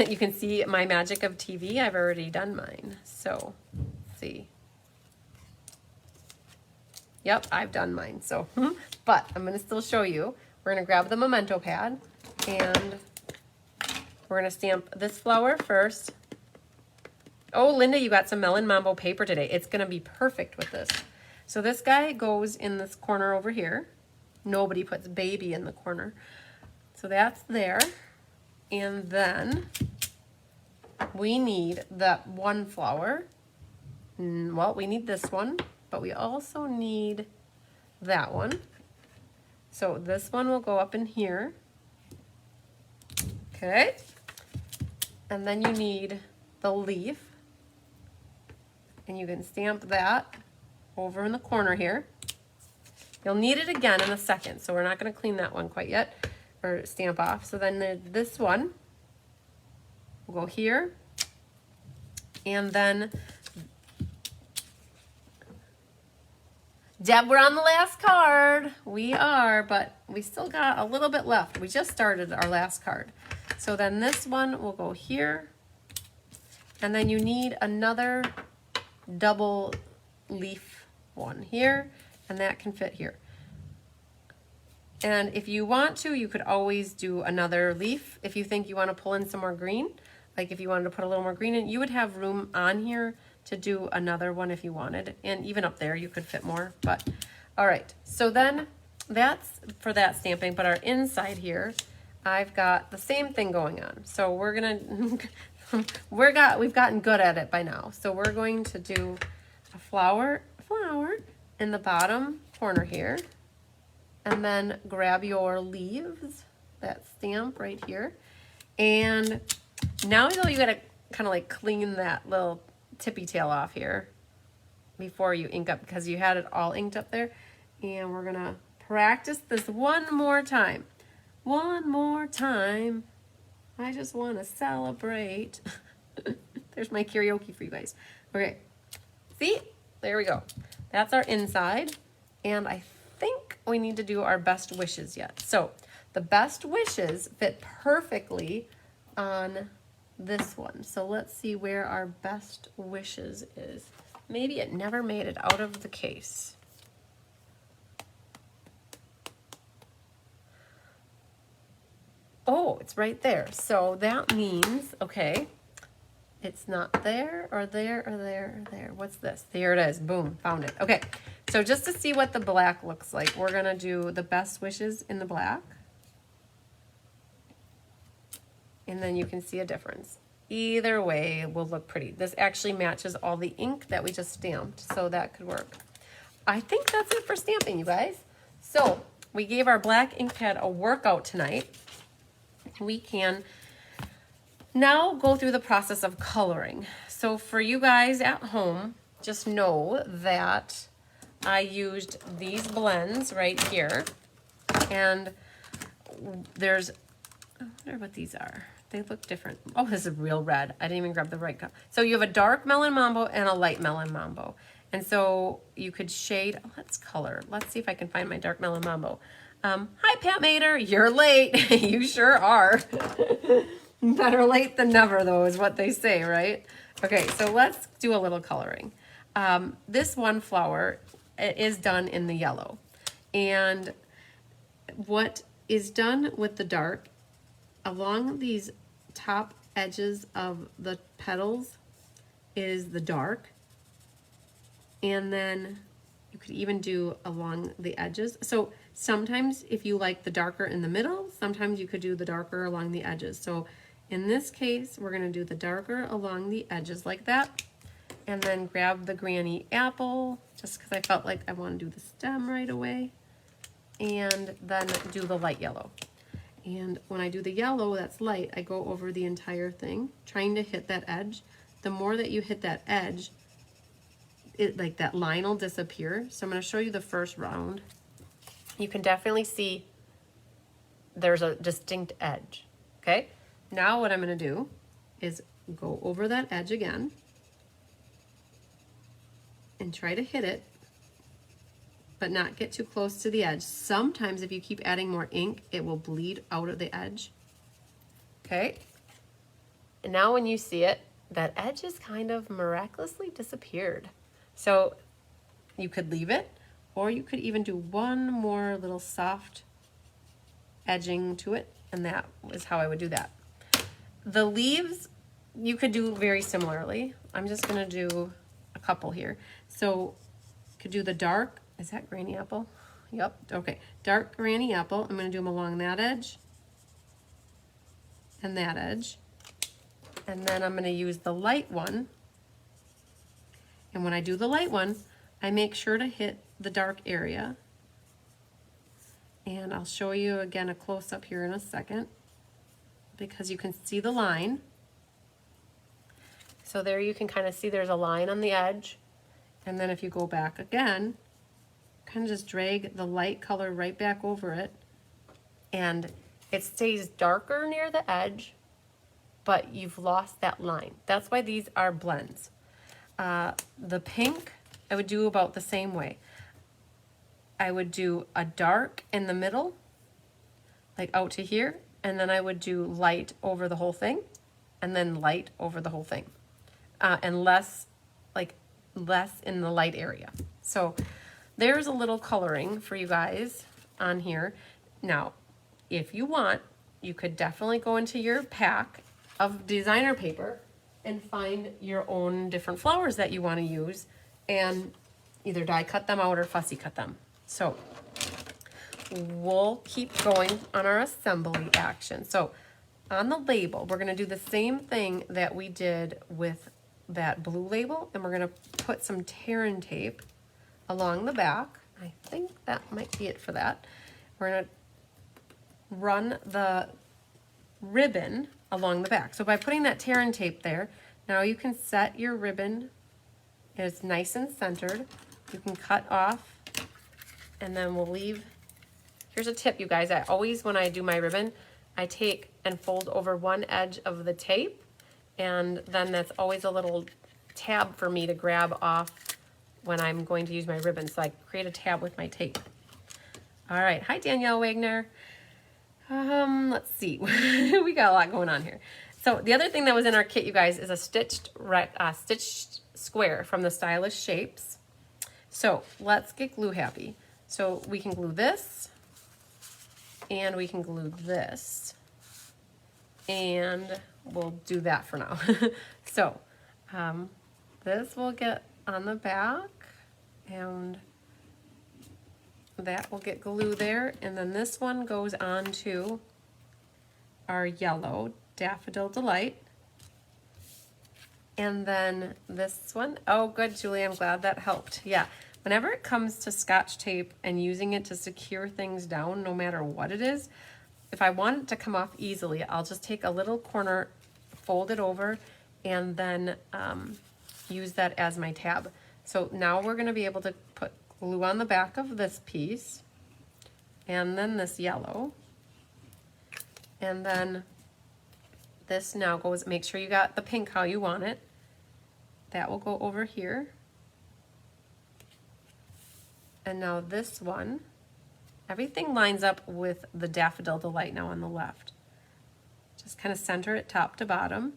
you can see my magic of TV. I've already done mine. So let's see. Yep, I've done mine. So, but I'm going to still show you. We're going to grab the memento pad and we're going to stamp this flower first. Oh, Linda, you got some Melon Mambo paper today. It's going to be perfect with this. So this guy goes in this corner over here. Nobody puts baby in the corner. So that's there. And then we need that one flower. Well, we need this one, but we also need that one. So this one will go up in here. Okay. And then you need the leaf. And you can stamp that over in the corner here. You'll need it again in a second, so we're not going to clean that one quite yet, or stamp off. So then this one will go here, and then Deb, we're on the last card. We are, but we still got a little bit left. We just started our last card. So then this one will go here, and then you need another double leaf one here, and that can fit here. And if you want to, you could always do another leaf if you think you want to pull in some more green. Like if you wanted to put a little more green in, you would have room on here to do another one if you wanted, and even up there you could fit more. But all right, so then that's for that stamping. But our inside here, I've got the same thing going on. So we're gonna we've gotten good at it by now. So we're going to do a flower in the bottom corner here, and then grab your leaves, that stamp right here. And now though, you gotta kind of like clean that little tippy tail off here before you ink up, because you had it all inked up there. And we're gonna practice this one more time. One more time. I just want to celebrate. There's my karaoke for you guys. Okay, see? There we go. That's our inside. And I think we need to do our best wishes yet. So the best wishes fit perfectly on this one. So let's see where our best wishes is. Maybe it never made it out of the case. Oh, it's right there. So that means, okay, it's not there or there or there or there. What's this? There it is. Boom, found it. Okay, so just to see what the black looks like, we're going to do the best wishes in the black. And then you can see a difference. Either way will look pretty. This actually matches all the ink that we just stamped, so that could work. I think that's it for stamping, you guys. So we gave our black ink pad a workout tonight. We can now go through the process of coloring. So for you guys at home, just know that I used these blends right here, and there's, I wonder what these are. They look different. Oh, this is real red. I didn't even grab the right color. So you have a dark melon mambo and a light melon mambo. And so you could shade, let's color. Let's see if I can find my dark melon mambo. Hi, Pat Mater. You're late. You sure are. Better late than never, though, is what they say, right? Okay, so let's do a little coloring. This one flower is done in the yellow. And what is done with the dark, along these top edges of the petals is the dark. And then you could even do along the edges. So sometimes if you like the darker in the middle, sometimes you could do the darker along the edges. So in this case, we're gonna do the darker along the edges like that. And then grab the granny apple, just because I felt like I want to do the stem right away. And then do the light yellow. And when I do the yellow that's light, I go over the entire thing, trying to hit that edge. The more that you hit that edge, like that line will disappear. So I'm going to show you the first round. You can definitely see there's a distinct edge. Okay, now what I'm going to do is go over that edge again and try to hit it, but not get too close to the edge. Sometimes if you keep adding more ink, it will bleed out of the edge. Okay, and now when you see it, that edge is kind of miraculously disappeared. So you could leave it, or you could even do one more little soft edging to it, and that is how I would do that. The leaves, you could do very similarly. I'm just gonna do a couple here. So you could do the dark, is that granny apple? Yep, okay. Dark granny apple, I'm gonna do them along that edge and that edge. And then I'm gonna use the light one. And when I do the light one, I make sure to hit the dark area. And I'll show you again a close-up here in a second, because you can see the line. So there you can kind of see there's a line on the edge. And then if you go back again, kind of just drag the light color right back over it. And it stays darker near the edge, but you've lost that line. That's why these are blends. The pink, I would do about the same way. I would do a dark in the middle, like out to here, and then I would do light over the whole thing, and then light over the whole thing, and less in the light area. So there's a little coloring for you guys on here. Now, if you want, you could definitely go into your pack of designer paper and find your own different flowers that you want to use and either die cut them out or fussy cut them. So we'll keep going on our assembly action. So on the label, we're going to do the same thing that we did with that blue label, and we're going to put some tear and tape along the back. I think that might be it for that. We're going to run the ribbon along the back. So by putting that tear and tape there, now you can set your ribbon. It's nice and centered. You can cut off, and then we'll leave. Here's a tip, you guys. I always, when I do my ribbon, I take and fold over one edge of the tape, and then that's always a little tab for me to grab off when I'm going to use my ribbon. So I create a tab with my tape. All right, hi Danielle Wagner. Let's see, we got a lot going on here. So the other thing that was in our kit, you guys, is a stitched square from the Stylish Shapes. So let's get glue happy. So we can glue this, and we can glue this, and we'll do that for now. So this will get on the back, and that will get glue there, and then this one goes on to our yellow Daffodil Delight. And then this one, oh good, Julie, I'm glad that helped. Yeah, whenever it comes to Scotch tape and using it to secure things down, no matter what it is, if I want it to come off easily, I'll just take a little corner, fold it over, and then use that as my tab. So now we're going to be able to put glue on the back of this piece, and then this yellow, and then this now goes, make sure you got the pink how you want it. That will go over here. And now this one, everything lines up with the Daffodil Delight now on the left. Just kind of center it top to bottom.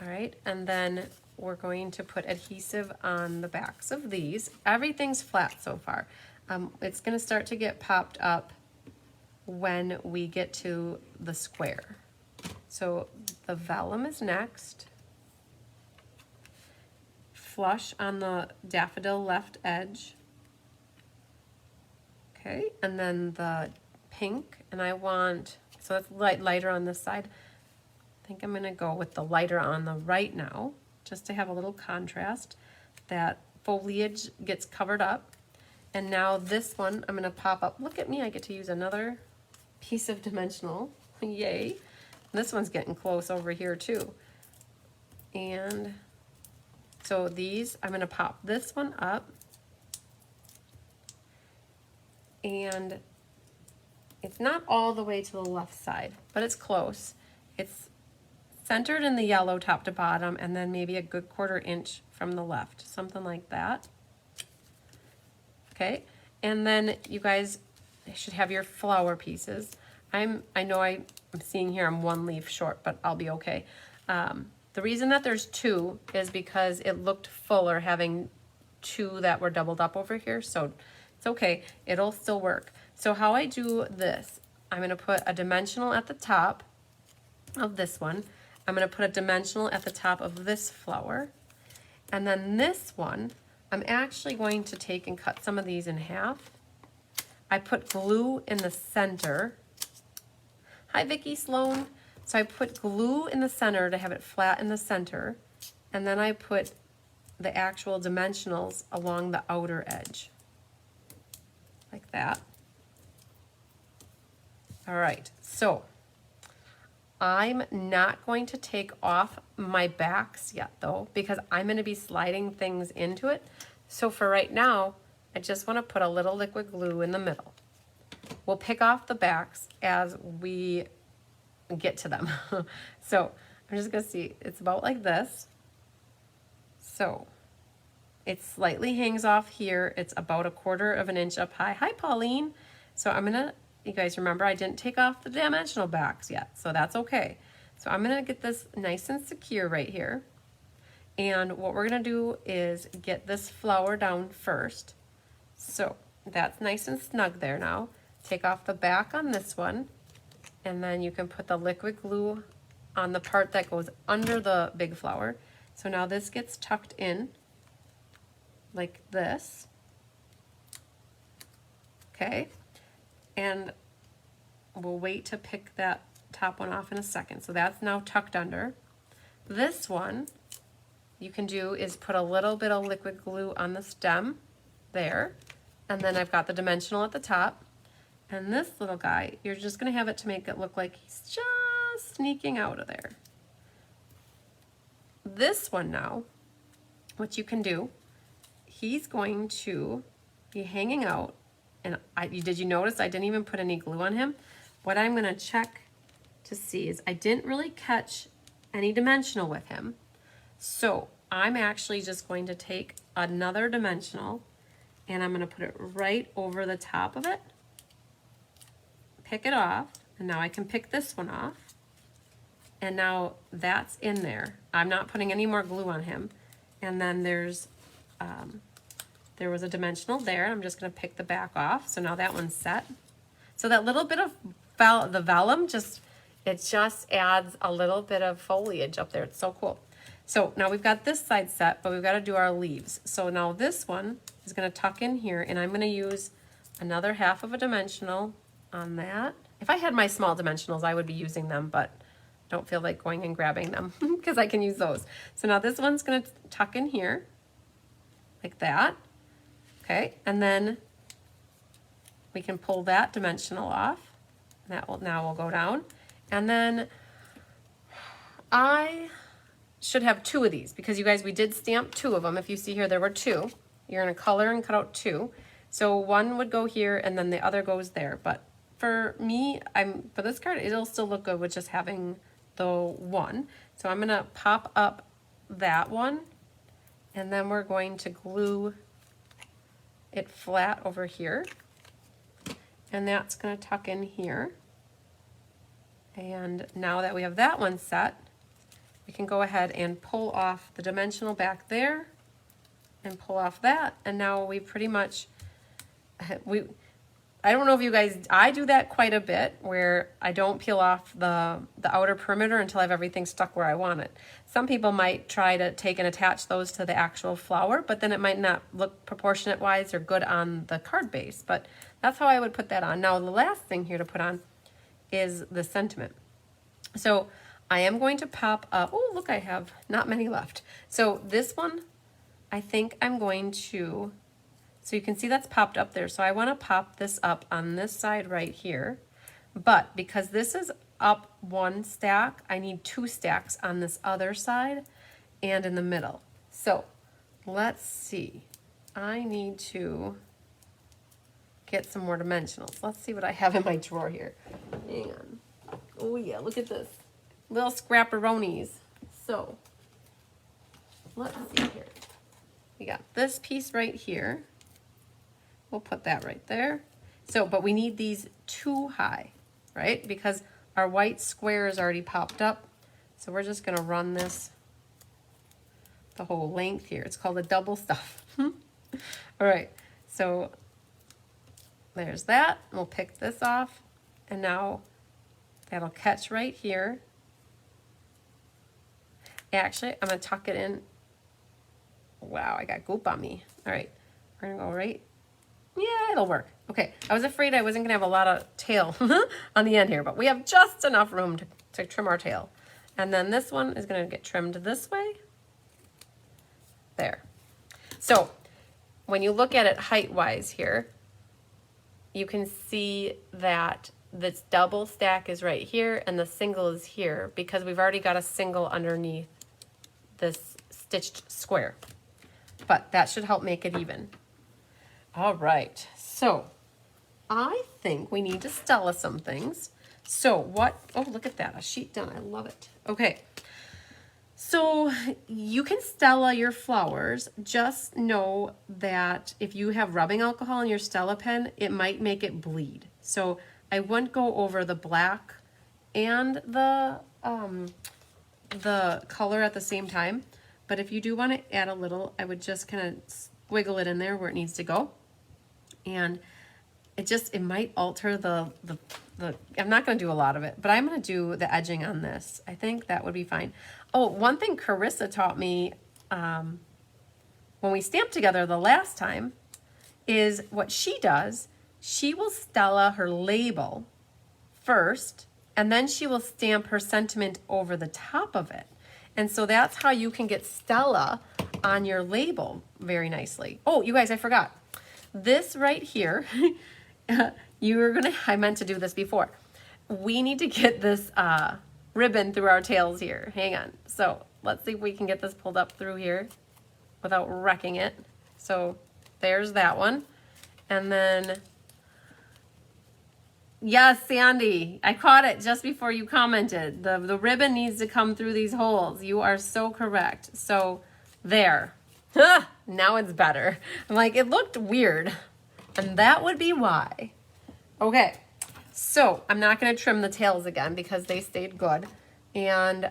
All right, and then we're going to put adhesive on the backs of these. Everything's flat so far. It's going to start to get popped up when we get to the square. So the vellum is next. Flush on the daffodil left edge. Okay, and then the pink, and I want, so that's lighter on this side. I think I'm gonna go with the lighter on the right now, just to have a little contrast. That foliage gets covered up. And now this one, I'm gonna pop up. Look at me, I get to use another piece of dimensional. Yay. This one's getting close over here too. And so these, I'm gonna pop this one up. And it's not all the way to the left side, but it's close. It's centered in the yellow top to bottom, and then maybe a good 1/4 inch from the left, something like that. Okay, and then you guys should have your flower pieces. I know I'm seeing here I'm 1 leaf short, but I'll be okay. The reason that there's 2 is because it looked fuller having 2 that were doubled up over here, so it's okay, it'll still work. So how I do this, I'm gonna put a dimensional at the top of this one. I'm gonna put a dimensional at the top of this flower. And then this one, I'm actually going to take and cut some of these in half. I put glue in the center. Hi, Vicki Sloan. So I put glue in the center to have it flat in the center. And then I put the actual dimensionals along the outer edge. Like that. All right, so I'm not going to take off my backs yet though, because I'm going to be sliding things into it. So for right now, I just want to put a little liquid glue in the middle. We'll pick off the backs as we get to them. So I'm just going to see, it's about like this. So it slightly hangs off here. It's about a 1/4 inch up high. Hi, Pauline. So I'm going to, you guys remember I didn't take off the dimensional backs yet, so that's okay. So I'm gonna get this nice and secure right here. And what we're gonna do is get this flower down first. So that's nice and snug there now. Take off the back on this one, and then you can put the liquid glue on the part that goes under the big flower. So now this gets tucked in like this. Okay. And we'll wait to pick that top one off in a second. So that's now tucked under. This one you can do is put a little bit of liquid glue on the stem there. And then I've got the dimensional at the top. And this little guy, you're just gonna have it to make it look like he's just sneaking out of there. This one now, what you can do, he's going to be hanging out. And did you notice I didn't even put any glue on him? What I'm gonna check to see is I didn't really catch any dimensional with him. So I'm actually just going to take another dimensional and I'm gonna put it right over the top of it, pick it off, and now I can pick this one off. And now that's in there. I'm not putting any more glue on him. And then there was a dimensional there. I'm just going to pick the back off. So now that one's set. So that little bit of the vellum it just adds a little bit of foliage up there. It's so cool. So now we've got this side set, but we've got to do our leaves. So now this one is going to tuck in here, and I'm going to use another 1/2 dimensional on that. If I had my small dimensionals, I would be using them, but don't feel like going and grabbing them because I can use those. So now this one's going to tuck in here like that. Okay, and then we can pull that dimensional off. That will now will go down. And then I should have 2 of these because you guys, we did stamp 2 of them. If you see here, there were 2. You're gonna color and cut out 2. So one would go here and then the other goes there. But for me, for this card, it'll still look good with just having the 1. So I'm gonna pop up that one, and then we're going to glue it flat over here, and that's going to tuck in here. And now that we have that one set, we can go ahead and pull off the dimensional back there and pull off that. And now we pretty much, I don't know if you guys, I do that quite a bit where I don't peel off the outer perimeter until I have everything stuck where I want it. Some people might try to take and attach those to the actual flower, but then it might not look proportionate wise or good on the card base. But that's how I would put that on. Now the last thing here to put on is the sentiment. So I am going to pop up, oh look, I have not many left. So this one, I think I'm going to, so you can see that's popped up there. So I want to pop this up on this side right here. But because this is up one stack, I need 2 stacks on this other side and in the middle. So let's see. I need to get some more dimensionals. Let's see what I have in my drawer here. Hang on. Oh yeah, look at this. Little scrapperonis. So let's see here. We got this piece right here. We'll put that right there. So, but we need these 2 high, right? Because our white square is already popped up. So we're just gonna run this the whole length here. It's called a double stuff. All right, so there's that. We'll pick this off, and now that'll catch right here. Actually, I'm gonna tuck it in. Wow, I got goop on me. All right, we're gonna go right. Yeah, it'll work. Okay, I was afraid I wasn't gonna have a lot of tail on the end here, but we have just enough room to trim our tail. And then this one is gonna get trimmed this way. There. So when you look at it height-wise here, you can see that this double stack is right here and the single is here because we've already got a single underneath this stitched square. But that should help make it even. All right, so I think we need to Stella some things. So what, oh, look at that, a sheet done, I love it. Okay, so you can Stella your flowers. Just know that if you have rubbing alcohol in your Stella pen, it might make it bleed. So I wouldn't go over the black and the color at the same time. But if you do want to add a little, I would just kind of squiggle it in there where it needs to go. And it might alter the I'm not going to do a lot of it, but I'm going to do the edging on this. I think that would be fine. Oh, one thing Carissa taught me when we stamped together the last time is what she does. She will Stella her label first, and then she will stamp her sentiment over the top of it. And so that's how you can get Stella on your label very nicely. Oh, you guys, I forgot. This right here, I meant to do this before. We need to get this ribbon through our tails here. Hang on. So let's see if we can get this pulled up through here without wrecking it. So there's that one. And then, yes, Sandy, I caught it just before you commented. The ribbon needs to come through these holes. You are so correct. So there. Now it's better. I'm like, it looked weird. And that would be why. Okay, so I'm not going to trim the tails again because they stayed good. And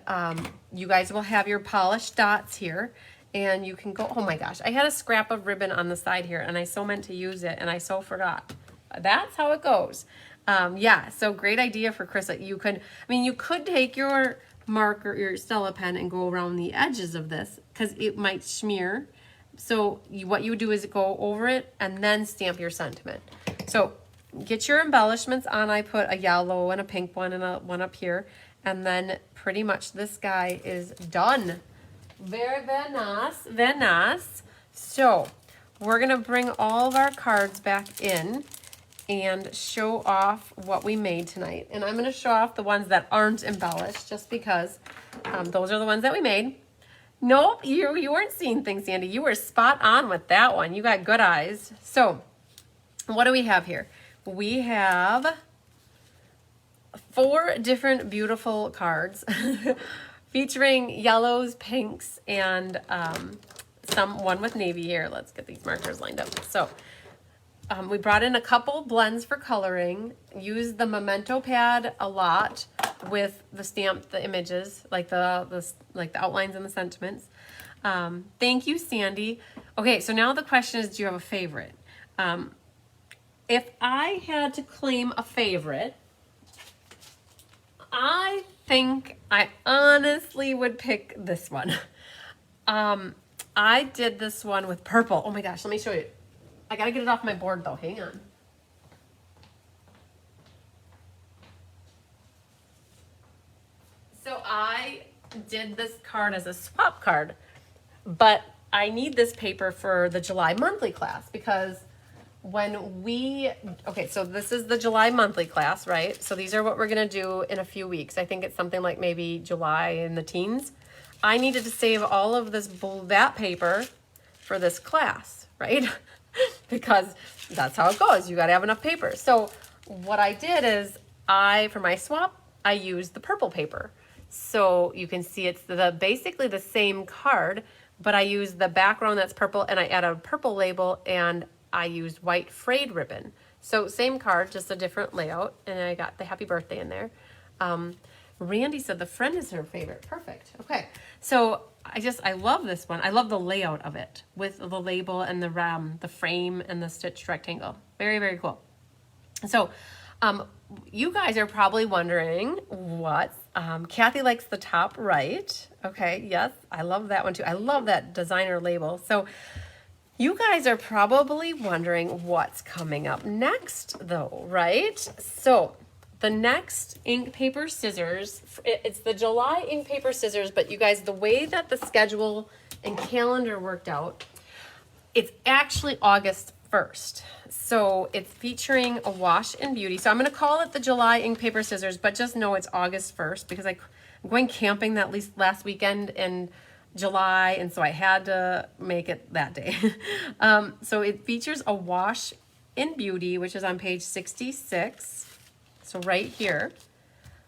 you guys will have your polished dots here. And you can go, oh my gosh, I had a scrap of ribbon on the side here and I so meant to use it and I so forgot. That's how it goes. Yeah, so great idea for Carissa. You could take your marker, your Stella pen, and go around the edges of this because it might smear. So what you do is go over it and then stamp your sentiment. So get your embellishments on. I put a yellow and a pink one and one up here. And then pretty much this guy is done. Very, very nice. Very nice. So we're going to bring all of our cards back in and show off what we made tonight. And I'm going to show off the ones that aren't embellished just because those are the ones that we made. Nope, you weren't seeing things, Sandy. You were spot on with that one. You got good eyes. So what do we have here? We have 4 different beautiful cards featuring yellows, pinks, and one with navy here. Let's get these markers lined up. So we brought in a couple blends for coloring, used the Memento pad a lot, with the images, like the outlines and the sentiments. Thank you, Sandy. Okay, so now the question is, do you have a favorite? If I had to claim a favorite, I think I honestly would pick this one. I did this one with purple. Oh my gosh, let me show you. I gotta get it off my board though, hang on. So I did this card as a swap card, but I need this paper for the July monthly class because okay, so this is the July monthly class, right? So these are what we're gonna do in a few weeks. I think it's something like maybe July in the teens. I needed to save all of that paper for this class, right? Because that's how it goes. You gotta have enough paper. So what I did is for my swap, I used the purple paper. So you can see it's basically the same card, but I used the background that's purple and I added a purple label and I used white frayed ribbon. So same card, just a different layout, and I got the happy birthday in there. Randy said the friend is her favorite. Perfect. Okay. So I love this one. I love the layout of it with the label and the frame and the stitched rectangle. Very, very cool. So you guys are probably wondering what Kathy likes the top right. Okay. Yes. I love that one too. I love that designer label. So you guys are probably wondering what's coming up next though, right? So the next ink, paper, scissors, it's the July ink, paper, scissors, but you guys, the way that the schedule and calendar worked out, it's actually August 1st. So it's featuring a wash and beauty. So I'm going to call it the July ink, paper, scissors, but just know it's August 1st because I'm going camping that last weekend in July, and so I had to make it that day. So it features a wash in beauty, which is on page 66. So right here.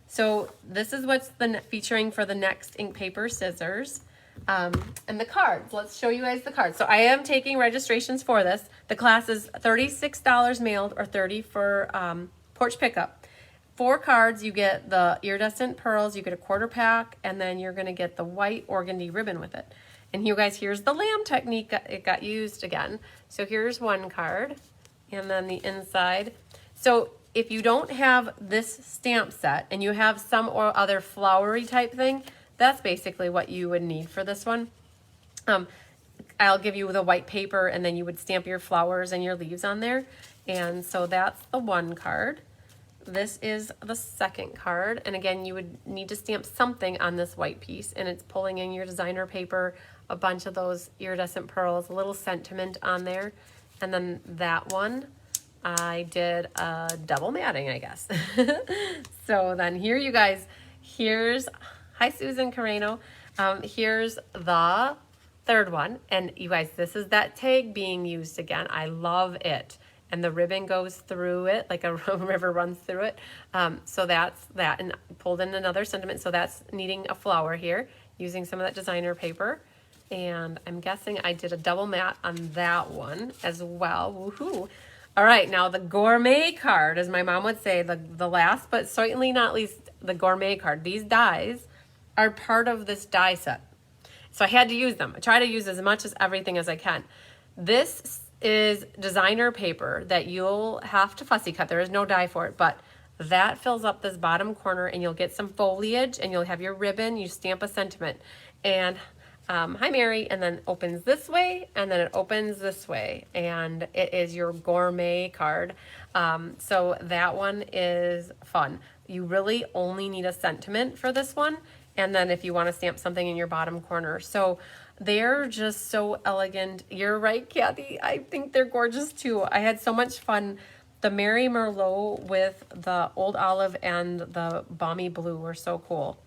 So this is what's featuring for the next ink, paper, scissors. And the cards. Let's show you guys the cards. So I am taking registrations for this. The class is $36 mailed or $30 for porch pickup. 4 cards, you get the iridescent pearls, you get a quarter pack, and then you're going to get the white organdy ribbon with it. And you guys, here's the lamb technique. It got used again. So here's one card, and then the inside. So if you don't have this stamp set and you have some or other flowery type thing, that's basically what you would need for this one. I'll give you the white paper, and then you would stamp your flowers and your leaves on there. And so that's the one card. This is the second card, and again, you would need to stamp something on this white piece, and it's pulling in your designer paper, a bunch of those iridescent pearls, a little sentiment on there, and then that one, I did a double matting, I guess. So then here you guys, hi Susan Carreno, here's the third one, and you guys, this is that tag being used again. I love it. And the ribbon goes through it, like a river runs through it. So that's that, and pulled in another sentiment. So that's needing a flower here, using some of that designer paper. And I'm guessing I did a double mat on that one as well. Woohoo. All right, now the gourmet card, as my mom would say, the last but certainly not least, the gourmet card. These dies are part of this die set. So I had to use them. I try to use as much as everything as I can. This is designer paper that you'll have to fussy cut. There is no die for it, but that fills up this bottom corner, and you'll get some foliage, and you'll have your ribbon. You stamp a sentiment, and hi Mary, and then opens this way, and then it opens this way, and it is your gourmet card. So that one is fun. You really only need a sentiment for this one, and then if you want to stamp something in your bottom corner. So they're just so elegant. You're right, Kathy. I think they're gorgeous too. I had so much fun. The Mary Merlot with the old olive and the balmy blue were so cool.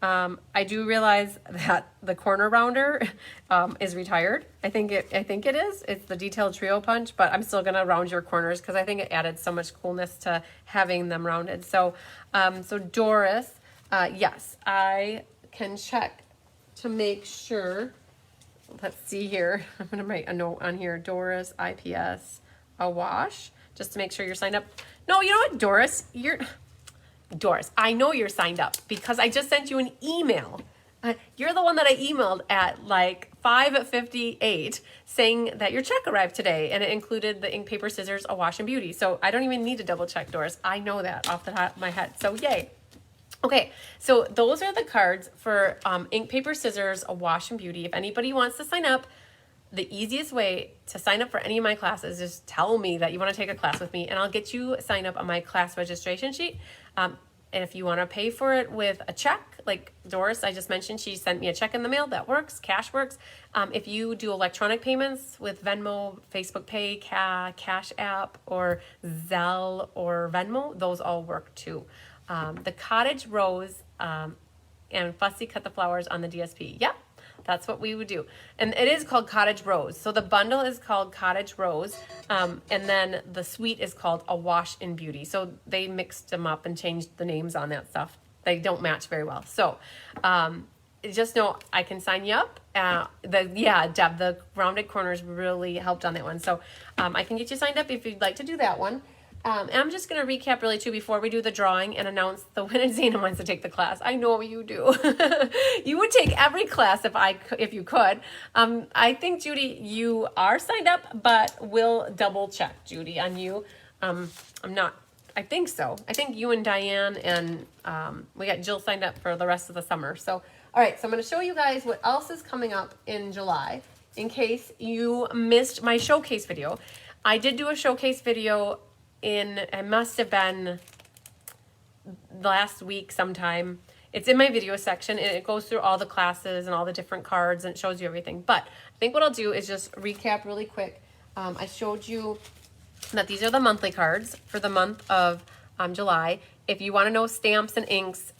I do realize that the corner rounder is retired. I think it is. It's the detailed trio punch, but I'm still gonna round your corners because I think it added so much coolness to having them rounded. So, so Doris, yes, I can check to make sure. Let's see here. I'm going to write a note on here. Doris, IPS, a wash, just to make sure you're signed up. No, you know what, Doris? Doris, I know you're signed up because I just sent you an email. You're the one that I emailed at like 5:58 saying that your check arrived today, and it included the ink, paper, scissors, a wash, and beauty. So I don't even need to double check, Doris. I know that off the top of my head. So yay. Okay, so those are the cards for ink, paper, scissors, a wash, and beauty. If anybody wants to sign up, the easiest way to sign up for any of my classes is tell me that you want to take a class with me, and I'll get you signed up on my class registration sheet. And if you want to pay for it with a check, like Doris, I just mentioned, she sent me a check in the mail. That works. Cash works. If you do electronic payments with Venmo, Facebook Pay, Cash App, or Zelle or Venmo, those all work too. The Cottage Rose and Fussy Cut the Flowers on the DSP. Yep. That's what we would do. And it is called Cottage Rose. So the bundle is called Cottage Rose. And then the suite is called A Wash in Beauty. So they mixed them up and changed the names on that stuff. They don't match very well. So just know I can sign you up. Deb, the rounded corners really helped on that one. So I can get you signed up if you'd like to do that one. And I'm just going to recap really too before we do the drawing and announce the winner. Zena wants to take the class. I know you do. You would take every class if you could. I think, Judy, you are signed up, but we'll double check, Judy, on you. I'm not. I think so. I think you and Diane and we got Jill signed up for the rest of the summer. So, all right. So I'm going to show you guys what else is coming up in July in case you missed my showcase video. I did do a showcase video it must have been last week sometime. It's in my video section and it goes through all the classes and all the different cards and it shows you everything. But I think what I'll do is just recap really quick. I showed you that these are the monthly cards for the month of July. If you want to know stamps and inks,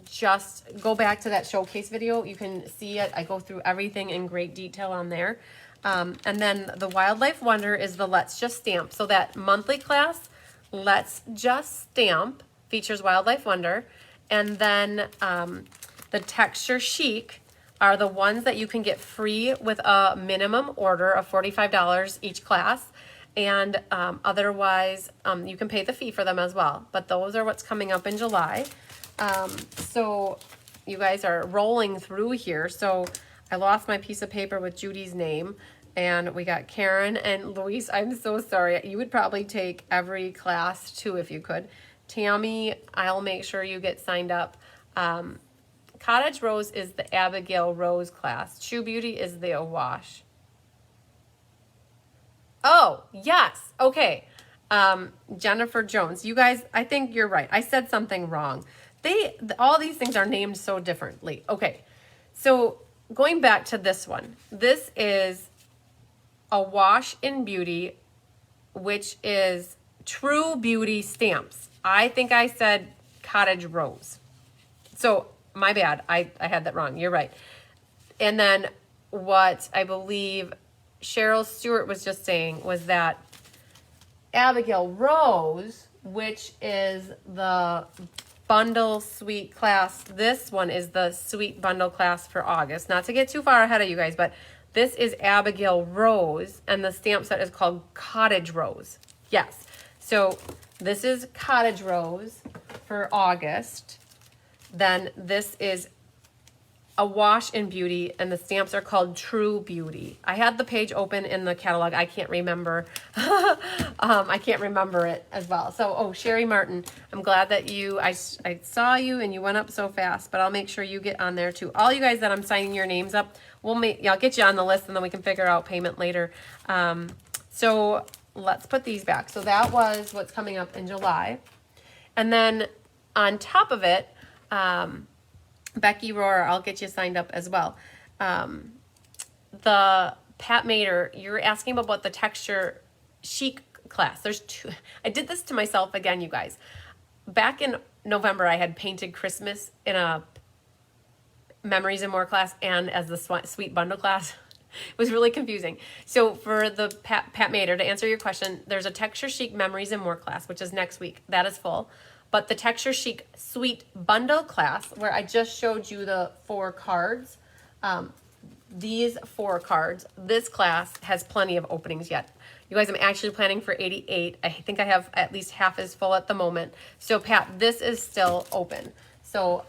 just go back to that showcase video. You can see it. I go through everything in great detail on there. And then the Wildlife Wonder is the Let's Just Stamp. So that monthly class, Let's Just Stamp, features Wildlife Wonder. And then the Texture Chic are the ones that you can get free with a minimum order of $45 each class. And otherwise, you can pay the fee for them as well. But those are what's coming up in July. So you guys are rolling through here. So I lost my piece of paper with Judy's name, and we got Karen and Louise. I'm so sorry. You would probably take every class too if you could. Tammy, I'll make sure you get signed up. Cottage Rose is the Abigail Rose class. True Beauty is the Awash. Oh, yes. Okay. Jennifer Jones. You guys, I think you're right. I said something wrong. All these things are named so differently. Okay. So going back to this one, this is a Wash in Beauty, which is True Beauty stamps. I think I said Cottage Rose. So my bad. I had that wrong. You're right. And then what I believe Cheryl Stewart was just saying was that Abigail Rose, which is the bundle suite class. This one is the suite bundle class for August. Not to get too far ahead of you guys, but this is Abigail Rose, and the stamp set is called Cottage Rose. Yes. So this is Cottage Rose for August. Then this is a Wash in Beauty, and the stamps are called True Beauty. I had the page open in the catalog. I can't remember. I can't remember it as well. So, Sherry Martin, I'm glad that I saw you and you went up so fast, but I'll make sure you get on there too. All you guys that I'm signing your names up, I'll get you on the list and then we can figure out payment later. So let's put these back. So that was what's coming up in July. And then on top of it, Becky Rohrer, I'll get you signed up as well. The Pat Mater, you're asking about the Texture Chic class. There's two. I did this to myself again, you guys. Back in November, I had painted Christmas in a Memories and More class and as the Sweet Bundle class. It was really confusing. So for the Pat Mater, to answer your question, there's a Texture Chic Memories and More class, which is next week. That is full. But the Texture Chic Sweet Bundle class, where I just showed you the 4 cards, these 4 cards, this class has plenty of openings yet. You guys, I'm actually planning for 88. I think I have at least half as full at the moment. So Pat, this is still open. So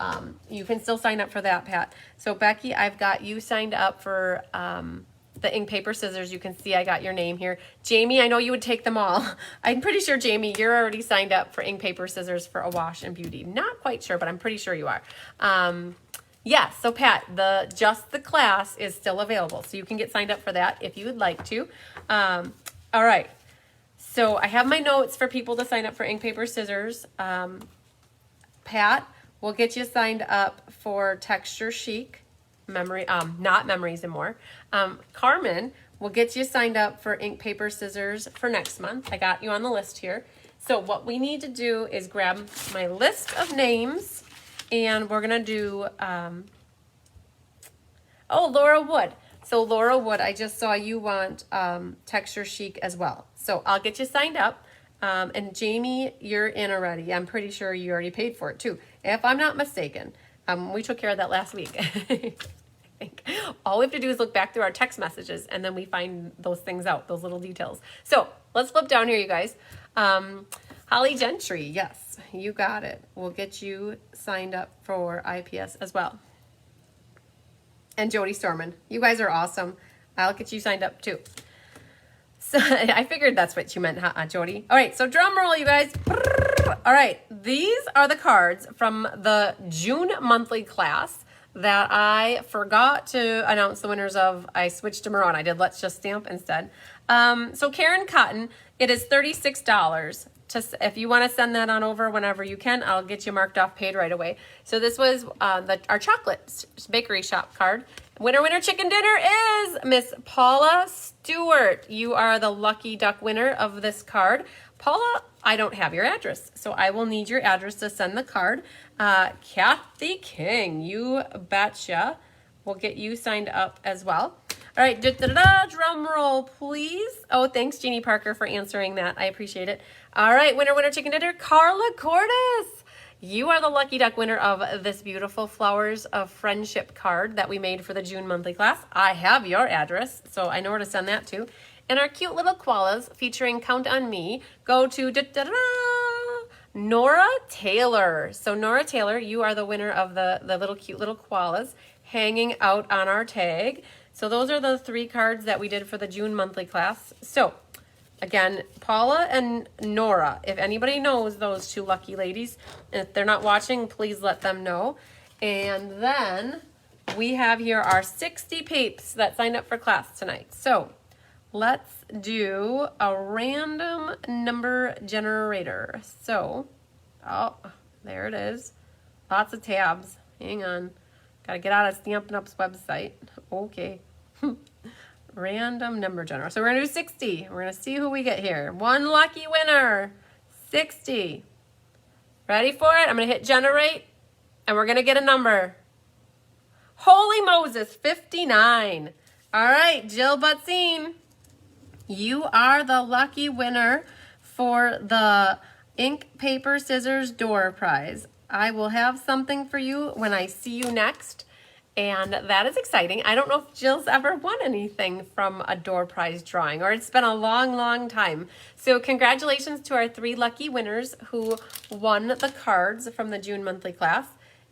you can still sign up for that, Pat. So Becky, I've got you signed up for the ink, paper, scissors. You can see I got your name here. Jamie, I know you would take them all. I'm pretty sure, Jamie, you're already signed up for ink, paper, scissors for a wash and beauty. Not quite sure, but I'm pretty sure you are. Yeah, so Pat, just the class is still available. So you can get signed up for that if you would like to. All right. So I have my notes for people to sign up for ink, paper, scissors. Pat, we'll get you signed up for Texture Chic, not Memories and More. Carmen, we'll get you signed up for ink, paper, scissors for next month. I got you on the list here. So what we need to do is grab my list of names, and we're gonna do, Laura Wood. So Laura Wood, I just saw you want Texture Chic as well. So I'll get you signed up. And Jamie, you're in already. I'm pretty sure you already paid for it too, if I'm not mistaken. We took care of that last week. I think all we have to do is look back through our text messages, and then we find those things out, those little details. So let's flip down here, you guys. Holly Gentry, yes, you got it. We'll get you signed up for IPS as well. And Jody Storman, you guys are awesome. I'll get you signed up too. So I figured that's what you meant, huh, Jody? All right, so drum roll, you guys. All right, these are the cards from the June monthly class that I forgot to announce the winners of. I switched them around. I did Let's Just Stamp instead. So Karen Cotton, it is $36. If you want to send that on over whenever you can, I'll get you marked off paid right away. So this was our chocolate bakery shop card. Winner chicken dinner is Miss Paula Stewart. You are the lucky duck winner of this card. Paula, I don't have your address, so I will need your address to send the card. Kathy King, you betcha. We'll get you signed up as well. All right, drum roll, please. Oh, thanks, Jeannie Parker, for answering that. I appreciate it. All right, winner chicken dinner, Carla Cordes. You are the lucky duck winner of this beautiful Flowers of Friendship card that we made for the June monthly class. I have your address, so I know where to send that to. And our cute little koalas featuring Count on Me go to Nora Taylor. So Nora Taylor, you are the winner of the little cute little koalas hanging out on our tag. So those are the 3 cards that we did for the June monthly class. So again, Paula and Nora, if anybody knows those 2 lucky ladies, and if they're not watching, please let them know. And then we have here our 60 peeps that signed up for class tonight. So let's do a random number generator. So, oh, there it is. Lots of tabs. Hang on. Got to get out of Stampin' Up's website. Okay. Random number generator. So we're going to do 60. We're going to see who we get here. 1 lucky winner. 60. Ready for it? I'm going to hit generate, and we're going to get a number. Holy Moses, 59. All right, Jill Butzine, you are the lucky winner for the ink, paper, scissors door prize. I will have something for you when I see you next. And that is exciting. I don't know if Jill's ever won anything from a door prize drawing, or it's been a long, long time. So congratulations to our 3 lucky winners who won the cards from the June monthly class.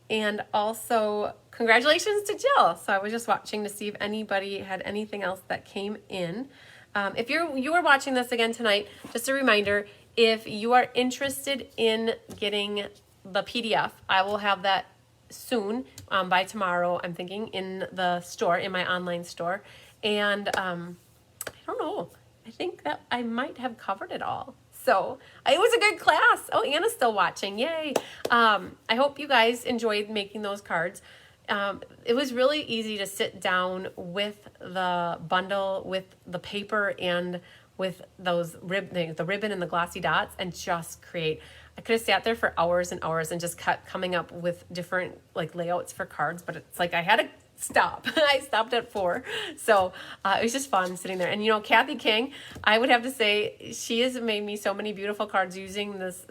And also congratulations to Jill. So I was just watching to see if anybody had anything else that came in. If you were watching this again tonight, just a reminder, if you are interested in getting the PDF, I will have that soon, by tomorrow, I'm thinking, in the store, in my online store. And I don't know, I think that I might have covered it all. So it was a good class. Oh, Anna's still watching. Yay. I hope you guys enjoyed making those cards. It was really easy to sit down with the bundle, with the paper, and with those the ribbon and the glossy dots, and just create. I could have sat there for hours and hours and just kept coming up with different like layouts for cards, but it's like I had to stop. I stopped at 4. So it was just fun sitting there. And you know, Kathy King, I would have to say, she has made me so many beautiful cards using this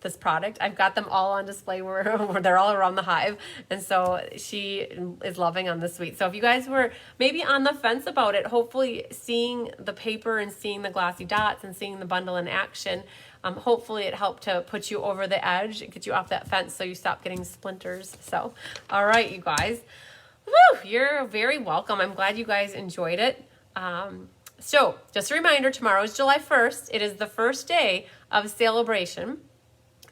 this product. I've got them all on display where they're all around the hive. And so she is loving on this suite. So if you guys were maybe on the fence about it, hopefully seeing the paper and seeing the glossy dots and seeing the bundle in action, hopefully it helped to put you over the edge, get you off that fence so you stop getting splinters. So, all right, you guys. Woo, you're very welcome. I'm glad you guys enjoyed it. So just a reminder, tomorrow is July 1st. It is the first day of sale-a-bration.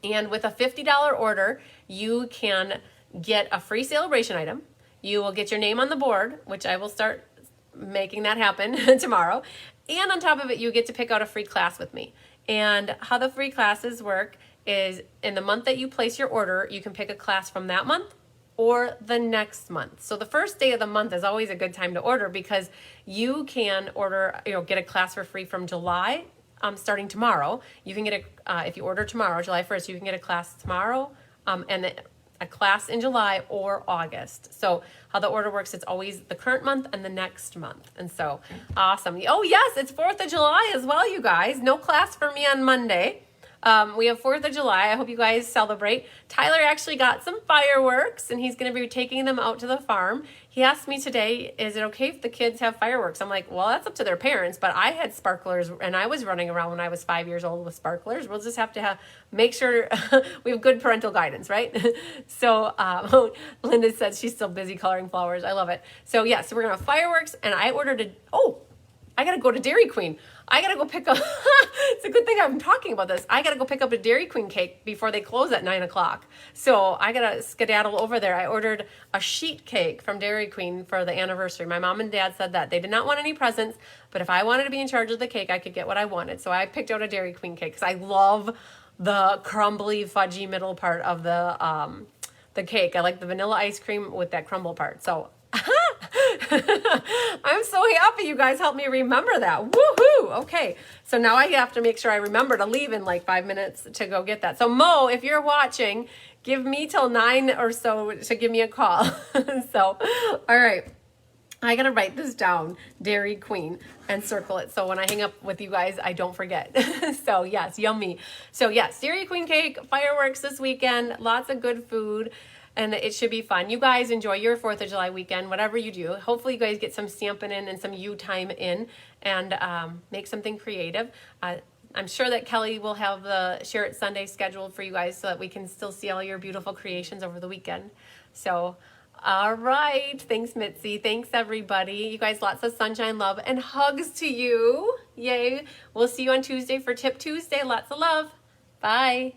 And with a $50 order, you can get a free sale-a-bration item. You will get your name on the board, which I will start making that happen tomorrow. And on top of it, you get to pick out a free class with me. And how the free classes work is in the month that you place your order, you can pick a class from that month or the next month. So the first day of the month is always a good time to order because you can order, get a class for free from July, starting tomorrow. You can get if you order tomorrow, July 1st, you can get a class tomorrow, and a class in July or August. So how the order works, it's always the current month and the next month. And so awesome. Oh yes, it's 4th of July as well, you guys. No class for me on Monday. We have 4th of July. I hope you guys celebrate. Tyler actually got some fireworks and he's going to be taking them out to the farm. He asked me today, is it okay if the kids have fireworks? I'm like, well, that's up to their parents, but I had sparklers and I was running around when I was 5 years old with sparklers. We'll just have to make sure we have good parental guidance, right? So Linda said she's still busy coloring flowers. I love it. So yeah, so we're going to have fireworks and I ordered I got to go to Dairy Queen. I got to go pick up, it's a good thing I'm talking about this. I got to go pick up a Dairy Queen cake before they close at 9 o'clock. So I got to skedaddle over there. I ordered a sheet cake from Dairy Queen for the anniversary. My mom and dad said that they did not want any presents, but if I wanted to be in charge of the cake, I could get what I wanted. So I picked out a Dairy Queen cake because I love the crumbly, fudgy middle part of the cake. I like the vanilla ice cream with that crumble part. So I'm so happy you guys helped me remember that. Woohoo! Okay, so now I have to make sure I remember to leave in like 5 minutes to go get that. So Mo, if you're watching, give me till 9 or so to give me a call. So, all right. I gotta write this down, Dairy Queen, and circle it so when I hang up with you guys, I don't forget. So yes, yummy. So yes, Dairy Queen cake, fireworks this weekend, lots of good food. And it should be fun. You guys enjoy your 4th of July weekend, whatever you do. Hopefully you guys get some stamping in and some you time in and make something creative. I'm sure that Kelly will have the Share It Sunday scheduled for you guys so that we can still see all your beautiful creations over the weekend. So, all right. Thanks, Mitzi. Thanks, everybody. You guys, lots of sunshine, love, and hugs to you. Yay. We'll see you on Tuesday for Tip Tuesday. Lots of love. Bye.